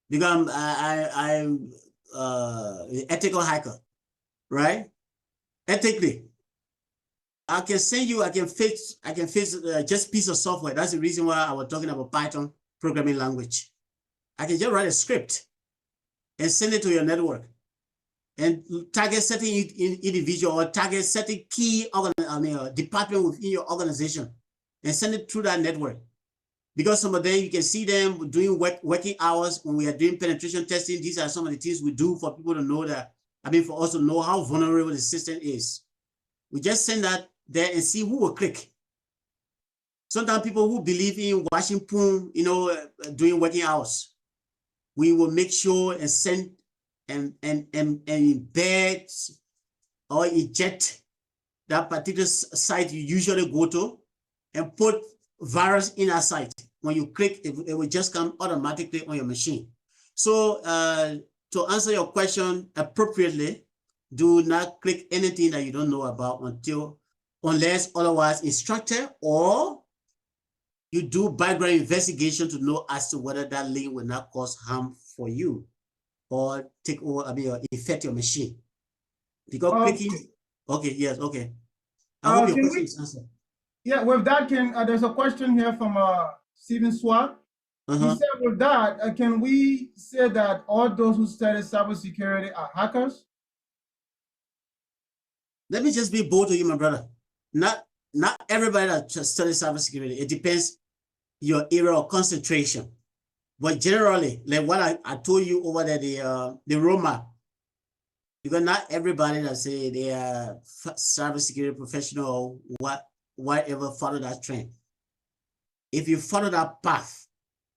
because I'm an ethical hacker, right? Ethically, I can send you, I can fix just piece of software. That's the reason why I was talking about Python programming language. I can just write a script and send it to your network and target certain individual or target certain key department within your organization and send it through that network. Because some of them, you can see them doing working hours when we are doing penetration testing. These are some of the things we do for people to know that, for us to know how vulnerable the system is. We just send that there and see who will click. Sometimes people who believe in washing poon, doing working hours, we will make sure and send and embed or eject that particular site you usually go to and put virus in our site. When you click, it will just come automatically on your machine. So to answer your question appropriately, do not click anything that you don't know about unless otherwise instructed, or you do background investigation to know as to whether that link will not cause harm for you or take over, or infect your machine. Because clicking, okay, yes, okay. I hope your question is answered. Yeah, with that, there's a question here from Stephen Swart. He said, with that, can we say that all those who study cybersecurity are hackers? Let me just be bold to you, my brother. Not everybody that studies cybersecurity. It depends your area of concentration. But generally, like what I told you over there, the roadmap, because not everybody that say they are cybersecurity professional or whatever follow that trend. If you follow that path,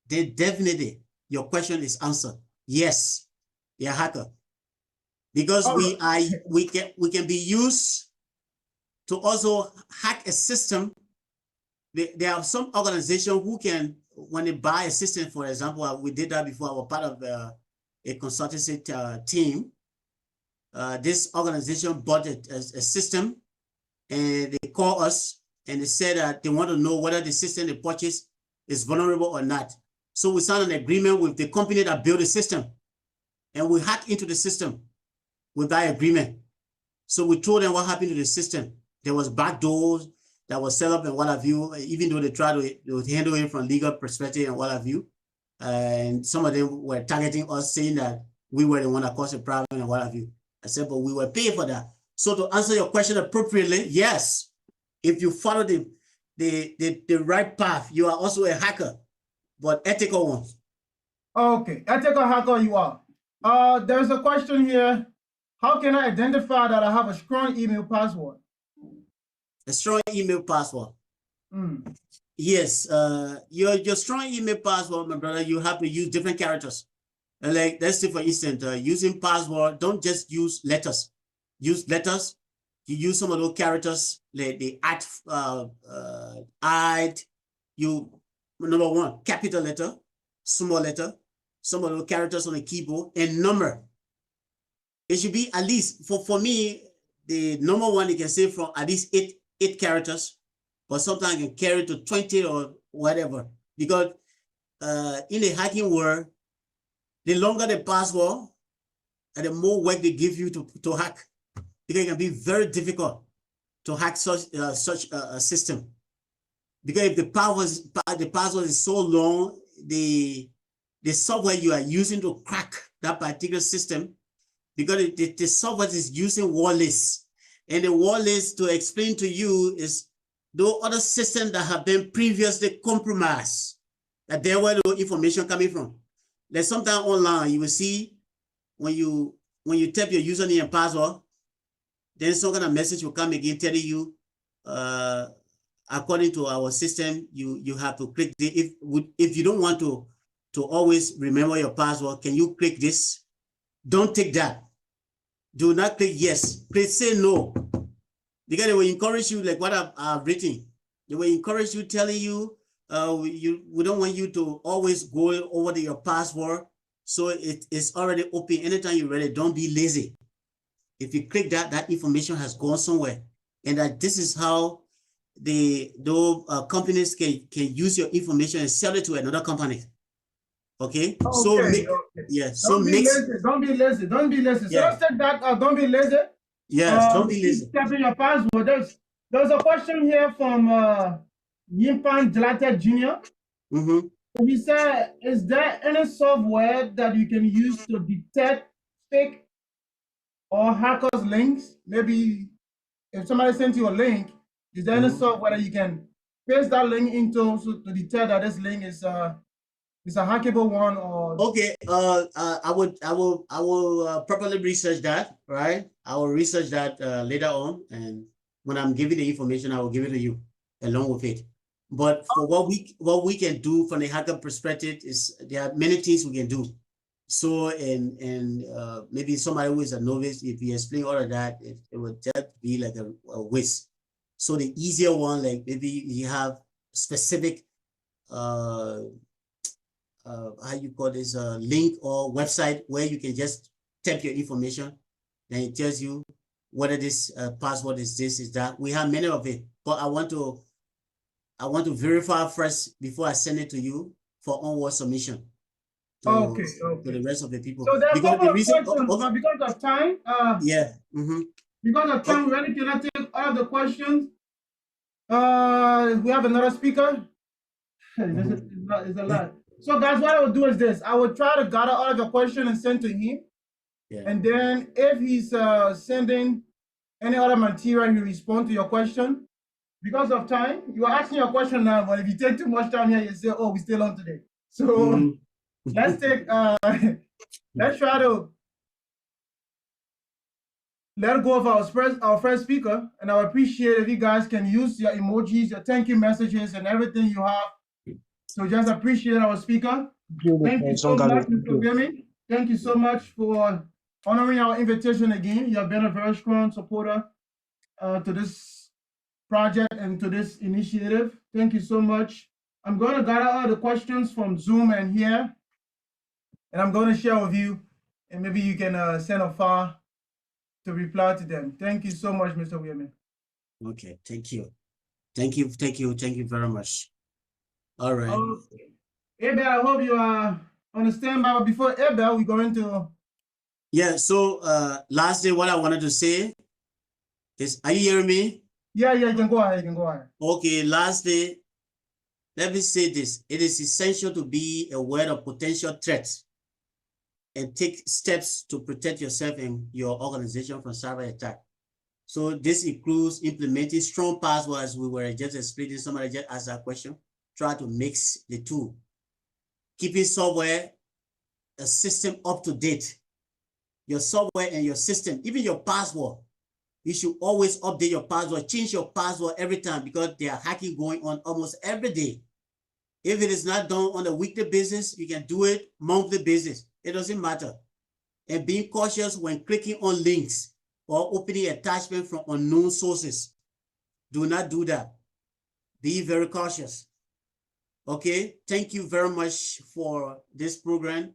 then definitely your question is answered. Yes, you're a hacker. Because we can be used to also hack a system. There are some organizations who can, when they buy a system, for example, we did that before. I was part of a consultancy team. This organization bought a system, and they call us and they said that they want to know whether the system they purchased is vulnerable or not. So we signed an agreement with the company that built the system, and we hacked into the system with that agreement. So we told them what happened to the system. There was backdoors that was set up and what have you, even though they tried to handle it from legal perspective and what have you. And some of them were targeting us, saying that we were the one that caused the problem and what have you. I said, but we were paid for that. So to answer your question appropriately, yes, if you follow the right path, you are also a hacker, but ethical ones. Okay, ethical hacker you are. There's a question here. How can I identify that I have a strong email password? A strong email password. Yes, your strong email password, my brother, you have to use different characters. Like, let's say, for instance, using password, don't just use letters. Use letters. You use some of those characters, like the number one, capital letter, small letter, some of those characters on the keyboard, and number. It should be at least, for me, the number one, you can say from at least eight characters, but sometimes you can carry to 20 or whatever. Because in the hacking world, the longer the password and the more work they give you to hack, because it can be very difficult to hack such a system. Because if the password is so long, the software you are using to crack that particular system, because the software is using word lists, and the word list, to explain to you, is those other systems that have been previously compromised, that there were no information coming from. Like sometimes online, you will see when you type your username and password, then some kind of message will come again telling you, according to our system, you have to click the, if you don't want to always remember your password, can you click this? Don't take that. Do not click yes. Please say no. Because they will encourage you, like what I've written. They will encourage you, telling you, we don't want you to always go over your password. So it's already open. Anytime you're ready, don't be lazy. If you click that, that information has gone somewhere. And that this is how those companies can use your information and sell it to another company. Okay? So Don't be lazy. Don't be lazy. Yeah. So let's take that, don't be lazy. Yes, don't be lazy. Tapping your password. There's a question here from Yimpan Dilate Jr. He said, is there any software that you can use to detect fake or hackers links? Maybe if somebody sent you a link, is there any software that you can paste that link into to detect that this link is a hackable one? Or okay, I will properly research that, right? I will research that later on, and when I'm giving the information, I will give it to you along with it. But for what we can do from the hacker perspective is there are many things we can do. So and maybe somebody who is a novice, if you explain all of that, it would just be like a waste. So the easier one, like maybe you have specific how you call this link or website where you can just type your information, then it tells you whether this password is this, is that. We have many of it, but I want to verify first before I send it to you for onward submission. To the rest of the people. So there are a couple of questions, but because of time, because of time, we really cannot take all of the questions. We have another speaker. It's a lot. So guys, what I will do is this. I will try to gather all of the questions and send to him. And then if he's sending any other material, he respond to your question. Because of time, you are asking your question now, but if you take too much time here, you say, oh, we're still on today. So let's take, let's try to let go of our first speaker. And I would appreciate if you guys can use your emojis, your thank you messages, and everything you have. So just appreciate our speaker. Thank you so much, Mr. Weamie. Thank you so much for honoring our invitation again. You have been a very strong supporter to this project and to this initiative. Thank you so much. I'm going to gather all the questions from Zoom and here, and I'm going to share with you, and maybe you can send a file to reply to them. Thank you so much, Mr. Weamie. Okay, thank you. Thank you very much. All right. Abel, I hope you are on the standby. But before Abel, we're going to. Yeah, so lastly, what I wanted to say is, are you hearing me? Yeah, you can go ahead. Okay, lastly, let me say this. It is essential to be aware of potential threats and take steps to protect yourself and your organization from cyber attack. So this includes implementing strong passwords. We were just explaining, somebody just asked that question. Try to mix the two. Keeping software, a system up to date. Your software and your system, even your password. You should always update your password, change your password every time, because there are hacking going on almost every day. If it is not done on a weekly basis, you can do it monthly basis. It doesn't matter. And being cautious when clicking on links or opening attachment from unknown sources. Do not do that. Be very cautious. Okay, thank you very much for this program.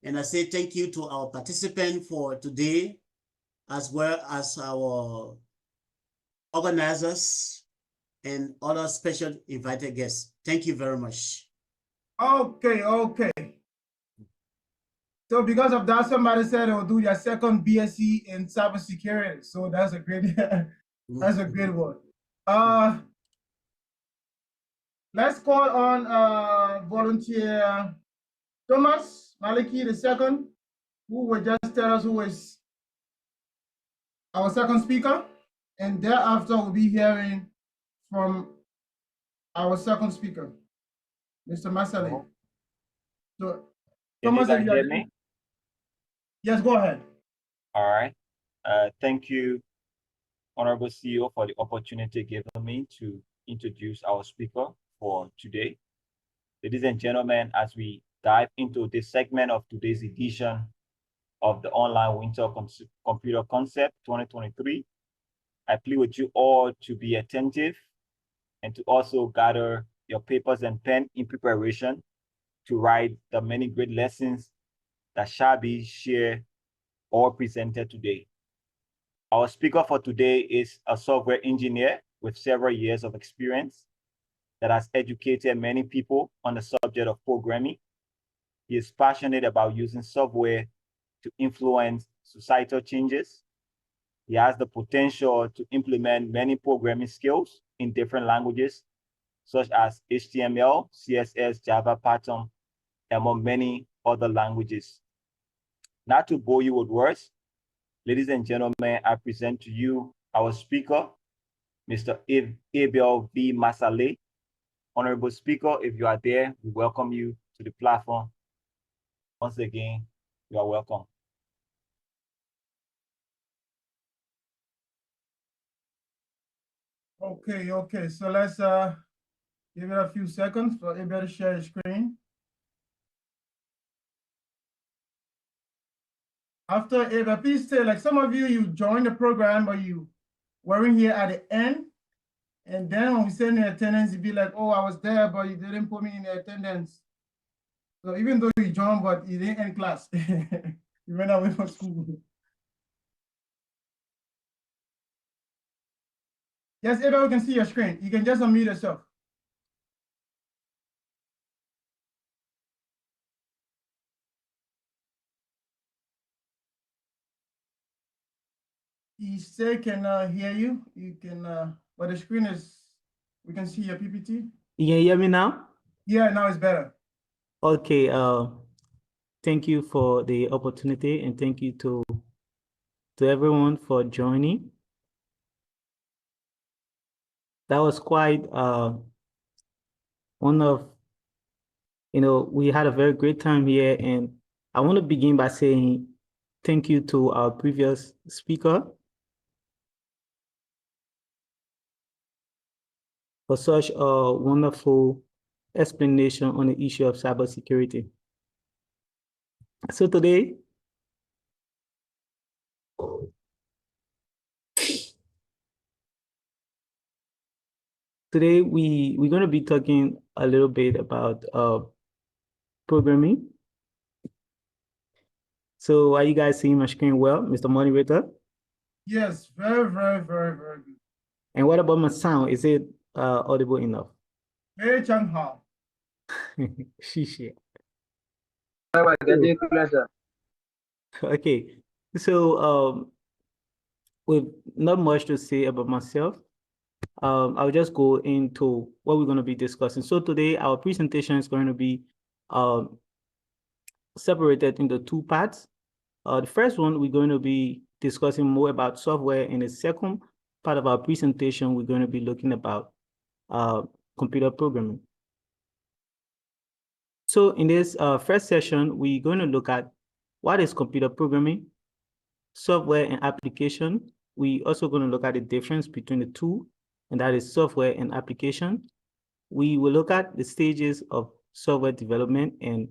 And I say thank you to our participant for today, as well as our organizers and other special invited guests. Thank you very much. Okay. So because of that, somebody said they'll do their second BSc in cybersecurity. So that's a great, that's a great one. Let's call on volunteer Thomas Maliki II, who will just tell us who is our second speaker, and thereafter we'll be hearing from our second speaker, Mr. Massaley. So, Thomas, can you hear me? Yes, go ahead. All right. Thank you, Honorable CEO, for the opportunity given me to introduce our speaker for today. Ladies and gentlemen, as we dive into this segment of today's edition of the Online Winter Computer Concept 2023, I plead with you all to be attentive and to also gather your papers and pen in preparation to write the many great lessons that shall be shared or presented today. Our speaker for today is a software engineer with several years of experience that has educated many people on the subject of programming. He is passionate about using software to influence societal changes. He has the potential to implement many programming skills in different languages, such as HTML, CSS, Java, Python, among many other languages. Not to bore you with words, ladies and gentlemen, I present to you our speaker, Mr. Abel V. Massaley. Honorable Speaker, if you are there, we welcome you to the platform. Once again, you are welcome. Okay. So let's give it a few seconds for everybody to share the screen. After Eva, please say, like some of you joined the program, but you weren't here at the end. And then when we send the attendance, you'd be like, oh, I was there, but you didn't put me in the attendance. So even though you joined, but you didn't end class. You went away from school. Yes, everyone can see your screen. You can just unmute yourself. He still can hear you. You can, but the screen is, we can see your PPT. You can hear me now? Yeah, now it's better. Okay. Thank you for the opportunity, and thank you to everyone for joining. That was quite one of, we had a very great time here, and I want to begin by saying thank you to our previous speaker for such a wonderful explanation on the issue of cybersecurity. So today, we're going to be talking a little bit about programming. So are you guys seeing my screen well, Mr. Moderator? Yes, very good. And what about my sound? Is it audible enough? Very Changhao. Shishi. Okay, so with not much to say about myself, I'll just go into what we're going to be discussing. So today, our presentation is going to be separated into two parts. The first one, we're going to be discussing more about software. In the second part of our presentation, we're going to be looking about computer programming. So in this first session, we're going to look at what is computer programming, software and application. We're also going to look at the difference between the two, and that is software and application. We will look at the stages of software development, and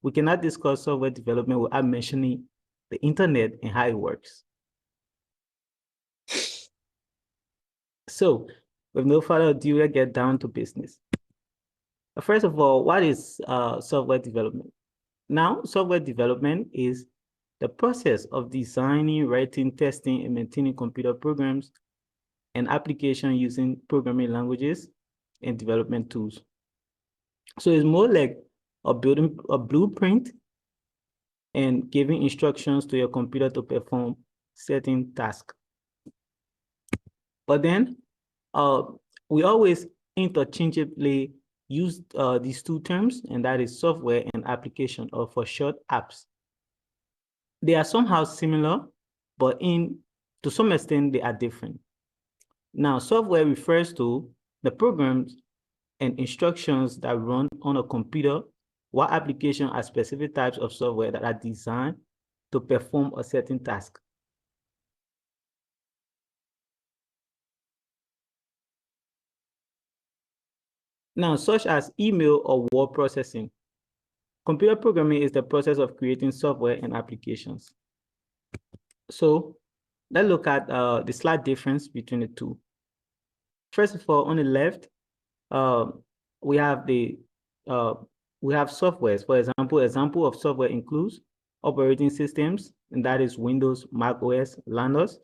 we cannot discuss software development without mentioning the internet and how it works. So with no further ado, let's get down to business. First of all, what is software development? Now, software development is the process of designing, writing, testing, and maintaining computer programs and applications using programming languages and development tools. So it's more like building a blueprint and giving instructions to your computer to perform certain tasks. But then we always interchangeably use these two terms, and that is software and application, or for short, apps. They are somehow similar, but to some extent, they are different. Now, software refers to the programs and instructions that run on a computer, while applications are specific types of software that are designed to perform a certain task. Now, such as email or word processing. Computer programming is the process of creating software and applications. So let's look at the slight difference between the two. First of all, on the left, we have softwares. For example of software includes operating systems, and that is Windows, Mac OS, Linux,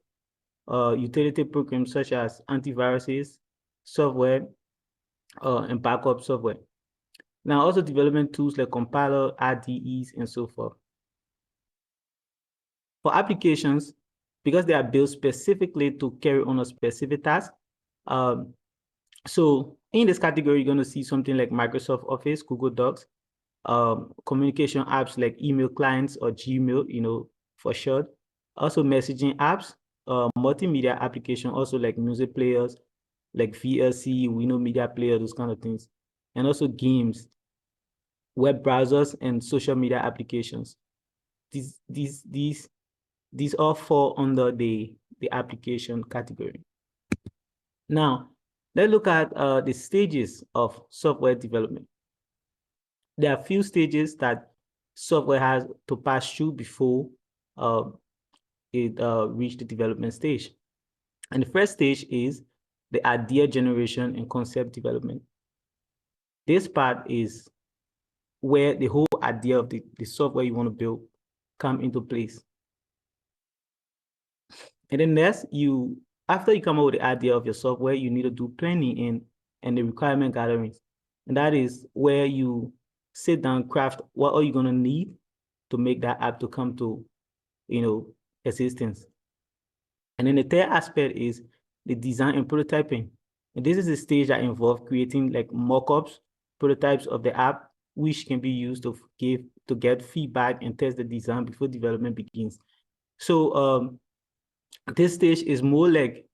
utility programs such as antiviruses, software, and backup software. Now, also development tools like compiler, IDEs, and so forth. For applications, because they are built specifically to carry on a specific task. So in this category, you're going to see something like Microsoft Office, Google Docs, communication apps like email clients or Gmail, for short. Also messaging apps, multimedia application, also like music players, like VLC, media player, those kind of things. And also games, web browsers, and social media applications. These all fall under the application category. Now, let's look at the stages of software development. There are a few stages that software has to pass through before it reach the development stage. And the first stage is the idea generation and concept development. This part is where the whole idea of the software you want to build come into place. And then next, after you come up with the idea of your software, you need to do planning and the requirement gatherings. And that is where you sit down, craft what are you going to need to make that app to come to, existence. And then the third aspect is the design and prototyping. And this is a stage that involves creating like mock-ups, prototypes of the app, which can be used to get feedback and test the design before development begins. So this stage is more like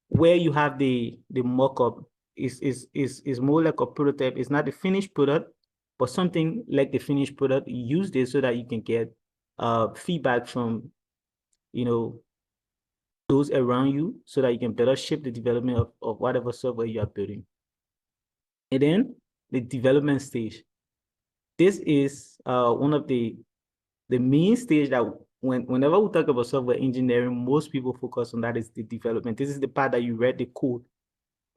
where you have the mock-up is more like a prototype. It's not the finished product, but something like the finished product. You use this so that you can get feedback from those around you, so that you can better shape the development of whatever software you are building. And then the development stage. This is one of the main stage that whenever we talk about software engineering, most people focus on. That is the development. This is the part that you read the code,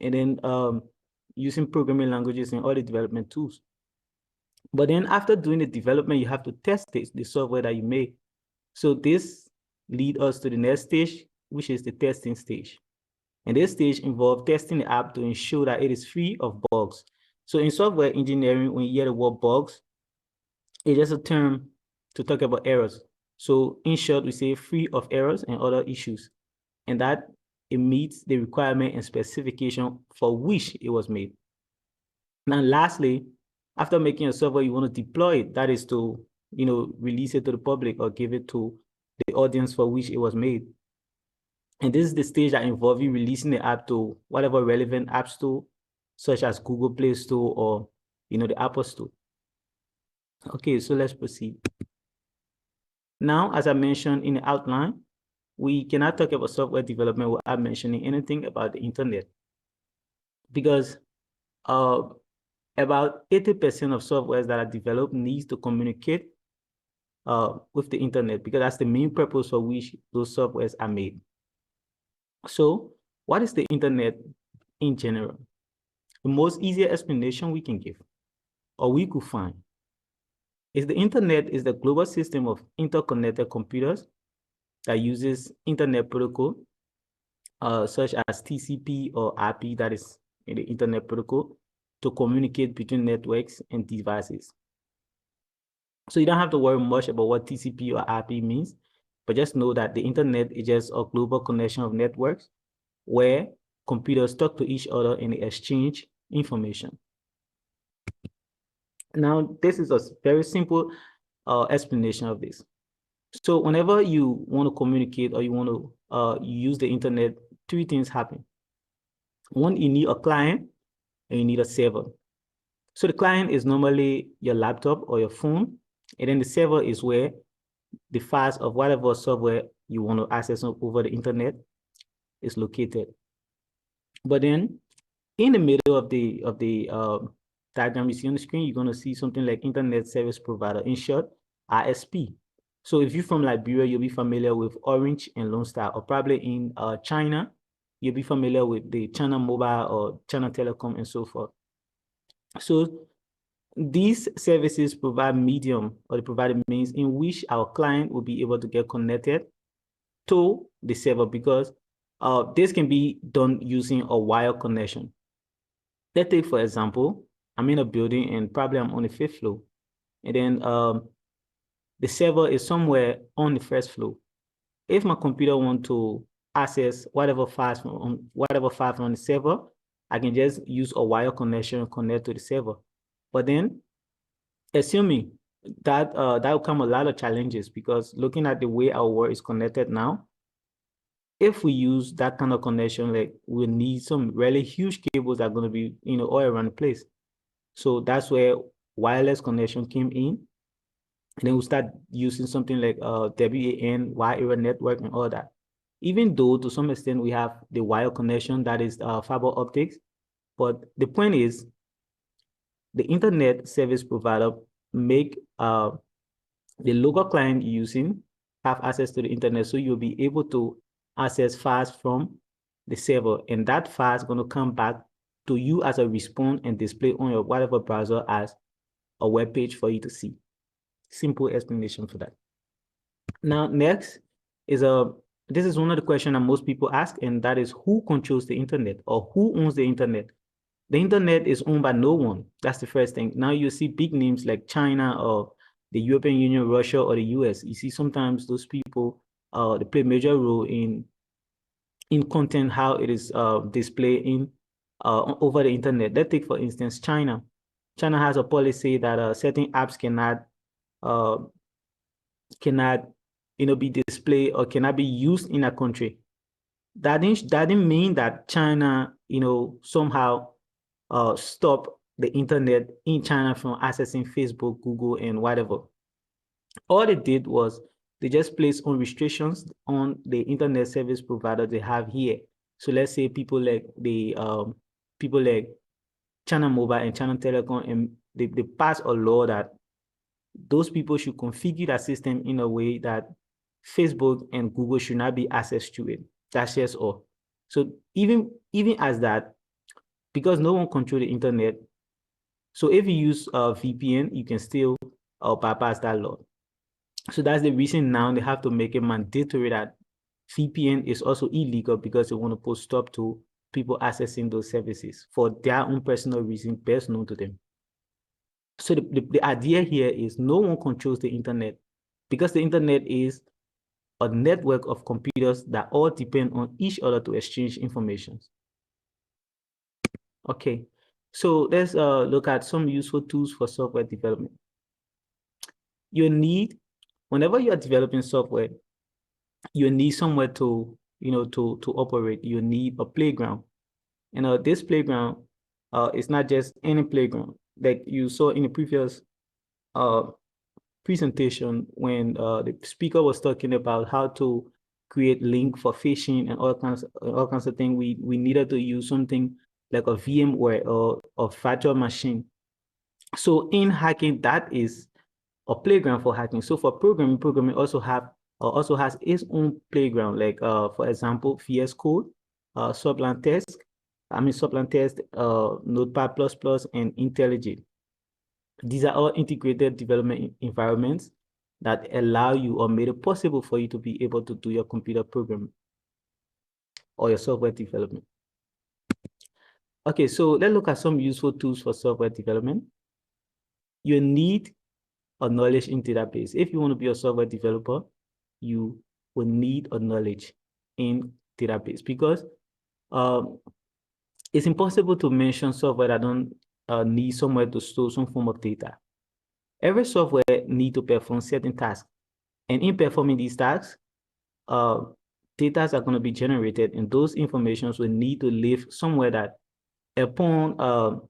and then using programming languages and all the development tools. But then after doing the development, you have to test the software that you make. So this leads us to the next stage, which is the testing stage. And this stage involves testing the app to ensure that it is free of bugs. So in software engineering, when you hear the word bugs, it's just a term to talk about errors. So in short, we say free of errors and other issues, and that it meets the requirement and specification for which it was made. Now, lastly, after making a software, you want to deploy it. That is to, release it to the public or give it to the audience for which it was made. And this is the stage that involves you releasing the app to whatever relevant app store, such as Google Play Store or, the Apple Store. Okay, so let's proceed. Now, as I mentioned in the outline, we cannot talk about software development without mentioning anything about the internet, because about 80% of softwares that are developed needs to communicate with the internet, because that's the main purpose for which those softwares are made. So what is the internet in general? The most easier explanation we can give, or we could find, is the internet is the global system of interconnected computers that uses internet protocol, such as TCP or IP, that is the internet protocol, to communicate between networks and devices. So you don't have to worry much about what TCP or IP means, but just know that the internet is just a global connection of networks where computers talk to each other and exchange information. Now, this is a very simple explanation of this. So whenever you want to communicate or you want to use the internet, three things happen. One, you need a client and you need a server. So the client is normally your laptop or your phone, and then the server is where the files of whatever software you want to access over the internet is located. But then in the middle of the diagram you see on the screen, you're going to see something like Internet Service Provider, in short, ISP. So if you're from Liberia, you'll be familiar with Orange and Lone Star, or probably in China, you'll be familiar with the China Mobile or China Telecom and so forth. So these services provide medium, or they provide a means in which our client will be able to get connected to the server, because this can be done using a wire connection. Let's take, for example, I'm in a building and probably I'm on the 5th floor. And then the server is somewhere on the 1st floor. if my computer want to access whatever files on the server, I can just use a wire connection and connect to the server. But then, assuming that that will come a lot of challenges, because looking at the way our world is connected now, if we use that kind of connection, like we need some really huge cables that are going to be, all around the place. So that's where wireless connection came in. And then we start using something like WAN, wide area network, and all that. Even though to some extent we have the wire connection that is fiber optics, but the point is the internet service provider make the local client using have access to the internet, so you'll be able to access files from the server, and that file is going to come back to you as a response and display on your whatever browser as a web page for you to see. Simple explanation for that. Now, next is this is one of the questions that most people ask, and that is who controls the internet, or who owns the internet? The internet is owned by no one. That's the first thing. Now you see big names like China or the European Union, Russia, or the US. You see sometimes those people they play a major role in content, how it is displayed in over the internet. Let's take, for instance, China. China has a policy that certain apps cannot be displayed or cannot be used in a country. That didn't mean that China somehow stop the internet in China from accessing Facebook, Google, and whatever. All they did was they just placed on restrictions on the internet service provider they have here. So let's say people like China Mobile and China Telecom, and they pass a law that those people should configure that system in a way that Facebook and Google should not be accessed to it. That's just all. So even as that, because no one controls the internet, so if you use VPN, you can still bypass that law. So that's the reason now they have to make it mandatory that VPN is also illegal, because they want to put stop to people accessing those services for their own personal reason best known to them. So the idea here is no one controls the internet, because the internet is a network of computers that all depend on each other to exchange information. Okay, so let's look at some useful tools for software development. Whenever you are developing software, you need somewhere to operate. You need a playground. And this playground is not just any playground. Like you saw in the previous presentation when the speaker was talking about how to create link for phishing and all kinds of things. We needed to use something like a VMware or a virtual machine. So in hacking, that is a playground for hacking. So for programming also has its own playground. Like for example, VS Code, Sublime Text, Notepad++, and IntelliJ. These are all integrated development environments that allow you or made it possible for you to be able to do your computer programming or your software development. Okay, so let's look at some useful tools for software development. You need a knowledge in database. If you want to be a software developer, you will need a knowledge in database, because it's impossible to mention software that don't need somewhere to store some form of data. Every software needs to perform certain tasks, and in performing these tasks, data are going to be generated, and those informations will need to live somewhere that upon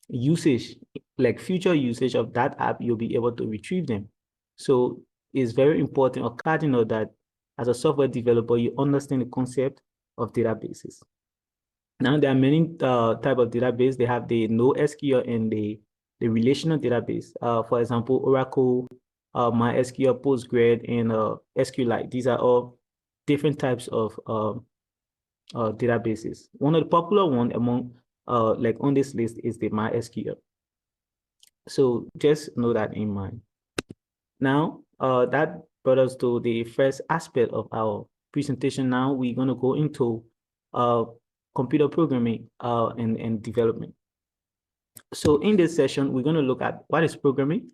usage, like future usage of that app, you'll be able to retrieve them. So it's very important or cardinal that as a software developer, you understand the concept of databases. Now, there are many types of database. They have the NoSQL and the relational database. For example, Oracle, MySQL, Postgres, and SQLite. These are all different types of databases. One of the popular ones among like on this list is the MySQL. So just know that in mind. Now, that brought us to the first aspect of our presentation. Now we're going to go into computer programming and development. So in this session, we're going to look at what is programming.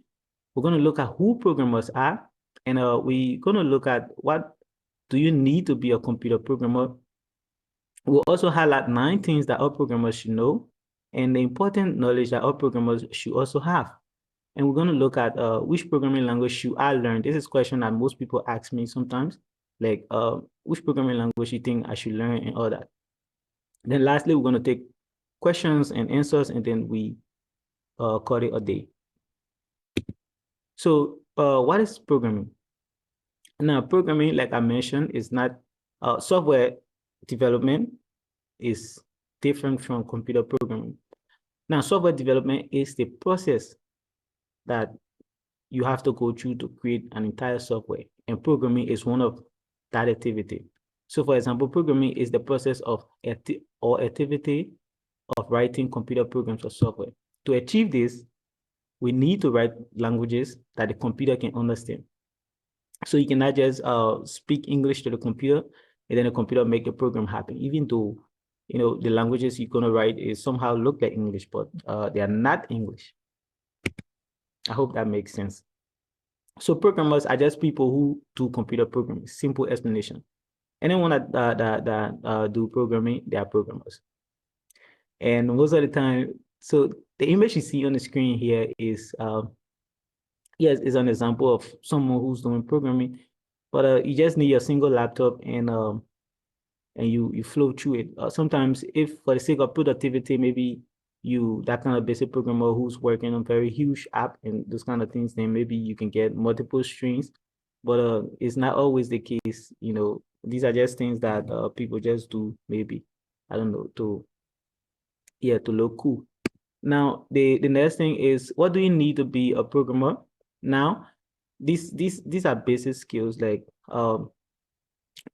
We're going to look at who programmers are, and we're going to look at what do you need to be a computer programmer? We'll also highlight 9 things that all programmers should know and the important knowledge that all programmers should also have. And we're going to look at which programming language should I learn? This is a question that most people ask me sometimes, like which programming language you think I should learn and all that. Then lastly, we're going to take questions and answers, and then we call it a day. So what is programming? Now, programming, like I mentioned, is not software development is different from computer programming. Now, software development is the process that you have to go through to create an entire software, and programming is one of that activity. So, for example, programming is the process of activity of writing computer programs or software. To achieve this, we need to write languages that the computer can understand. So you cannot just speak English to the computer and then the computer make a program happen, even though the languages you're going to write is somehow look like English, but they are not English. I hope that makes sense. So programmers are just people who do computer programming. Simple explanation. Anyone that do programming, they are programmers. And most of the time, so the image you see on the screen here is yes, it's an example of someone who's doing programming, but you just need a single laptop and you flow through it. Sometimes, if for the sake of productivity, maybe that kind of basic programmer who's working on very huge app and those kind of things, then maybe you can get multiple streams, but it's not always the case. These are just things that people just do, maybe, I don't know, to look cool. Now, the next thing is, what do you need to be a programmer? Now, these are basic skills like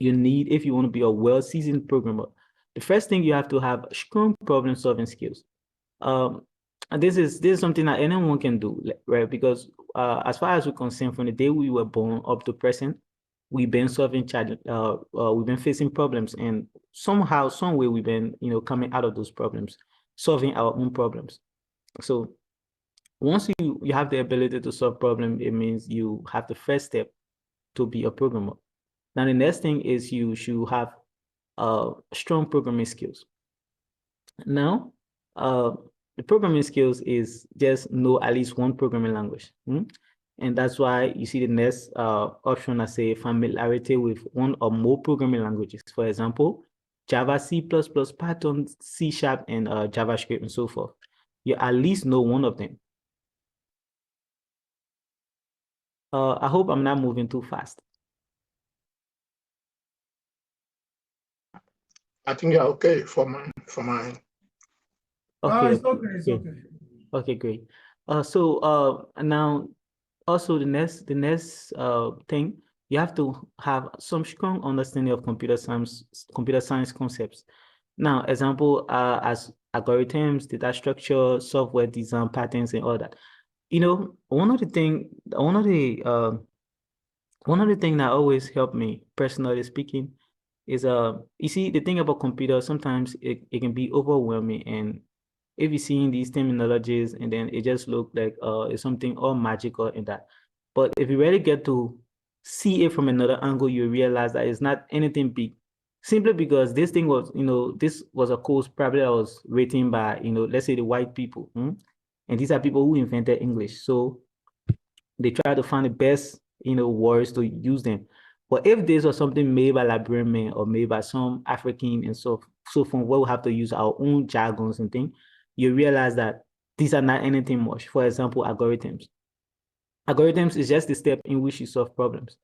you need if you want to be a well-seasoned programmer. The first thing, you have to have strong problem-solving skills. And this is something that anyone can do, right? Because as far as we're concerned, from the day we were born up to present, we've been solving we've been facing problems, and somehow, some way, we've been coming out of those problems, solving our own problems. So once you have the ability to solve problems, it means you have the first step to be a programmer. Now, the next thing is you should have strong programming skills. Now, the programming skills is just know at least one programming language. And that's why you see the next option that say familiarity with one or more programming languages. For example, Java, C++, Python, C#, and JavaScript, and so forth. You at least know one of them. I hope I'm not moving too fast. I think you're okay for mine. Okay. It's okay. It's okay. Okay, great. So now, also the next thing, you have to have some strong understanding of computer science concepts. Now, example as algorithms, data structure, software design, patterns, and all that. One of the things that always helped me, personally speaking, is you see, the thing about computers, sometimes it can be overwhelming, and if you're seeing these terminologies and then it just looks like it's something all magical in that. But if you really get to see it from another angle, you realize that it's not anything big. Simply because this thing was, this was a course probably that was written by, let's say the white people. And these are people who invented English. So they try to find the best, words to use them. But if this was something made by librarian or made by some African and so from where we have to use our own jargons and things, you realize that these are not anything much. For example, algorithms. Algorithms is just the step in which you solve problems.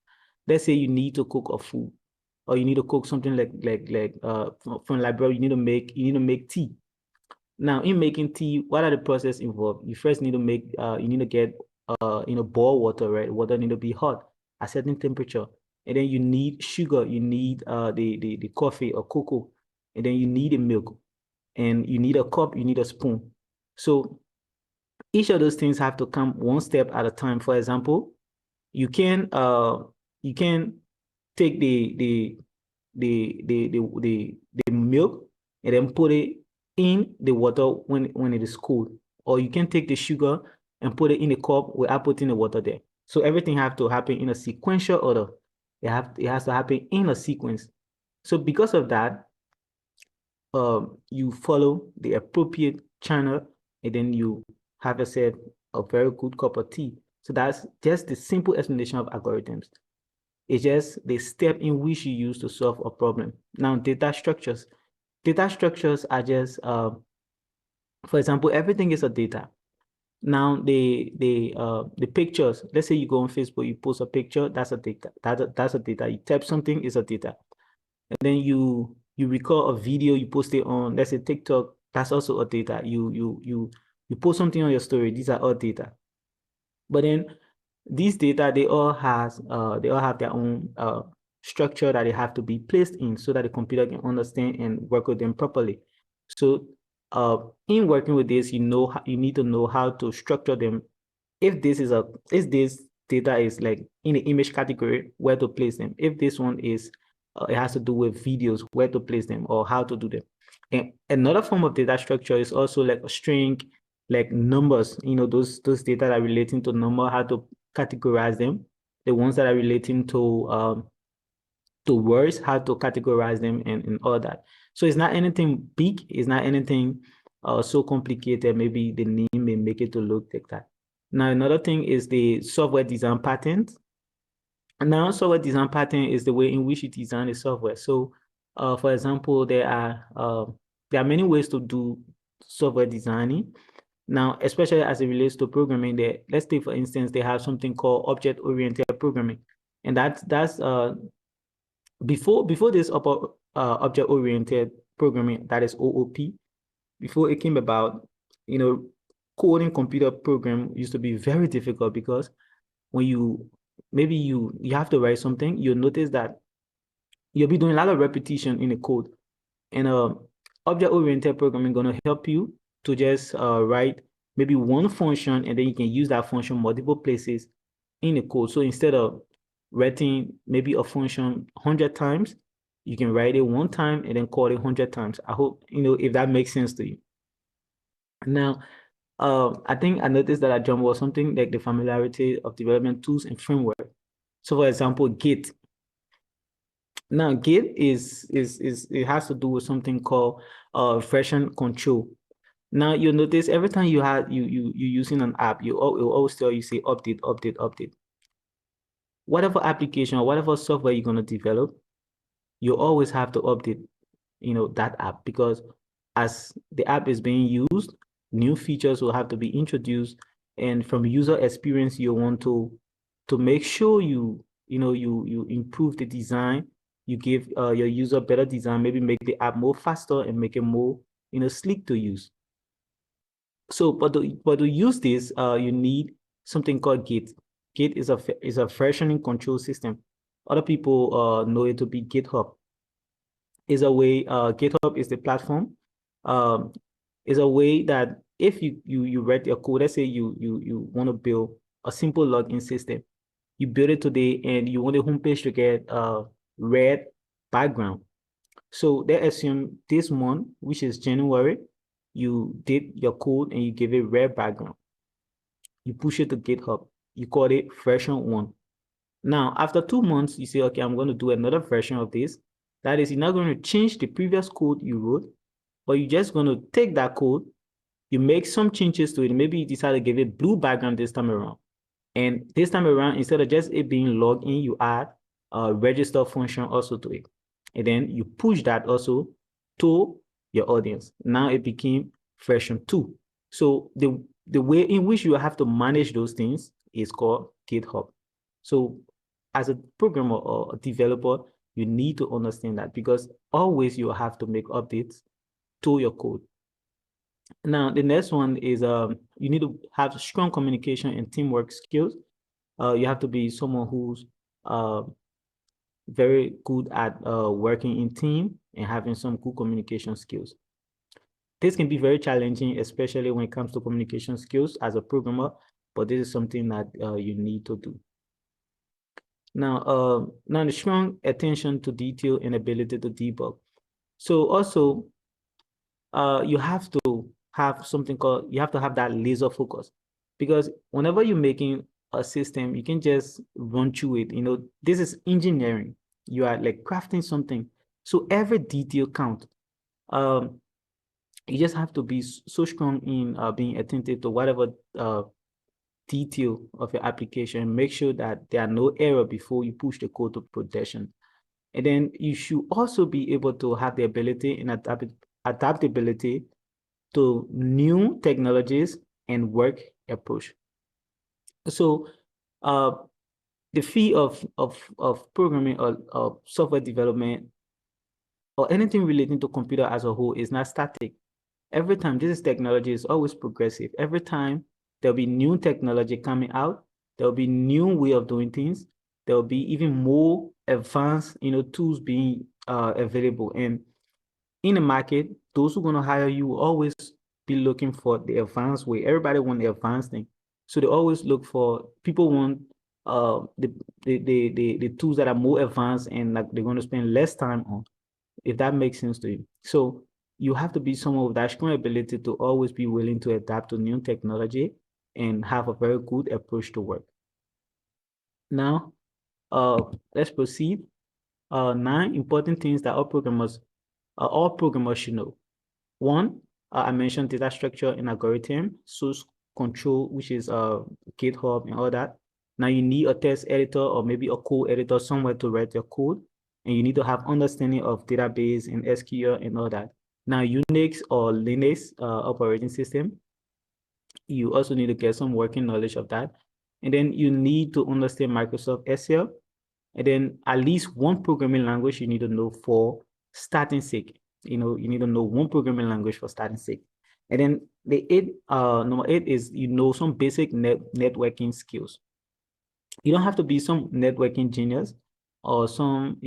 Let's say you need to cook a food, or you need to cook something like from library. You need to make tea. Now, in making tea, what are the process involved? You first need to make you need to get boil water, right? Water need to be hot at a certain temperature, and then you need sugar. You need the coffee or cocoa, and then you need the milk, and you need a cup. You need a spoon. So each of those things have to come one step at a time. For example, you can take the milk and then put it in the water when it is cold, or you can take the sugar and put it in the cup without putting the water there. So everything have to happen in a sequential order. It has to happen in a sequence. So because of that, you follow the appropriate channel, and then you have yourself a very good cup of tea. So that's just the simple explanation of algorithms. It's just the step in which you use to solve a problem. Now, data structures. Data structures are just, for example, everything is a data. Now, the pictures, let's say you go on Facebook, you post a picture, that's a data. That's a data. You type something, is a data. And then you record a video, you post it on, let's say TikTok, that's also a data. You post something on your story, these are all data. But then these data, they all have their own structure that they have to be placed in so that the computer can understand and work with them properly. So in working with this, you need to know how to structure them. If this data is like in the image category, where to place them. If this one is it has to do with videos, where to place them or how to do them. And another form of data structure is also like a string, like numbers, those data that are relating to number, how to categorize them. The ones that are relating to words, how to categorize them and all that. So it's not anything big, it's not anything so complicated. Maybe the name may make it to look like that. Now, another thing is the software design patterns. Now, software design pattern is the way in which you design the software. So, for example, there are many ways to do software designing. Now, especially as it relates to programming, let's take, for instance, they have something called object-oriented programming. And that's before this object-oriented programming, that is OOP, before it came about, coding computer program used to be very difficult, because when you have to write something, you'll notice that you'll be doing a lot of repetition in the code. And object-oriented programming going to help you to just write maybe one function, and then you can use that function multiple places in the code. So instead of writing maybe a function 100 times, you can write it one time and then call it 100 times. I hope, if that makes sense to you. Now, I think I noticed that I jumped was something like the familiarity of development tools and framework. So for example, Git. Now, Git it has to do with something called version control. Now you notice every time you using an app, you always tell you say update, update, update. Whatever application or whatever software you're gonna develop, you always have to update, that app, because as the app is being used, new features will have to be introduced, and from user experience, you want to make sure you improve the design, you give your user better design, maybe make the app more faster and make it more sleek to use. So, but to use this, you need something called Git. Git is a versioning control system. Other people know it to be GitHub. Is a way GitHub is the platform. Is a way that if you write your code, let's say you want to build a simple login system, you build it today and you want the homepage to get red background. So they assume this month, which is January, you did your code and you give it red background. You push it to GitHub. You call it version 1. Now, after 2 months, you say, okay, I'm going to do another version of this. That is, you're not going to change the previous code you wrote, but you're just going to take that code, you make some changes to it. Maybe you decide to give it blue background this time around. And this time around, instead of just it being logged in, you add a register function also to it. And then you push that also to your audience. Now it became version 2. So the way in which you have to manage those things is called GitHub. So as a programmer or a developer, you need to understand that, because always you have to make updates to your code. Now, the next one is you need to have strong communication and teamwork skills. You have to be someone who's very good at working in team and having some good communication skills. This can be very challenging, especially when it comes to communication skills as a programmer, but this is something that you need to do. Now, the strong attention to detail and ability to debug. So also, you have to have something called, you have to have that laser focus, because whenever you're making a system, you can just run through it. You know, this is engineering. You are like crafting something. So every detail count. You just have to be so strong in being attentive to whatever detail of your application. Make sure that there are no error before you push the code to production. And then you should also be able to have the ability and adaptability to new technologies and work approach. So the fee of programming or software development or anything relating to computer as a whole is not static. Every time, this is technology, is always progressive. Every time there'll be new technology coming out, there'll be new way of doing things. There'll be even more advanced, tools being available. And in the market, those who are going to hire you will always be looking for the advanced way. Everybody want the advanced thing. So they always look for, people want the tools that are more advanced and like they're going to spend less time on, if that makes sense to you. So you have to be someone with that strong ability to always be willing to adapt to new technology and have a very good approach to work. Now, let's proceed. 9 important things that all programmers should know. 1, I mentioned data structure and algorithm, source control, which is GitHub and all that. Now you need a text editor or maybe a code editor somewhere to write your code. And you need to have understanding of database and SQL and all that. Now, Unix or Linux operating system, you also need to get some working knowledge of that. And then you need to understand Microsoft Excel. And then at least one programming language you need to know for starting sake. You need to know one programming language for starting sake. And then number 8 is, some basic networking skills. You don't have to be some networking genius or some,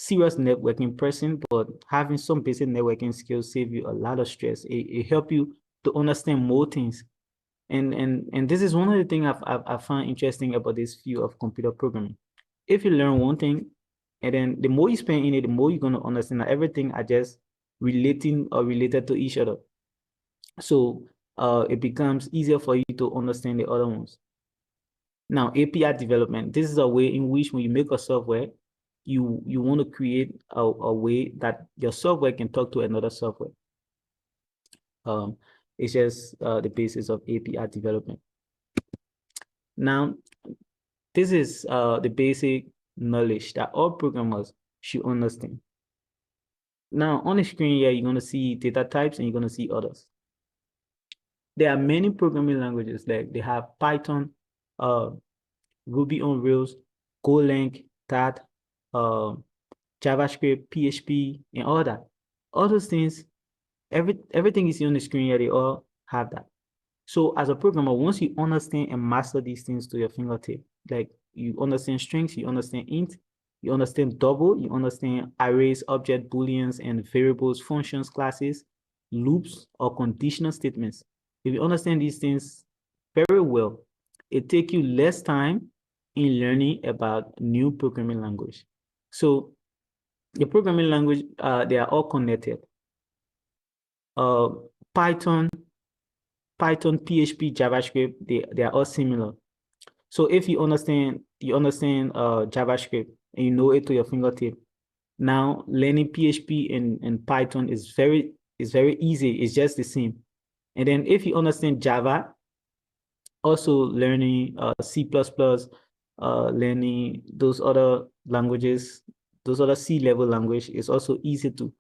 serious networking person, but having some basic networking skills save you a lot of stress. It help you to understand more things. And this is one of the things I found interesting about this field of computer programming. If you learn one thing, and then the more you spend in it, the more you're going to understand that everything are just related to each other. So it becomes easier for you to understand the other ones. Now, API development. This is a way in which when you make a software, you want to create a way that your software can talk to another software. It's just the basis of API development. Now, this is the basic knowledge that all programmers should understand. Now, on the screen here, you're going to see data types and you're going to see others. There are many programming languages. Like they have Python, Ruby on Rails, Golang, Dart, JavaScript, PHP, and all that. All those things, everything you see on the screen here, they all have that. So as a programmer, once you understand and master these things to your fingertip, like you understand strings, you understand int, you understand double, you understand arrays, object, booleans, and variables, functions, classes, loops, or conditional statements. If you understand these things very well, it takes you less time in learning about new programming language. So the programming language, they are all connected. Python, PHP, JavaScript, they are all similar. So if you understand JavaScript and you know it to your fingertip, now learning PHP and Python is very easy. It's just the same. And then if you understand Java, also learning C++, learning those other languages, those other C-level language is also easy too.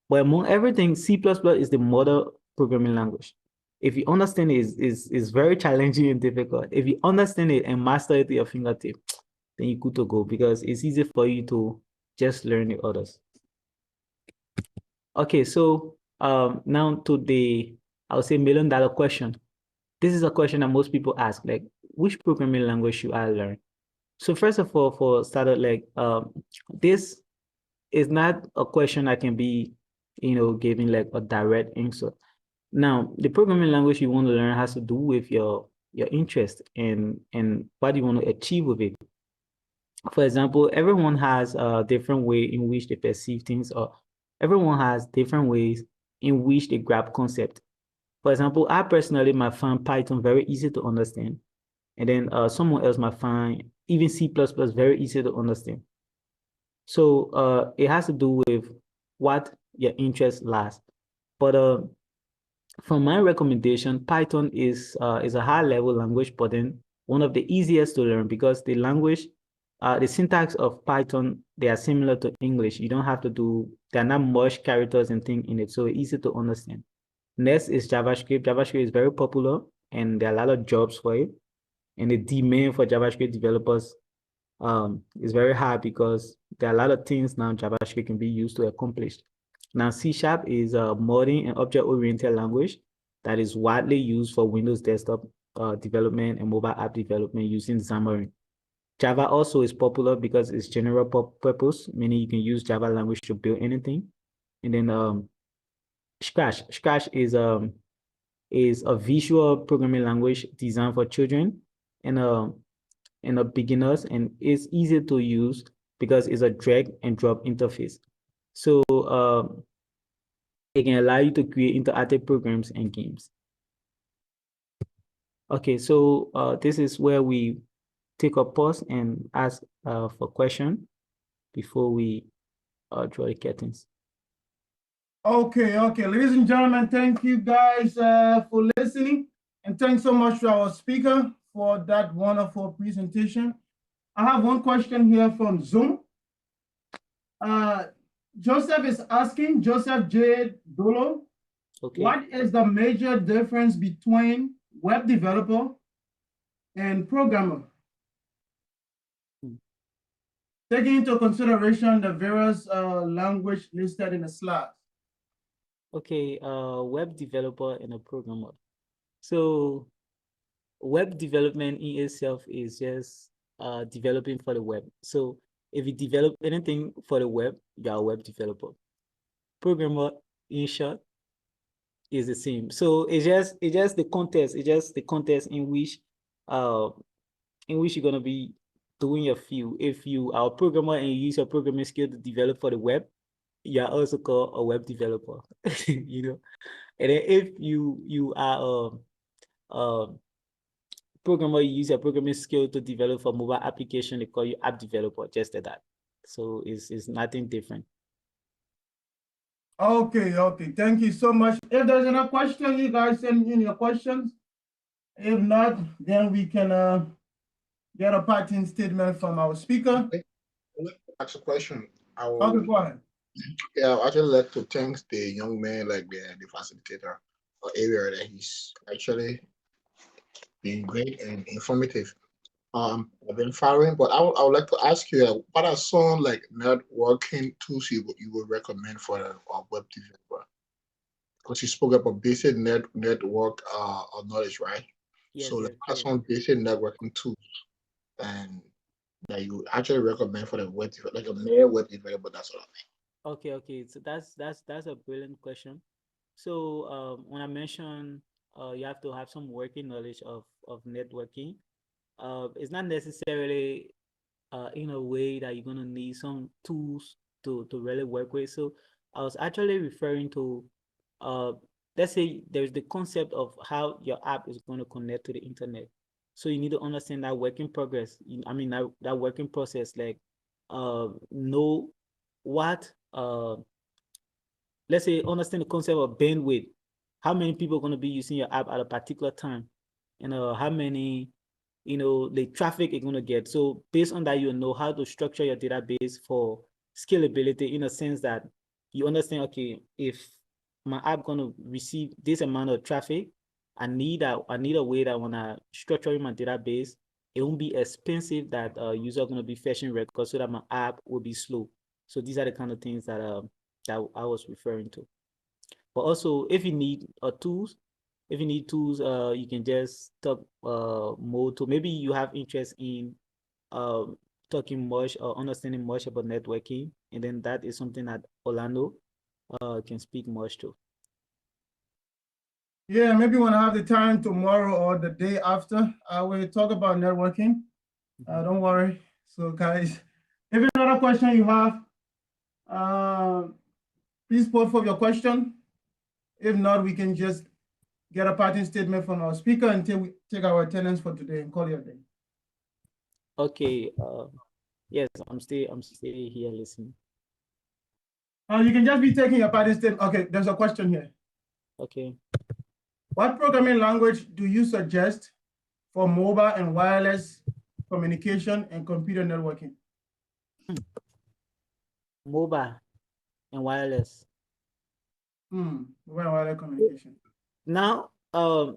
But among everything, C++ is the mother programming language. If you understand it, is very challenging and difficult. If you understand it and master it to your fingertip, then you're good to go, because it's easy for you to just learn the others. Okay, so now to the, I would say, $1 million question. This is a question that most people ask, like, which programming language should I learn? So first of all, for starter, like, this is not a question that can be, giving like a direct answer. Now, the programming language you want to learn has to do with your interest and what you want to achieve with it. For example, everyone has a different way in which they perceive things, or everyone has different ways in which they grab concept. For example, I personally might find Python very easy to understand. And then someone else might find even C++ very easy to understand. So it has to do with what your interest lies. But from my recommendation, Python is a high-level language, but then one of the easiest to learn because the language, the syntax of Python, they are similar to English. You don't have to do, there are not much characters and things in it, so easy to understand. Next is JavaScript. JavaScript is very popular, and there are a lot of jobs for it. And the demand for JavaScript developers is very high because there are a lot of things now JavaScript can be used to accomplish. Now, C# is a modern and object-oriented language that is widely used for Windows desktop development and mobile app development using Xamarin. Java also is popular because it's general purpose, meaning you can use Java language to build anything. And then Scratch. Scratch is a visual programming language designed for children and beginners, and it's easy to use because it's a drag and drop interface. So it can allow you to create interactive programs and games. Okay, so this is where we take a pause and ask for question before we draw the curtains. Okay, ladies and gentlemen, thank you guys for listening, and thanks so much to our speaker for that wonderful presentation. I have one question here from Zoom. Joseph is asking, Joseph J. Dolo, okay, what is the major difference between web developer and programmer? Taking into consideration the various language listed in the slides. Okay, web developer and a programmer. So web development in itself is just developing for the web. So if you develop anything for the web, you're a web developer. Programmer, in short, is the same. So it's just the context. It's just the context in which you're gonna be doing your field. If you are a programmer and you use your programming skill to develop for the web, you are also called a web developer. You know. And then if you are a programmer, you use your programming skill to develop for mobile application, they call you app developer, just like that. So it's nothing different. Okay, thank you so much. If there's any question, you guys send in your questions. If not, then we can get a parting statement from our speaker. Ask a question. Okay, go ahead. Yeah, I actually like to thank the young man, like the facilitator or area that he's actually been great and informative. I've been following, but I would like to ask you, what are some like networking tools you would recommend for a web developer? Because you spoke about basic network knowledge, right? Yes, so like, yes, what are some basic networking tools and that you actually recommend for the web like a mere web developer, that sort of thing? Okay. So that's a brilliant question. So when I mentioned you have to have some working knowledge of networking, it's not necessarily in a way that you're gonna need some tools to really work with. So I was actually referring to let's say there's the concept of how your app is going to connect to the internet. So you need to understand that working progress. I mean that working process, like know what let's say understand the concept of bandwidth. How many people are going to be using your app at a particular time, and how many the traffic you're going to get. So based on that, you know how to structure your database for scalability, in a sense that you understand, okay, if my app going to receive this amount of traffic, I need a way that when I structure my database, it won't be expensive that user going to be fetching records so that my app will be slow. So these are the kind of things that that I was referring to. But also, if you need tools, you can just talk more to, maybe you have interest in talking much or understanding much about networking, and then that is something that Orlando can speak much to. Yeah, maybe when I have the time tomorrow or the day after, I will talk about networking. Don't worry. So guys, if another question you have, please put forth your question. If not, we can just get a parting statement from our speaker until we take our attendance for today and call it a day. Okay. Yes, I'm still here listening. You can just be taking your parting statement. Okay, there's a question here. Okay. What programming language do you suggest for mobile and wireless communication and computer networking? Mobile and wireless. Mobile and wireless communication. Now, the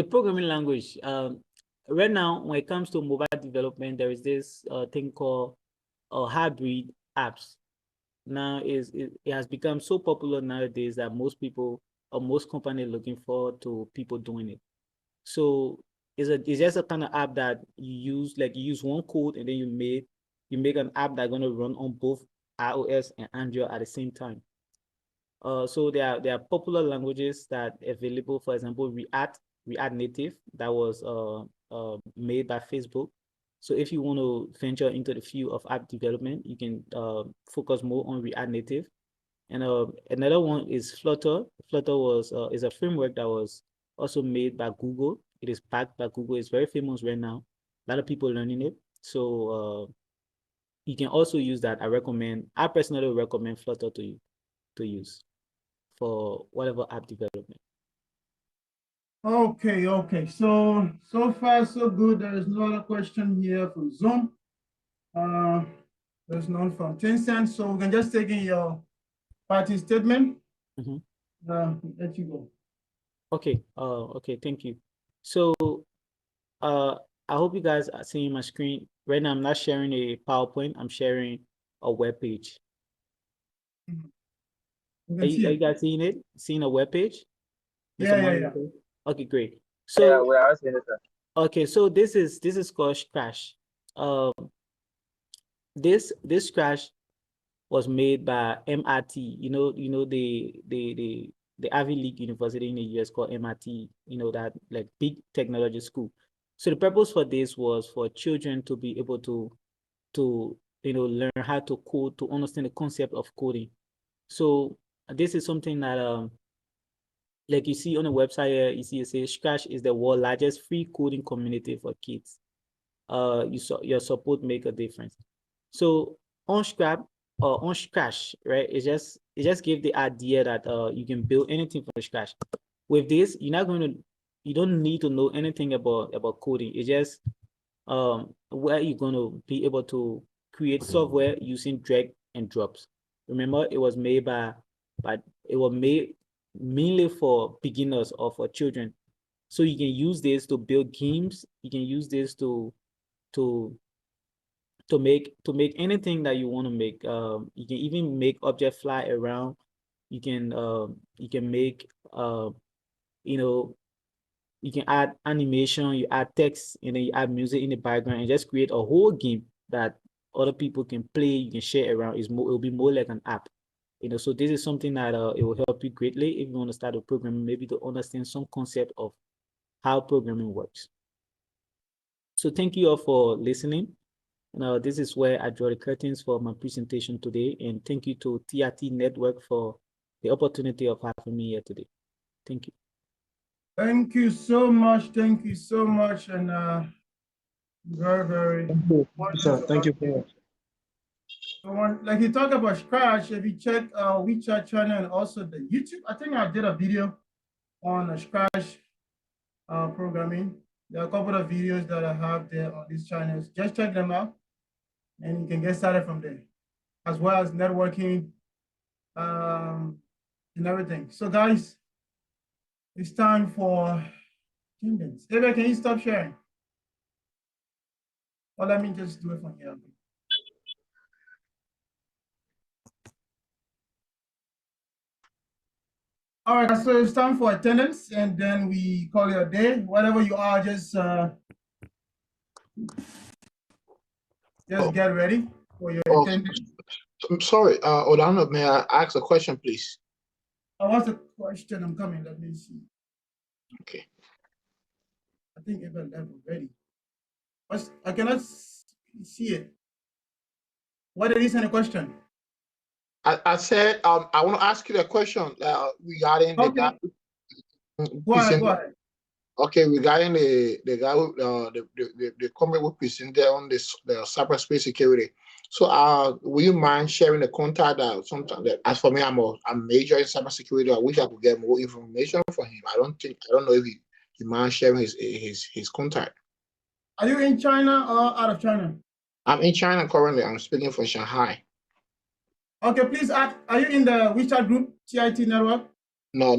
programming language. Right now, when it comes to mobile development, there is this thing called hybrid apps. Now, it has become so popular nowadays that most people or most companies looking forward to people doing it. So it's just a kind of app that you use, like you use one code and then you make an app that's going to run on both iOS and Android at the same time. So there are popular languages that are available. For example, React Native, that was made by Facebook. So if you want to venture into the field of app development, you can focus more on React Native. And another one is Flutter. Flutter is a framework that was also made by Google. It is backed by Google. It's very famous right now. A lot of people learning it. So you can also use that. I personally recommend Flutter to use for whatever app development. Okay. So far so good. There is no other question here from Zoom. There's none from Tencent. So we can just take in your party statement. Let you go. Okay. Okay. Thank you. So, I hope you guys are seeing my screen right now. I'm not sharing a PowerPoint. I'm sharing a web page. Are you guys seeing it? Seeing a web page? Yeah. Okay, great. So yeah, we are seeing it, sir. Okay, so this is called Scratch. This Scratch was made by MIT. You know the Ivy League university in the US called MIT. You know, that like big technology school. So the purpose for this was for children to be able to learn how to code, to understand the concept of coding. So this is something that like you see on the website here, you see it says Scratch is the world's largest free coding community for kids. Your support make a difference. So on Scratch, right? It just give the idea that you can build anything from scratch. With this, you don't need to know anything about coding. It's just where you're going to be able to create software using drag and drops. Remember, it was made mainly for beginners or for children. So you can use this to build games. You can use this to make anything that you want to make. You can even make objects fly around. You can make you can add animation, you add text, and then you add music in the background and just create a whole game that other people can play, you can share around. It'll be more like an app. So this is something that it will help you greatly if you want to start a program, maybe to understand some concept of how programming works. So thank you all for listening. Now, this is where I draw the curtains for my presentation today. And thank you to TRT Network for the opportunity of having me here today. Thank you. Thank you so much. Thank you so much. And very Thank you, sir. Thank you so much. So like you talk about Scratch, if you check our WeChat channel and also the YouTube, I think I did a video on Scratch programming. There are a couple of videos that I have there on these channels. Just check them out and you can get started from there, as well as networking and everything. So guys, it's time for attendance. Eva, can you stop sharing? Or let me just do it from here. All right, so it's time for attendance, and then we call it a day. Whatever you are, just get ready for your attendance. I'm sorry, Odano, may I ask a question, please? What's the question? I'm coming. Let me see. Okay. I think Eva left already. I cannot see it. What is the question? I said I want to ask you a question regarding the Go ahead. Okay, regarding the guy who the comment we presented on this the cyberspace security. So will you mind sharing the contact sometimes that, as for me, I'm major in cybersecurity. I wish I could get more information from him. I don't know if he mind sharing his contact. Are you in China or out of China? I'm in China currently. I'm speaking from Shanghai. Okay, please ask, are you in the WeChat group, TIT network? No.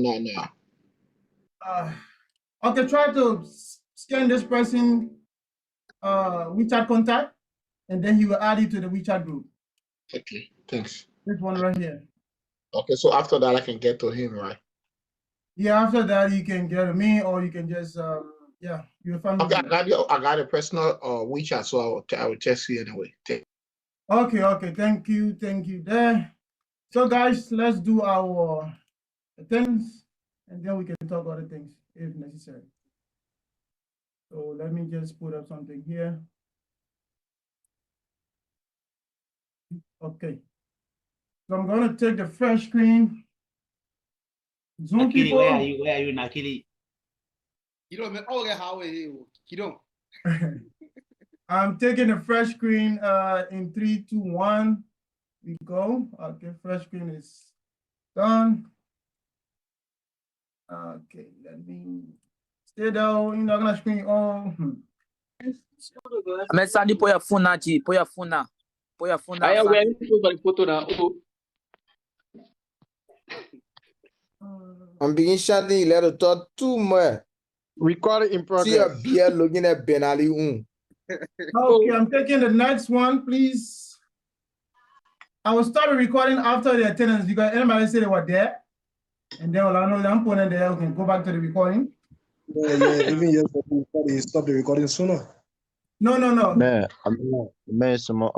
Okay, try to scan this person WeChat contact, and then he will add you to the WeChat group. Okay, thanks. This one right here. Okay, so after that I can get to him, right? Yeah, after that you can get to me, or you can just yeah, you'll find me. Okay, I got a personal WeChat, so I will text you anyway. Okay, thank you there. So guys, let's do our things, and then we can talk other things if necessary. So let me just put up something here. Okay. So I'm going to take the fresh screen. Zoom Akili, people. where are you, Nakili? You don't okay, how are you? You don't. I'm taking the fresh screen in 3, 2, 1. We go. Okay, fresh screen is done. Okay, let me stay down. You're not gonna screen on. Mas Sandy, põe a phone aqui, põe a phone na. Põe a phone na. Aí alguém vai photo na. I'm being shady, let it talk too much. Recording in progress. See a beer looking at Benali. Okay, I'm taking the next one, please. I will start the recording after the attendance because anybody say they were there, and then I know I'm putting there. We can go back to the recording. Yeah, even yesterday, stop the recording sooner. No. Man, some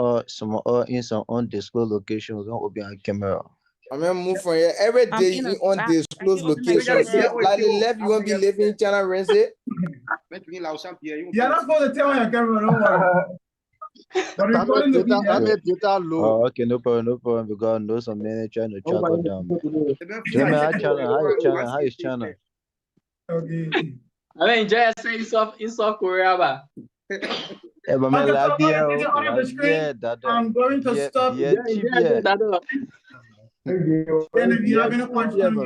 in some undisclosed location, we're gonna be on camera. I'm gonna move from here every day in undisclosed location. Like the left, you won't be living in China, Renzi. You're not supposed to tell on your camera, don't worry. But recording the video. Oh, okay, no problem. Because I know some men trying to track us down. How is China? Okay. I mean, just say in South Korea, ba. I'm going to stop. And if you have any questions,